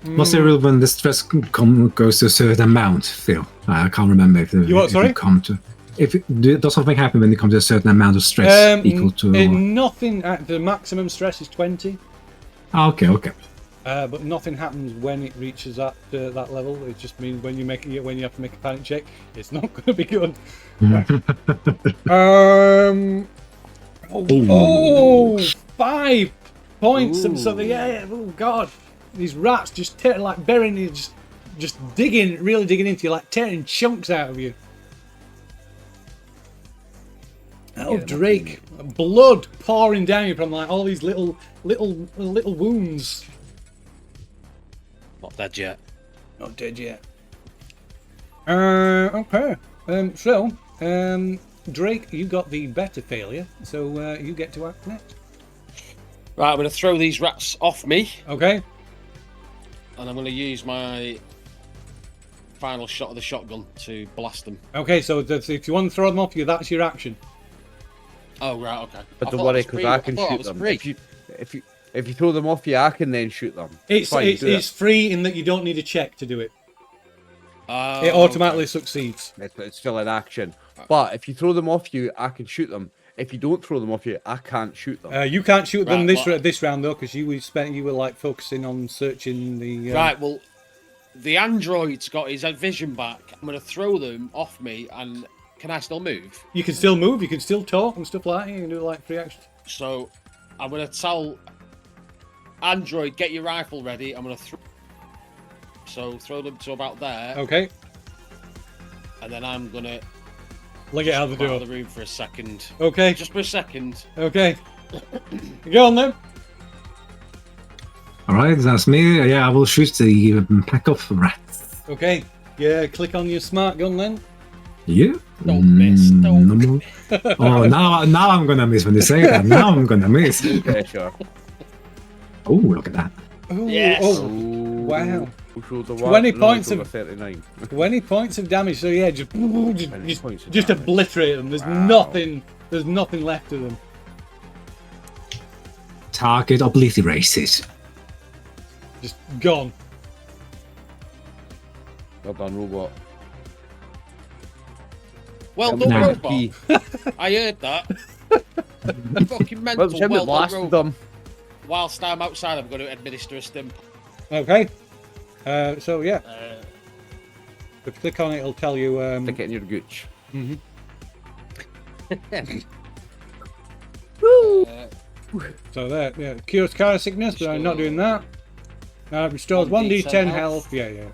What's the rule when the stress goes to a certain amount, Phil? I can't remember if You what, sorry? Does something happen when it comes to a certain amount of stress equal to... Nothing. The maximum stress is 20. Okay. But nothing happens when it reaches that level. It just means when you have to make a panic check, it's not going to be good. Oh, 5 points. And so oh god, these rats just like burying you, just really digging into you, like tearing chunks out of you. Oh, Drake, blood pouring down you from like all these little wounds. Not dead yet. Not dead yet. Okay. So, Drake, you got the better failure, so you get to act next. Right, I'm going to throw these rats off me, Okay. and I'm going to use my final shot of the shotgun to blast them. Okay, so if you want to throw them off you, that's your action. Oh, right, okay. But I don't thought worry, it was because free. I can thought it shoot was them. free. If you throw them off you, I can then shoot them. It's Fine, do it's free in that you don't need a check to do it. Oh, It automatically succeeds. It's still an action. But if you throw them off you, I can shoot them. If you don't throw them off you, I can't shoot them. You can't shoot them Right, this round though, because you were like focusing on searching the. Right, well, the android's got his vision back. I'm going to throw them off me, and can I still move? You can still move. You can still talk and stuff like that. You can do like free action. So I'm going to tell Android, get your rifle ready. I'm going to throw them to about there, Okay. and then I'm going to Look at how they come out do of it. the room for a second. Okay. Just for a second. Okay. Go on then. Alright, that's me. Yeah, I will shoot the pack of rats. Okay. Yeah. Click on your smart gun then. Yeah. Don't miss. Don't no. Oh, now I'm gonna miss when you say that. Now I'm gonna miss. Yeah, sure. Oh, look at that. Ooh, Yes. Oh. Ooh. Wow. Who showed the 20 one? points No, of- 39. 20 points of damage. So yeah, just points of damage. obliterate them. There's Wow. nothing. There's nothing left of them. Target obliterated. Just gone. Well done, robot. Well done, Nah. robot. Key. I heard that. Fucking mental. Well, it was him that Well done, blasted robot. them. Whilst I'm outside, I'm going to administer a stim. Okay. So yeah, Uh, if you click on it, it'll tell you. Stick it in your gooch. So there, yeah, cures car sickness, but I'm not doing that. Restores 1d10 health. Yeah.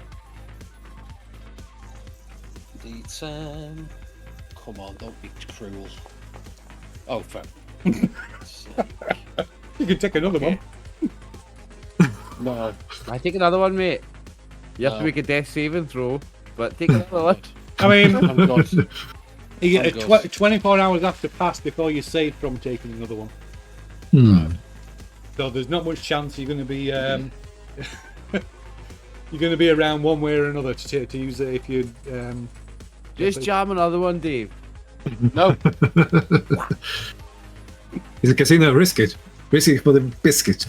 D10. Come on, don't be cruel. Oh, fair. You can take another one. No. I take another one, mate. You have to make a death saving throw, but take another one. I mean, I'm good. you get I'm good. 24 hours have to pass before you're safe from taking another one. So there's not much chance you're going to be you're going to be around one way or another to use it if you. Just jam another one, Dave. No. It's a casino. Risk it. Risk it for the biscuit.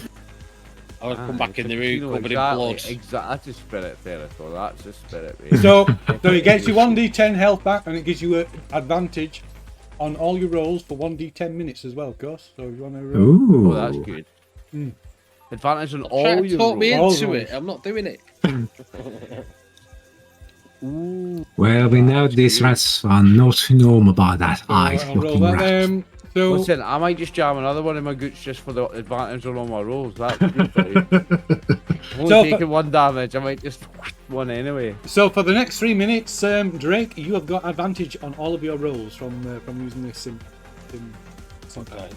I would come back in the room covered exactly, in blood. Exactly. That's a spirit therapy. That's a spirit. Mate. So it gets you 1d10 health back, and it gives you an advantage on all your rolls for 1d10 minutes as well, of course. So if you want to roll. Ooh. Oh, that's good. Advantage on all Try to your talk me rolls. into it. I'm not doing it. Ooh. Well, we know these rats are not normal by that So I'll roll eye-looking that. rat. So Listen, I might just jam another one in my gooch just for the advantage on all my rolls. That's good for you. I'm only So, taking one damage. I might just one anyway. So for the next 3 minutes, Drake, you have got advantage on all of your rolls from using this sim. Okay.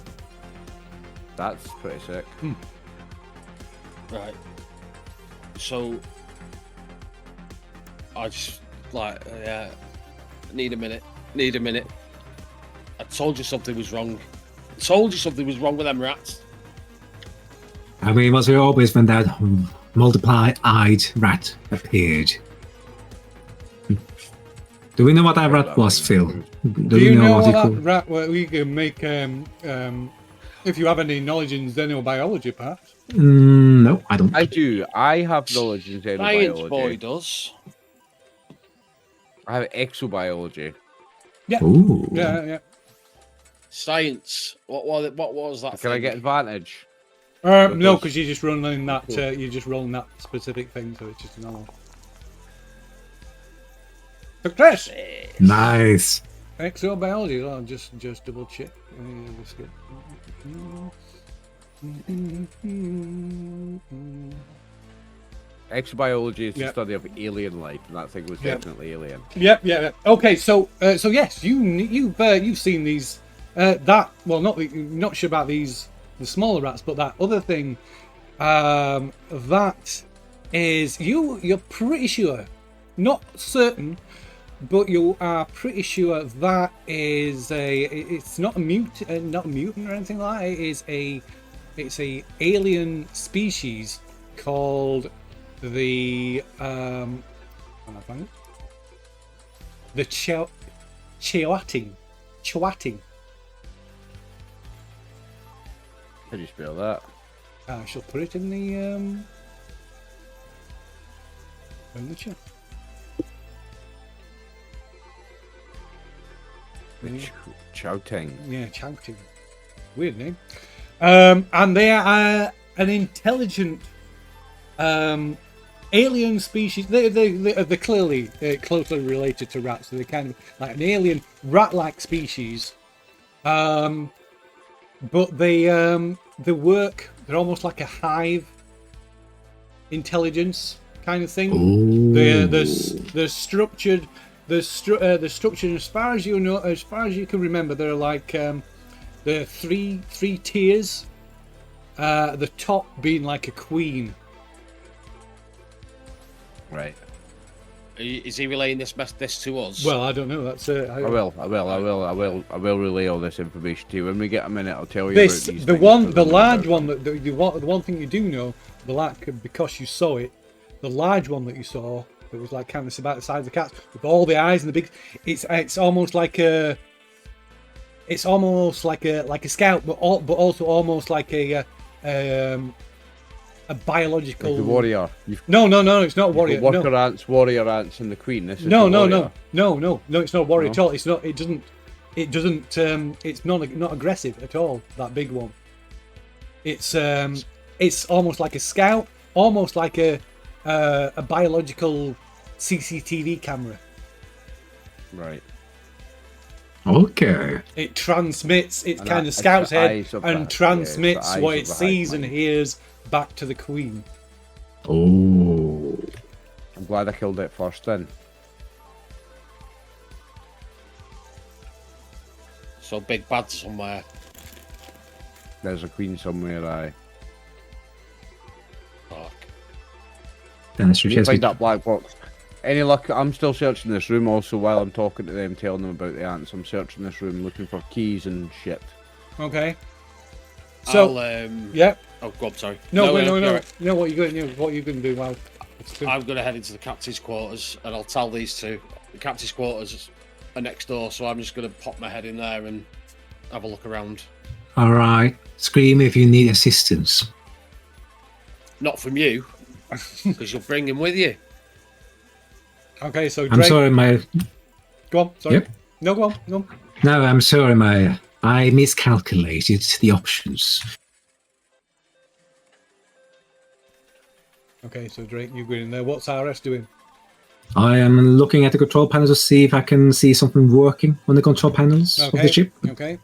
That's pretty sick. Right. So I just need a minute. I told you something was wrong. With them rats. I mean, was it always when that multiply-eyed rat appeared? Do we know what that rat was, Phil? Do you know what he that called? rat where we can make if you have any knowledge in xenobiology, perhaps? No, I don't. I do. I have knowledge in Science xenobiology. boy does. I have exobiology. Yeah. Ooh. Yeah. Science. What was that? Can I thing? get advantage? No, because you're just rolling that. You're just rolling that specific thing, so it's just normal. Success. Nice. Exobiology. I'll just double check. Exobiology is the Yeah. study of alien life, and that thing was definitely alien. Yeah. Okay, so yes, you've seen these. Not sure about these the smaller rats, but that other thing. That is you're pretty sure, not certain, but you are pretty sure that is it's not a mutant or anything like that. It's a alien species called the the Chewatting. How do you spell that? I shall put it in the chat. Chowting. Yeah, Chowting. Weird name. And they are an intelligent alien species. They're clearly closely related to rats. So they're kind of like an alien rat-like species. But they work. They're almost like a hive intelligence kind of thing. Ooh. They're structured. They're structured as far as you know, as far as you can remember. They're like there are three tiers. The top being like a queen. Right. Is he relaying this to us? Well, I don't know. That's I will relay all this information to you when we get a minute. I'll tell you this. about these The things one, for the them large about one that the one thing you do know, the because you saw it, the large one that you saw, it was like kind of about the size of the cat with all the eyes and the big. It's almost like a. It's almost like a scout, but also almost like a biological like the warrior. No, it's not a warrior. Worker ants, warrior ants, and the queen. This is No, the no, warrior. it's not a warrior No? at all. It's not. It doesn't. It's not aggressive at all. That big one. It's almost like a scout, almost like a biological CCTV camera. Right. Okay. It transmits. It And kind of it's the scouts ahead eyes of and the- transmits eyes what of it the sees hive and mind. hears back to the queen. Oh. I'm glad I killed it first then. So big bad somewhere. There's a queen somewhere, aye. Fuck. Then it You suggests find we... that black box. Any luck? I'm still searching this room also while I'm talking to them, telling them about the ants. I'm searching this room looking for keys and shit. Okay. So yeah. Oh God, sorry. No, you're no. right. You know what you're going to do? What you're going to do? Well, I'm going to head into the captain's quarters, and I'll tell these two. The captain's quarters are next door, so I'm just going to pop my head in there and have a look around. All right. Scream if you need assistance. Not from you, because you'll bring him with you. Okay, so I'm Drake, sorry, my... go on. Sorry. Yep. No, go on. Go on. No, I'm sorry, my... I miscalculated the options. Okay, so Drake, you go in there. What's RS doing? I am looking at the control panels to see if I can see something working on the control panels of the ship. Okay.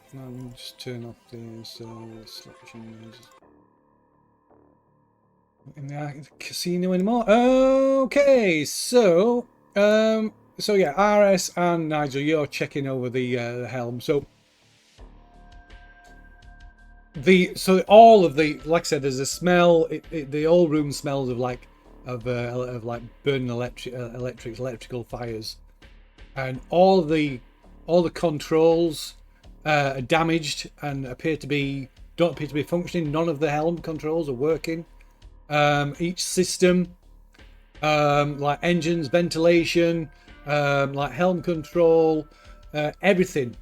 Just turn off the selection. In the casino anymore? Okay, so yeah, RS and Nigel, you're checking over the helm. So all of the, like I said, there's a smell. The whole room smells of like burning electrical fires, and all the controls are damaged and don't appear to be functioning. None of the helm controls are working. Each system, like engines, ventilation, like helm control, everything,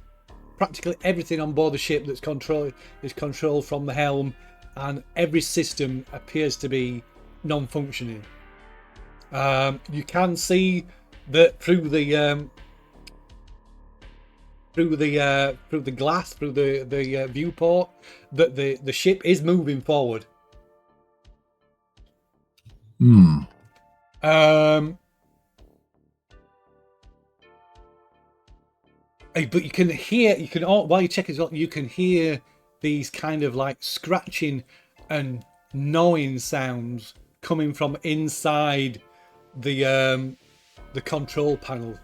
practically everything on board the ship is controlled from the helm, and every system appears to be non-functioning. You can see that through the glass, through the viewport, that the ship is moving forward. But you can hear, while you check as well, you can hear these kind of like scratching and gnawing sounds coming from inside the control panel.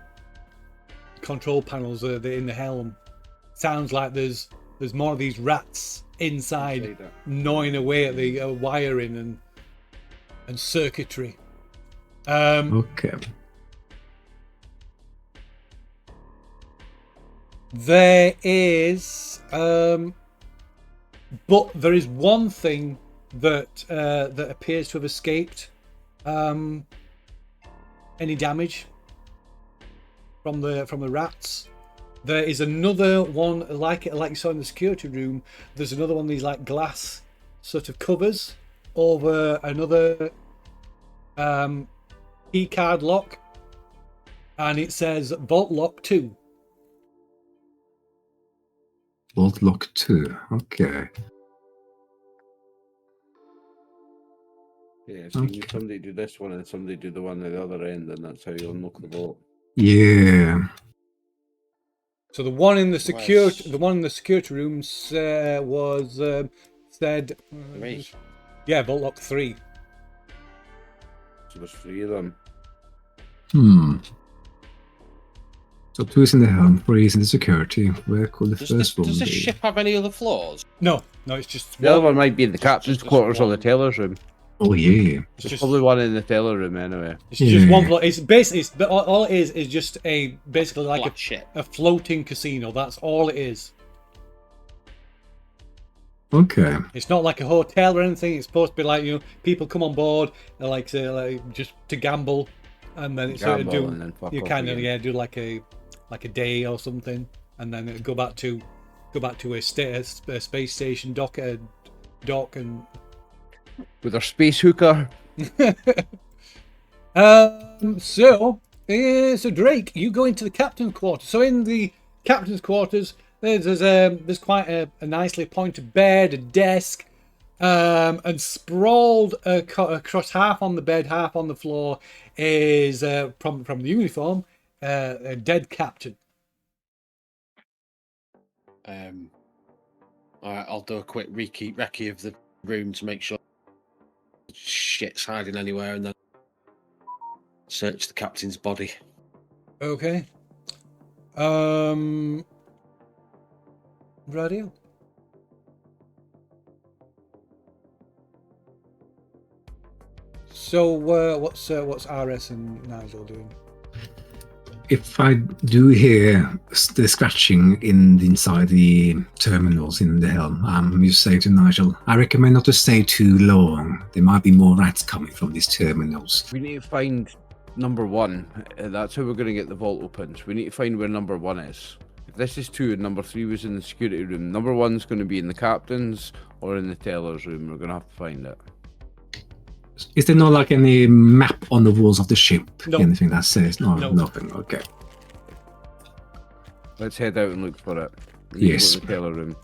Control panels are in the helm. Sounds like there's more of these rats inside gnawing away at the wiring and circuitry. Okay. There is, but there is one thing that appears to have escaped any damage from the rats. There is another one like you saw in the security room. There's another one of these like glass sort of covers over another key card lock, and it says Vault Lock 2. Vault Lock 2. Okay. Yeah, so you need somebody do this one and somebody do the one at the other end, and that's how you unlock the vault. Yeah. So the one in the security room was said. Yeah, Vault Lock 3. So there's 3 of them. So 2's in the helm, 3's in the security. Where could the first one be? Does this ship have any other floors? No, it's just The other one might be in the captain's quarters or the teller's room. Oh yeah. There's probably one in the teller room anyway. It's just one floor. It's basically all it is just basically like a floating casino. That's all it is. Okay. It's not like a hotel or anything. It's supposed to be like, people come on board, like just to gamble, and then it's sort of do like a day or something, and then go back to a space station dock and with our space hooker. So Drake, you go into the captain's quarters. So in the captain's quarters, there's quite a nicely appointed bed, a desk, and sprawled across, half on the bed, half on the floor, is from the uniform, a dead captain. Alright, I'll do a quick recce of the room to make sure shit's hiding anywhere, and then search the captain's body. Okay. Radio. So what's RS and Nigel doing? If I do hear the scratching inside the terminals in the helm, you say to Nigel, I recommend not to stay too long. There might be more rats coming from these terminals. We need to find number 1. That's how we're going to get the vault opens. We need to find where number 1 is. If this is 2 and number 3 was in the security room, number 1's going to be in the captain's or in the teller's room. We're going to have to find it. Is there not like any map on the walls of the ship? No. Anything that says? No, No. nothing. Okay. Let's head out and look for it. Yes. Go to the teller room.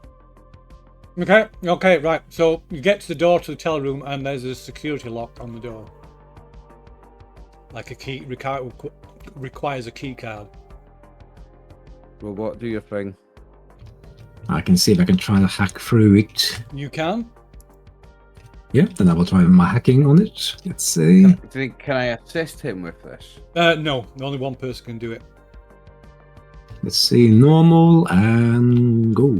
Okay, right. So you get to the door to the teller room, and there's a security lock on the door. Like a key requires a key card. Well, what? Do your thing. I can see if I can try to hack through it. You can. Yeah, then I will try my hacking on it. Let's see. Can I assist him with this? No, only one person can do it. Let's see. Normal and go.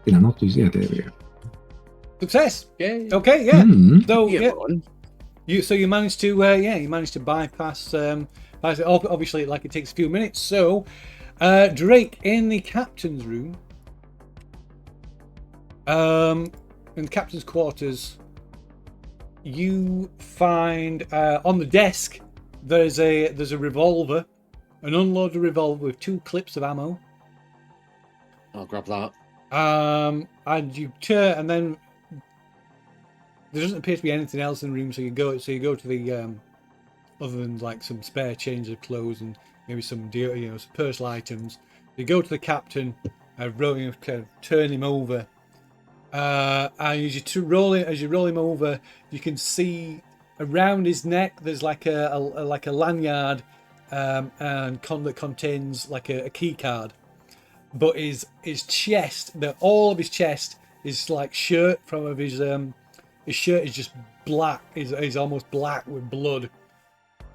Did I not do? Yeah, there we go. Success. Yay. Okay, yeah. So Yeah, yeah, on. you managed to bypass. Obviously, like it takes a few minutes. So, Drake in the captain's room. In the captain's quarters, you find on the desk there's a revolver, an unloaded revolver with 2 clips of ammo. I'll grab that. And you turn, and then there doesn't appear to be anything else in the room. So you go to the other than like some spare change of clothes and maybe some some personal items. You go to the captain, turn him over. And as you roll him over, you can see around his neck there's like a lanyard, and that contains like a key card. But his chest, all of his chest is like shirt from his shirt is just black. Is almost black with blood,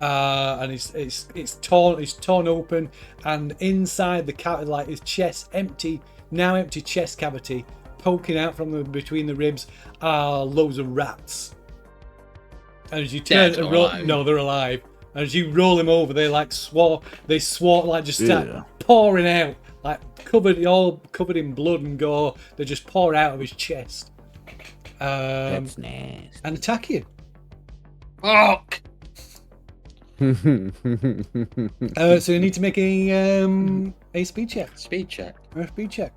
and it's torn open, and inside his chest, empty chest cavity. Poking out from between the ribs are loads of rats. And as you turn and roll, no, they're alive. And as you roll him over, they swore like just start pouring out, like covered in blood and gore. They just pour out of his chest. That's nasty. And attack you. Fuck! So you need to make a speed check. Speed check. A speed check.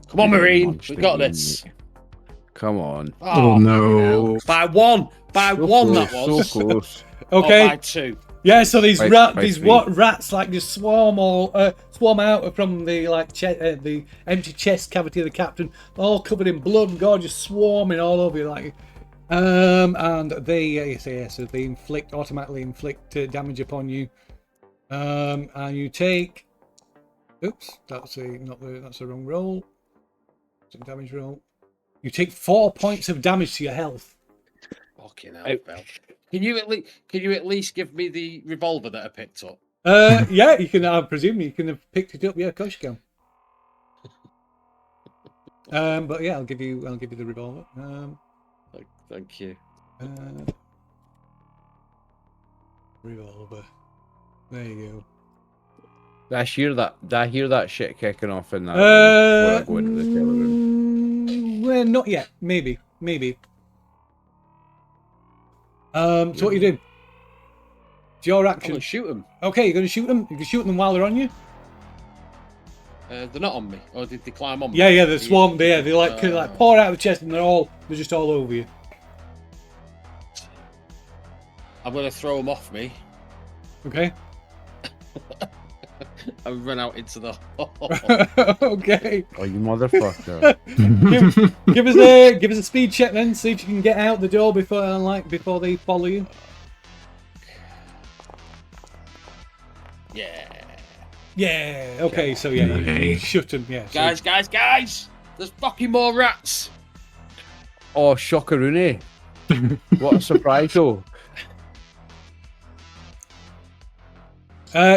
Come on, Marine. We got this. Come on. Oh no! By one. By So one, close, that was. so close. Okay. Or by 2. Yeah, so these By these 3. rats like just swarm out from the the empty chest cavity of the captain, all covered in blood and gore, just swarming all over you like. And they so they automatically inflict damage upon you. And you take. Oops, that's a wrong roll. It's a damage roll. You take 4 points of damage to your health. Fucking hell, Bell. Can you at least give me the revolver that I picked up? Yeah, you can. I presume you can have picked it up. Yeah, of course you can. But yeah, I'll give you the revolver. Thank you. Revolver. There you go. Did I hear that shit kicking off in that room before I go into the teller room? Well, not yet. Maybe. So what you do? It's your I'm action. gonna shoot them. Okay, you're going to shoot them. You can shoot them while they're on you. They're not on me, or did they climb on me? Yeah, they're swarmed. They like pour out of the chest, and they're just all over you. I'm gonna throw them off me Okay. and run out into the hall. Okay. Oh, you motherfucker. Give us a speed check then. See if you can get out the door before they follow you. Yeah. Yeah. Okay. So yeah, you Okay. shut them. Yeah. So, Guys! There's fucking more rats. Oh, shockaroonie. What a surprise, though.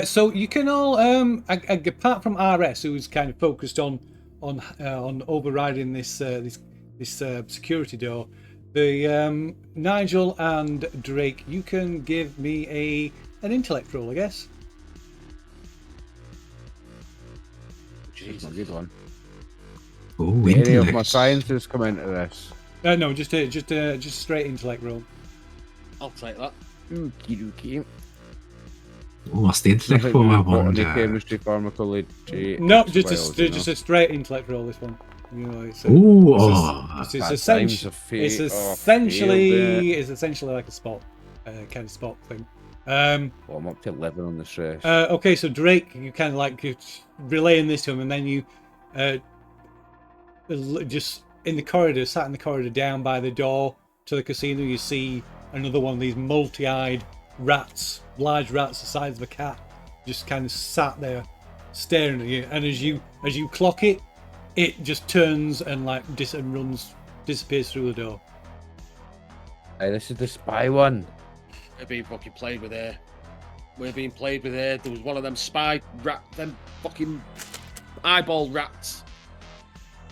So you can all, apart from RS, who's kind of focused on overriding this security door, the Nigel and Drake, you can give me an intellect roll, I guess. Jesus. A good one. Oh, Did any of my intellect. sciences come into this? No, just a straight intellect roll. I'll take that. Okie dokie. Oh, what's the intellect Nothing for, really I botany, wonder? chemistry, pharmacology. No, biology, just a straight intellect roll. This one. You know, it's Ooh, it's Bad essentially times have it's failed. essentially like a spot kind of spot thing. Well, I'm up to 11 on the stress. Okay, so Drake, you kind of like you're relaying this to him, and then you just in the corridor, sat in the corridor down by the door to the casino, you see another one of these multi-eyed rats, large rats the size of a cat, just kind of sat there staring at you. And as you clock it, it just turns and like disappears through the door. Hey, this is the spy one. We're being fucking played with here. We're being played with here. There was one of them spy rat, them fucking eyeball rats.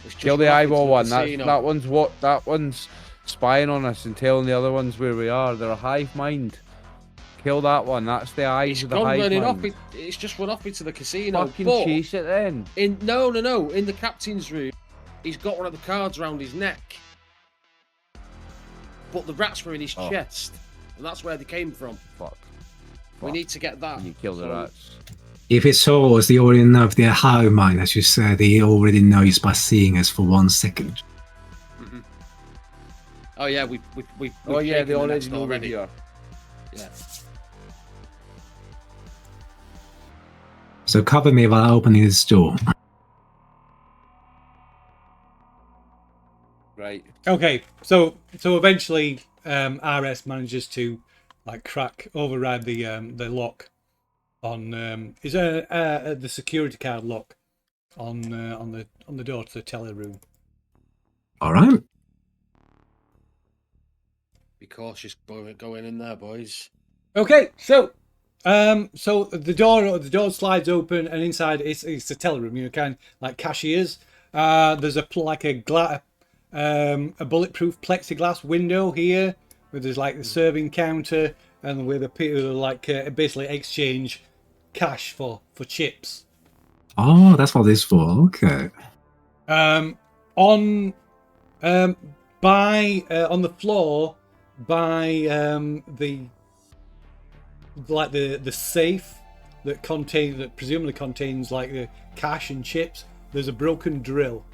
It's just Kill the run into eyeball one. casino. That one's spying on us and telling the other ones where we are. They're a hive mind. Kill that one. That's the eyes It's of the gone hive running mind. off. It's just run off into the casino. Fucking but chase it then. no. In the captain's room, he's got one of the cards around his neck. But the rats were in his chest, and that's where they came from. Fuck. We need to get that. And you kill the So- rats. If it's so, they already know if they're hive mind, as you said, they already know just by seeing us for 1 second. Mhm. Oh yeah, we. Oh yeah, taken they the already nest know we're already. here. Yeah. So cover me while opening this door. Right. Okay, so eventually RS manages to like override the lock on the security card lock on the door to the teller room. All right. Be cautious going in there, boys. Okay, so the door slides open, and inside it's a teller room. You know, kind of like cashiers. There's a bulletproof plexiglass window here, where there's like the serving counter, and where the people like basically exchange cash for chips. Oh, that's what it's for. Okay. On the floor by the safe that presumably contains like the cash and chips, there's a broken drill.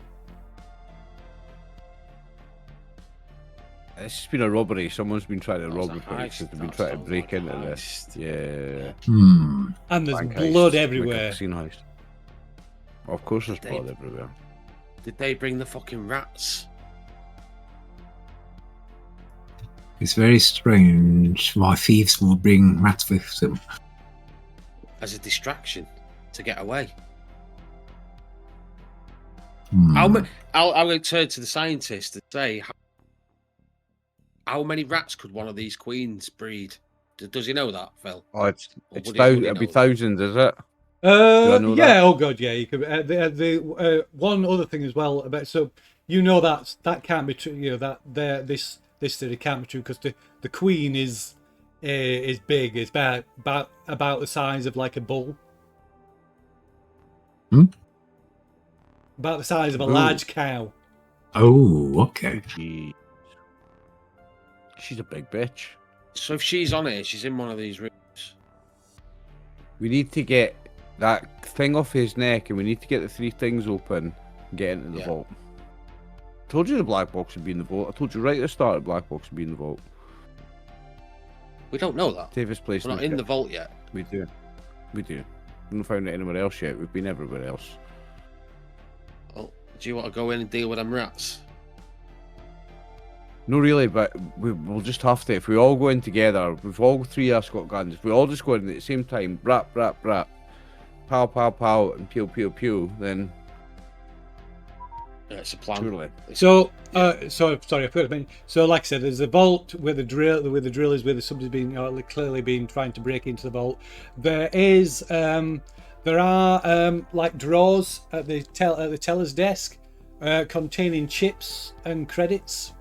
This has been a robbery. Someone's been trying to That rob was the a place. heist. They've been That trying to sounds break like a into this. heist. Yeah. And there's Bank blood heist, like a everywhere. casino heist. Of course, there's They- blood everywhere. Did they bring the fucking rats? It's very strange why thieves will bring rats with them. As a distraction to get away. Hmm. I'm going to turn to the scientist and say, how many rats could one of these queens breed? Does he know that, Phil? Oh, it's Or it's would he it'll know be that? thousands, is it? Yeah, I know that? oh god, yeah. You could. The one other thing as well about that can't be true. You know that this theory can't be true because the queen is big. It's about the size of like a bull. Hmm? About the size of a Ooh. large cow. Oh, okay. She's a big bitch. So if she's on it, she's in one of these rooms. We need to get that thing off his neck, and we need to get the 3 things open and get into the Yeah. vault. I told you the black box would be in the vault. I told you right at the start the black box would be in the vault. We don't know that. Safest place. We're not in the vault yet. We do. We do. We haven't found it anywhere else yet. We've been everywhere else. Well, do you want to go in and deal with them rats? No, really, but we'll just have to. If we all go in together, if all 3 of us got guns, if we all just go in at the same time, rap, pow, pow, pow, and pew, pew, pew, then It's a plan. surely. So, sorry, I forgot to mention. So, like I said, there's a vault where the drill is, where the somebody's been clearly been trying to break into the vault. There are like drawers at the teller's desk containing chips and credits.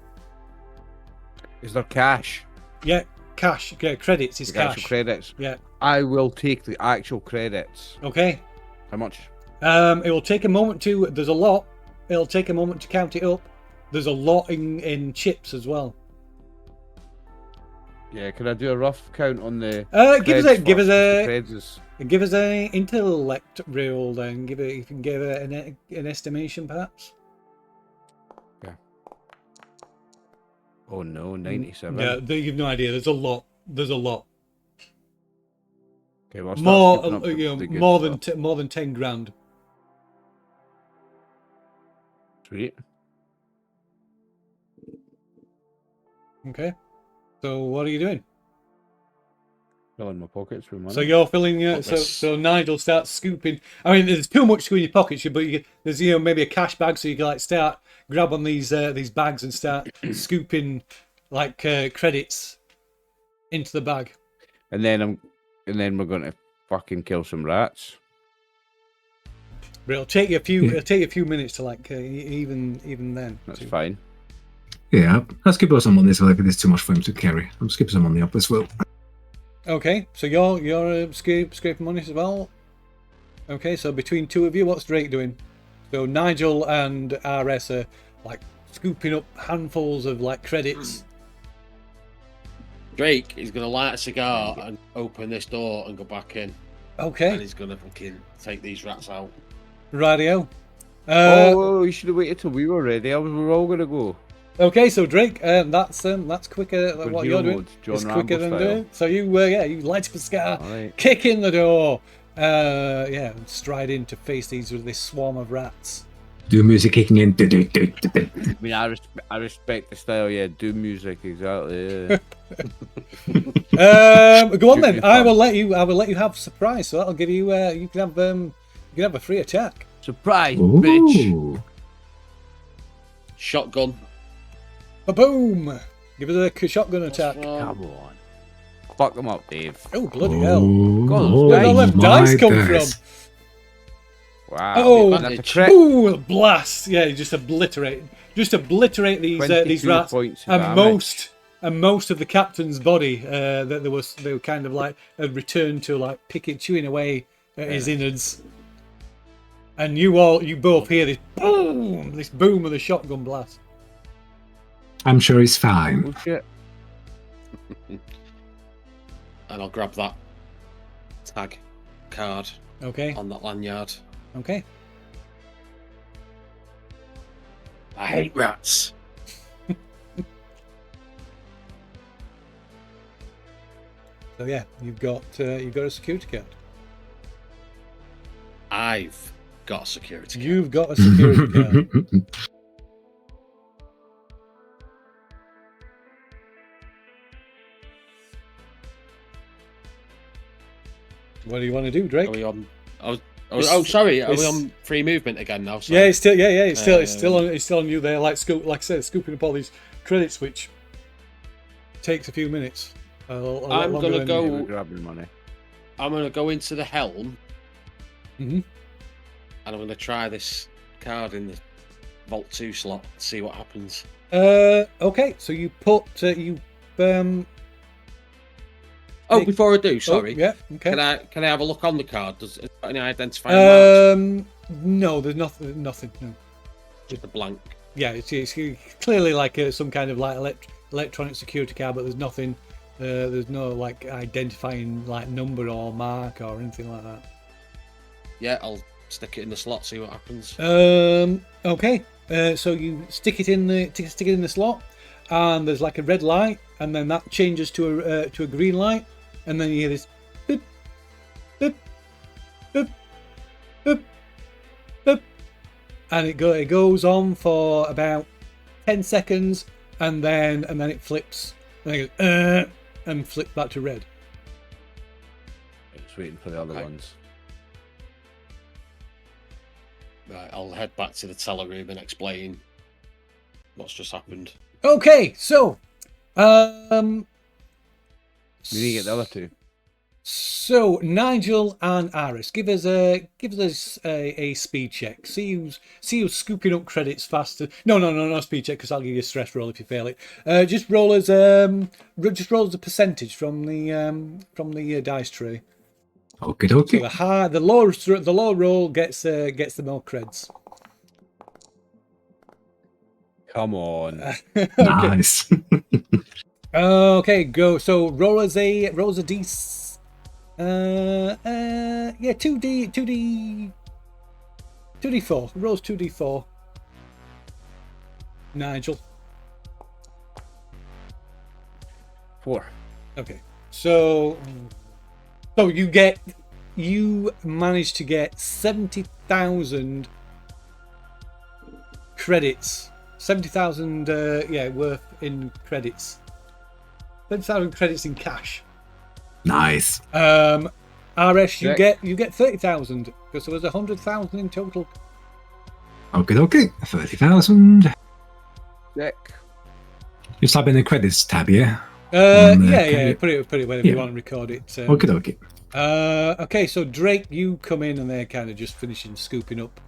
Is there cash? Yeah, cash. Yeah, credits is The actual cash. credits. Yeah. I will take the actual credits. Okay. How much? It will take a moment to. There's a lot. It'll take a moment to count it up. There's a lot in chips as well. Yeah, can I do a rough count on the? Give us a creds? give us an intellect roll then. If you can give it an estimation perhaps. Oh no, 97. Yeah, you've no idea. There's a lot. There's a lot. Okay, well, I'll start scooping More, up the good stuff. more than 10 grand. Sweet. Okay. So what are you doing? Filling my pockets with money. So you're filling. So Nigel starts scooping. I mean, there's too much to go in your pockets, but there's maybe a cash bag, so you can like start grab on these bags and start scooping like credits into the bag. And then we're going to fucking kill some rats. But it'll take you a few. It'll take you a few minutes to like even then. That's fine. Yeah, I'll skip us some money so like it's too much for him to carry. I'll skip some money up as well. Okay, so you're scraping money as well. Okay, so between two of you, what's Drake doing? So Nigel and RS are like scooping up handfuls of like credits. Drake is going to light a cigar and open this door and go back in. And Okay, he's going to fucking take these rats out. radio. You should have waited till we were ready. We're all going to go. Okay, so Drake, that's quicker. Good What hero you're doing mode, John is quicker Rambo than style. doing. So you light up a cigar, Alright. kick in the door, and stride in to face this swarm of rats. Do music kicking in. I mean, I respect the style. Yeah, do music exactly. Yeah. Go on then. Shoot I me will let you have surprise. So that'll give you you can have a free attack. Surprise, bitch! Ooh. Shotgun. Boom! Give us a shotgun attack. Come on, fuck them up, Dave. Oh bloody hell! God, Oh, Where did all them my dice come dice. from? Wow. Oh, that's a crit. Ooh, blast! Yeah, just obliterate these 22 rats, points of and damage. most of the captain's body that they were kind of like had returned to like chewing away at his innards. And you both hear this boom of the shotgun blast. I'm sure he's fine. Oh shit! And I'll grab that tag card Okay, on that lanyard. okay. I hate rats. So yeah, you've got a security card. I've got a security card. You've got a security card. What do you want to do, Drake? Are we on? It's- Sorry. Are we it's- on free movement again now? Sorry. Yeah, it's still on you there. Like I said, scooping up all these credits, which takes a few minutes. A lot I'm longer gonna than- go- We're grabbing money. I'm gonna go into the helm, Mhm. and I'm gonna try this card in the Vault 2 slot. See what happens. Okay, so you put Oh, Big- before I do, sorry. Oh, yeah. Okay. Can I have a look on the card? Does it got any identifying marks? No, there's nothing. No. Just a blank. Yeah, it's clearly like some kind of like electronic security card, but there's nothing. There's no like identifying like number or mark or anything like that. Yeah, I'll stick it in the slot. See what happens. Okay. So you stick it in the slot, and there's like a red light, and then that changes to a green light, and then you hear this boop, boop, boop, boop, boop, and it goes on for about 10 seconds, and then it flips, and it goes and flips back to red. Just waiting for the other Okay. ones. Right, I'll head back to the teller room and explain what's just happened. Okay, so We need to get the other two. So Nigel and Aris, give us a speed check. See who's scooping up credits faster. No speed check, because I'll give you a stress roll if you fail it. Just roll as a percentage from the dice tray. Okay, So okay. the lower roll gets the more creds. Come on. Nice. Okay, go. So roll as a d. Yeah, 2d4. Rolls 2d4. Nigel. 4. Okay. So you manage to get 70,000 credits. 70,000 worth in credits. 70,000 credits in cash. Nice. RS, you Yeah. get 30,000 because there was 100,000 in total. Okay, okay. 30,000. Sick. Just type in the credits tab, yeah? Yeah. Put it wherever you Yeah. want and record it. Okay, okay. Okay, so Drake, you come in and they're kind of just finishing scooping up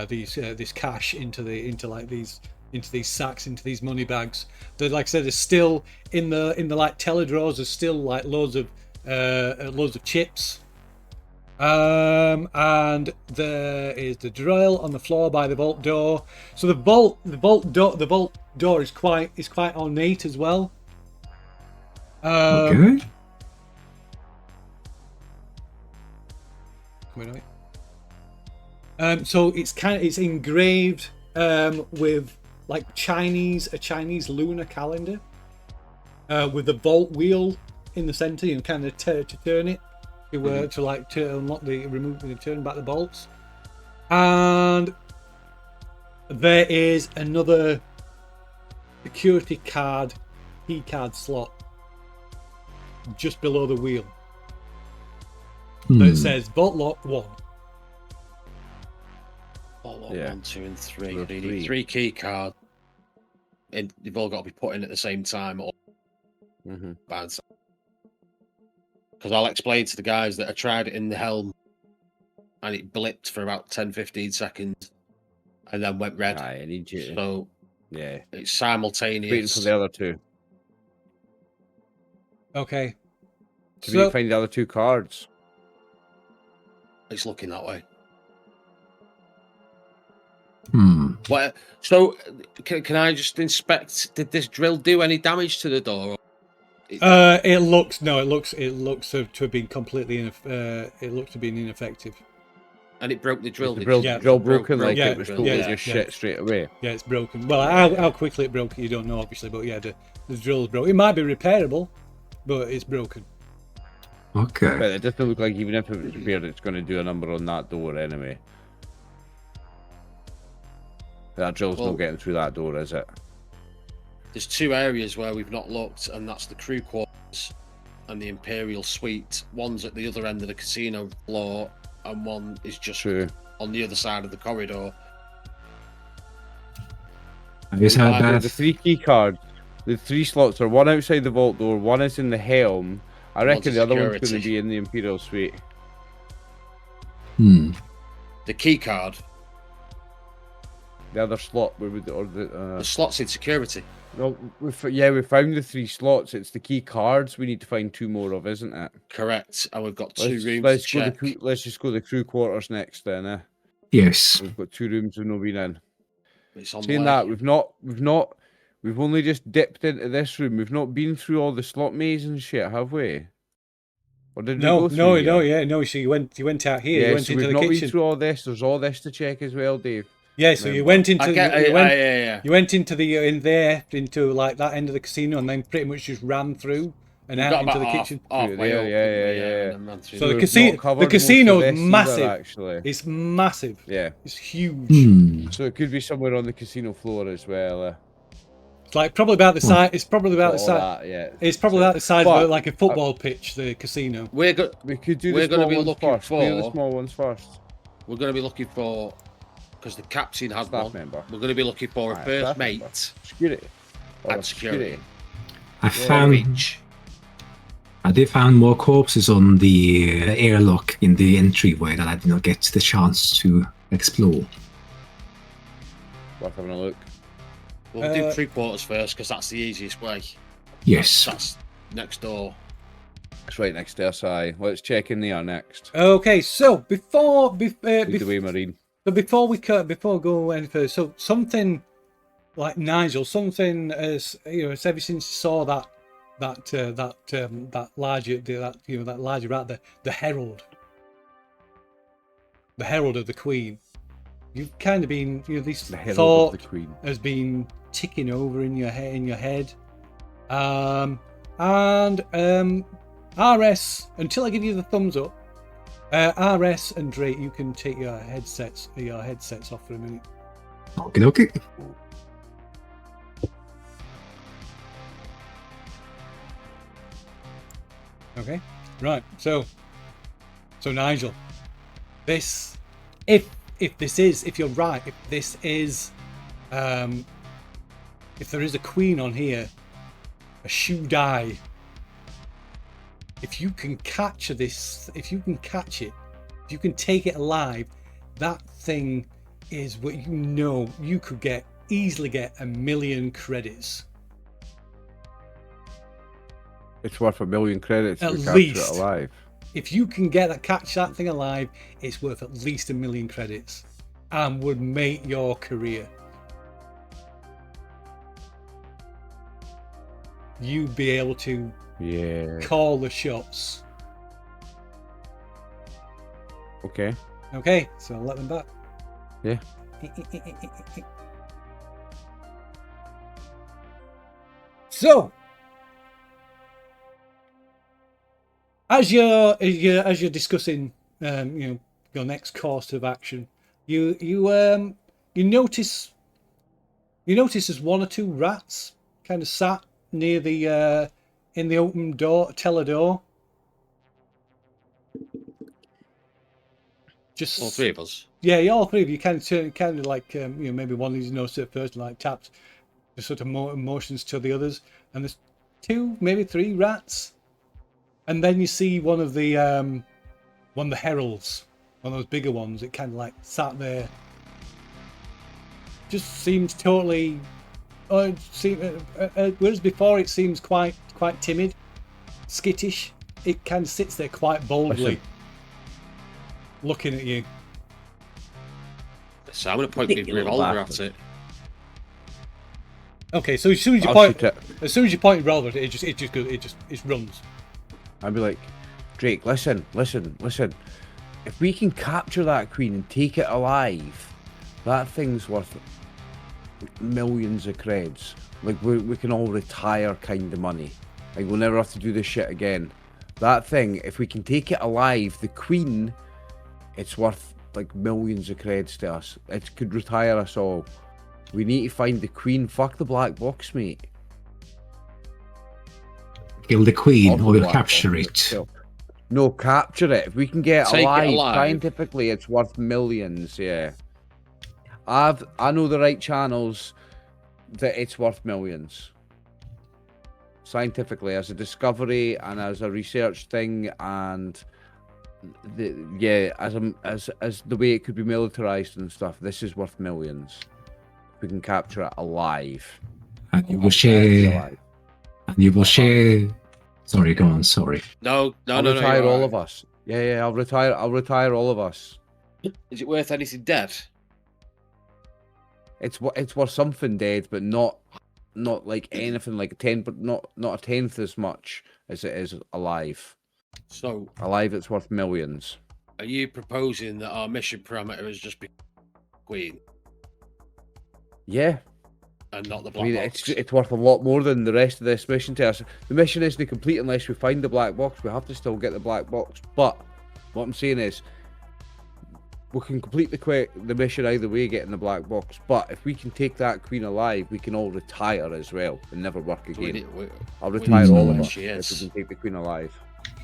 this cash into these sacks, into these money bags. They're, like I said, there's still in the like teller drawers. There's still like loads of chips. And there is the drill on the floor by the vault door. So the vault door is quite ornate as well. Okay. So it's engraved with like a Chinese lunar calendar with the vault wheel in the center. You kind of to turn it to unlock turn back the bolts. And there is another security key card slot just below the wheel that says vault lock 1. Yeah. 1, 2, and 3. So You three. need 3 key cards. And they've all got to be put in at the same time. Mm-hmm. Because I'll explain to the guys that I tried it in the helm and it blipped for about 10-15 seconds and then went red. I need you. So Yeah. it's simultaneous. Waiting for the other two. Okay. Do we need to find the other 2 cards? It's looking that way. What? So can I just inspect? Did this drill do any damage to the door? It looks to have been completely ineffective. And it broke the drill. The drill broken like yeah, it was totally just shit straight away. Yeah, it's broken. Well, how quickly it broke, you don't know, obviously, but yeah, the drill's broken. It might be repairable, but it's broken. Okay. But it doesn't look like even if it was repaired, it's going to do a number on that door anyway. That drill's not getting through that door, is it? There's 2 areas where we've not looked, and that's the crew quarters and the Imperial Suite. One's at the other end of the casino floor, and one is just on the other side of the corridor. I just heard that. The 3 key cards, the 3 slots are one outside the vault door, one is in the helm. I reckon the other one's going to be in the Imperial Suite. The key card. The other slot where the slot's in security. No, we found the 3 slots. It's the key cards we need to find 2 more of, isn't it? Correct. And we've got 2 rooms to check. Let's just go to the crew quarters next then, eh? Yes. We've got 2 rooms we've not been in. It's on Saying that, we've only just dipped into this room. We've not been through all the slot maze and shit, have we? Or did we go through here? No. So you went out here. Yeah, you went so into we've the not kitchen. been through all this. There's all this to check as well, Dave. Yeah, so you went into you went into like that end of the casino, and then pretty much just ran through and out into the kitchen. Yeah. So the casino is massive. Actually, it's massive. Yeah, it's huge. So it could be somewhere on the casino floor as well. It's like probably about the size. It's probably about the size. It's probably about the size of like a football pitch. The casino. We could do the small ones first. Do the small ones first. We're going to be looking for because the captain had Staff one. member. We're going to be looking for a Aye, first staff mate member. Security. Or and a security. I One found each. they found more corpses on the airlock in the entryway that I did not get the chance to explore. Worth having a look. We'll do 3/4 first because that's the easiest way. Yes. That's next door. It's right next to us. Aye. Let's check in there next. Okay, so before Lead the way, Marine. So before we go any further, so something like Nigel, something as it's ever since you saw that larger rat, the herald of the Queen. You've kind of been, this The herald thought of the Queen. has been ticking over in your head, RS, until I give you the thumbs up. RS and Drake, you can take your headsets off for a minute. Okay, okay. Okay, right. So Nigel, this, if you're right, if this is, if there is a queen on here, a shoe die. If you can capture this, if you can catch it, if you can take it alive, that thing is what you could easily get 1 million credits. It's worth 1 million credits At to capture least. it alive. If you can catch that thing alive, it's worth at least 1 million credits and would make your career. You'd be able to call the shots. Okay. Okay, so I'll let them back. Yeah. So, as you're discussing, your next course of action, you notice there's 1 or 2 rats kind of sat near the in the open teller door. Just All 3 of us. Yeah, all 3 of you kind of like maybe one of these notice at first, like taps, just sort of motions to the others, and there's 2, maybe 3 rats, and then you see one of the heralds, one of those bigger ones. It kind of like sat there, just seems totally. Whereas before it seems quite timid, skittish. It kind of sits there quite boldly, looking at you. So I'm going to point my revolver at it. Okay, so as soon as you point your revolver, it just runs. I'd be like, Drake, listen. If we can capture that queen and take it alive, that thing's worth millions of creds. Like we can all retire kind of money. Like we'll never have to do this shit again. That thing, if we can take it alive, the queen, it's worth like millions of creds to us. It could retire us all. We need to find the queen. Fuck the black box, mate. Kill the queen or we'll capture it. No, capture it. If we can get Take it alive, alive. scientifically it's worth millions, yeah. I know the right channels that it's worth millions. Scientifically, as a discovery and as a research thing, and as the way it could be militarized and stuff, this is worth millions. We can capture it alive. And you will share. And you will share. Sorry, go on. Sorry. No. I'll retire all of us. Yeah. I'll retire all of us. Is it worth anything dead? It's worth something dead, but not like anything like 10, but not a tenth as much as it is alive. So alive, it's worth millions. Are you proposing that our mission parameter is just be queen? Yeah. And not the black box. It's worth a lot more than the rest of this mission to us. The mission isn't complete unless we find the black box. We have to still get the black box. But what I'm saying is, we can complete the mission either way, getting the black box. But if we can take that queen alive, we can all retire as well and never work again. I'll retire all of us if we can take the queen alive.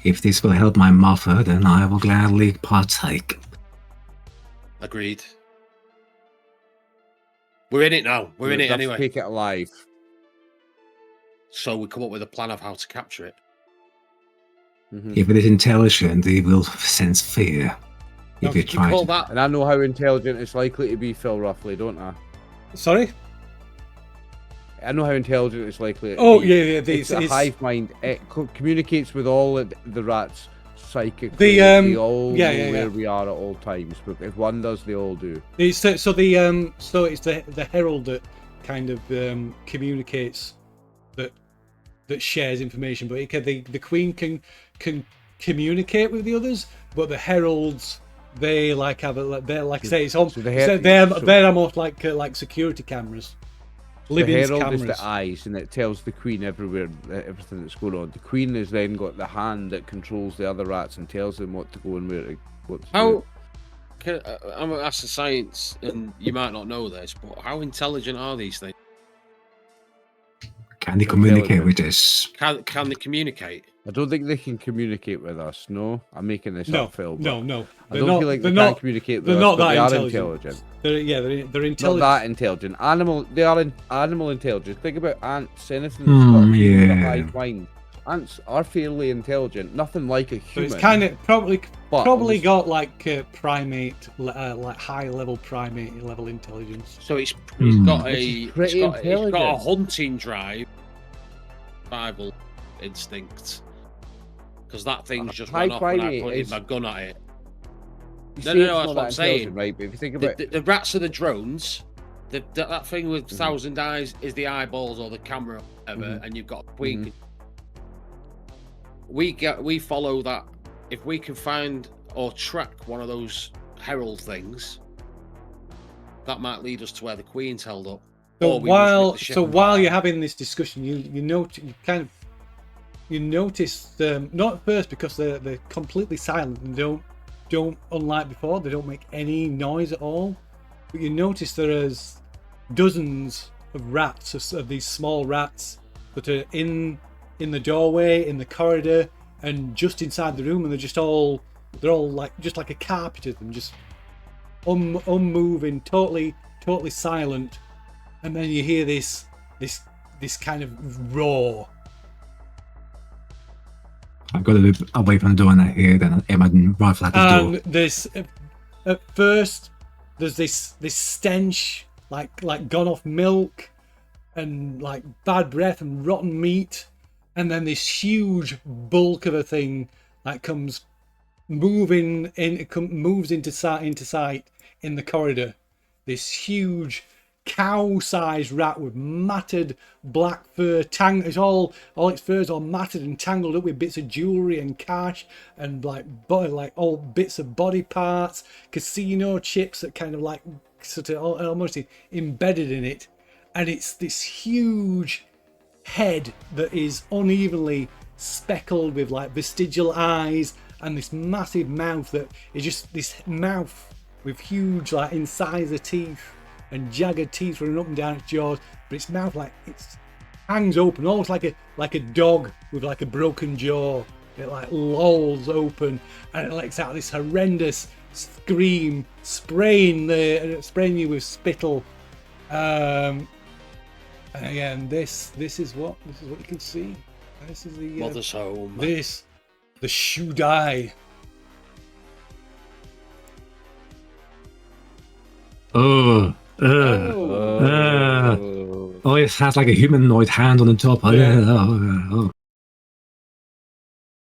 If this will help my mother, then I will gladly partake. Agreed. We're in it now. We're in it Let's anyway. Take it alive. So we come up with a plan of how to capture it. If it is intelligent, it will sense fear. Now, If you could you try call to. that? And I know how intelligent it's likely to be, Phil, roughly, don't I? Sorry? I know how intelligent it's likely to Oh, be. yeah. It's a hive mind. It communicates with all the rats psychically. The, they all know yeah. where we are at all times. But if one does, they all do. It's so it's the herald that kind of communicates that shares information, but the queen can communicate with the others, but the heralds they like have they're like I say it's on. So they're almost like security cameras. The herald cameras. is the eyes, and it tells the queen everywhere, everything that's going on. The queen has then got the hand that controls the other rats and tells them what to go and where to what to How? do. I'm gonna ask the science, and you might not know this, but how intelligent are these things? Can they communicate with us? Can they communicate? I don't think they can communicate with us. No, I'm making this No, up, Phil. no. I don't feel like they can communicate with they're us, not but that they are intelligent. intelligent. They're intelligent. Not that intelligent. They are animal intelligence. Think about ants. Anything Hmm, that's got a yeah. hive mind. Ants are fairly intelligent. Nothing like a So human. it's kind of probably But got like primate, like high level primate level intelligence. So it's Hmm. got Which it's is got pretty it's got a intelligent. hunting drive, survival instinct. Because that thing's just high run off when I primate pointed is- my gun at it. You No, say no, it's that's not what that I'm saying. intelligent, right? But if you think about The rats are the drones. That thing with Mm-hmm. 1,000 eyes is the eyeballs or the camera, or whatever, Mhm. and you've got a queen. Mm-hmm. We follow that. If we can find or track one of those herald things, that might lead us to where the queen's held up. So Or we just rip the ship while apart. you're having this discussion, you notice not at first because they're completely silent and don't unlike before, they don't make any noise at all. But you notice there is dozens of rats, of these small rats that are in the doorway, in the corridor, and just inside the room, and they're all like just like a carpet of them, just unmoving, totally silent. And then you hear this kind of roar. I've got to move away from the door and I hear then Emma rifle at the door. And there's at first there's this stench like gone off milk and like bad breath and rotten meat, and then this huge bulk of a thing like comes moving in, moves into sight in the corridor. This huge cow-sized rat with matted black fur, it's all its fur's all matted and tangled up with bits of jewelry and cash and like all bits of body parts, casino chips that kind of like sort of almost embedded in it, and it's this huge head that is unevenly speckled with like vestigial eyes, and this massive mouth that is just this mouth with huge like incisor teeth and jagged teeth running up and down its jaws, but its mouth like it hangs open, almost like a dog with like a broken jaw. It like lolls open and it lets out this horrendous scream, spraying you with spittle. And again, this is what you can see. This is the Mother's home. the Shudai. Oh, it has like a humanoid hand on the top. Yeah. Oh.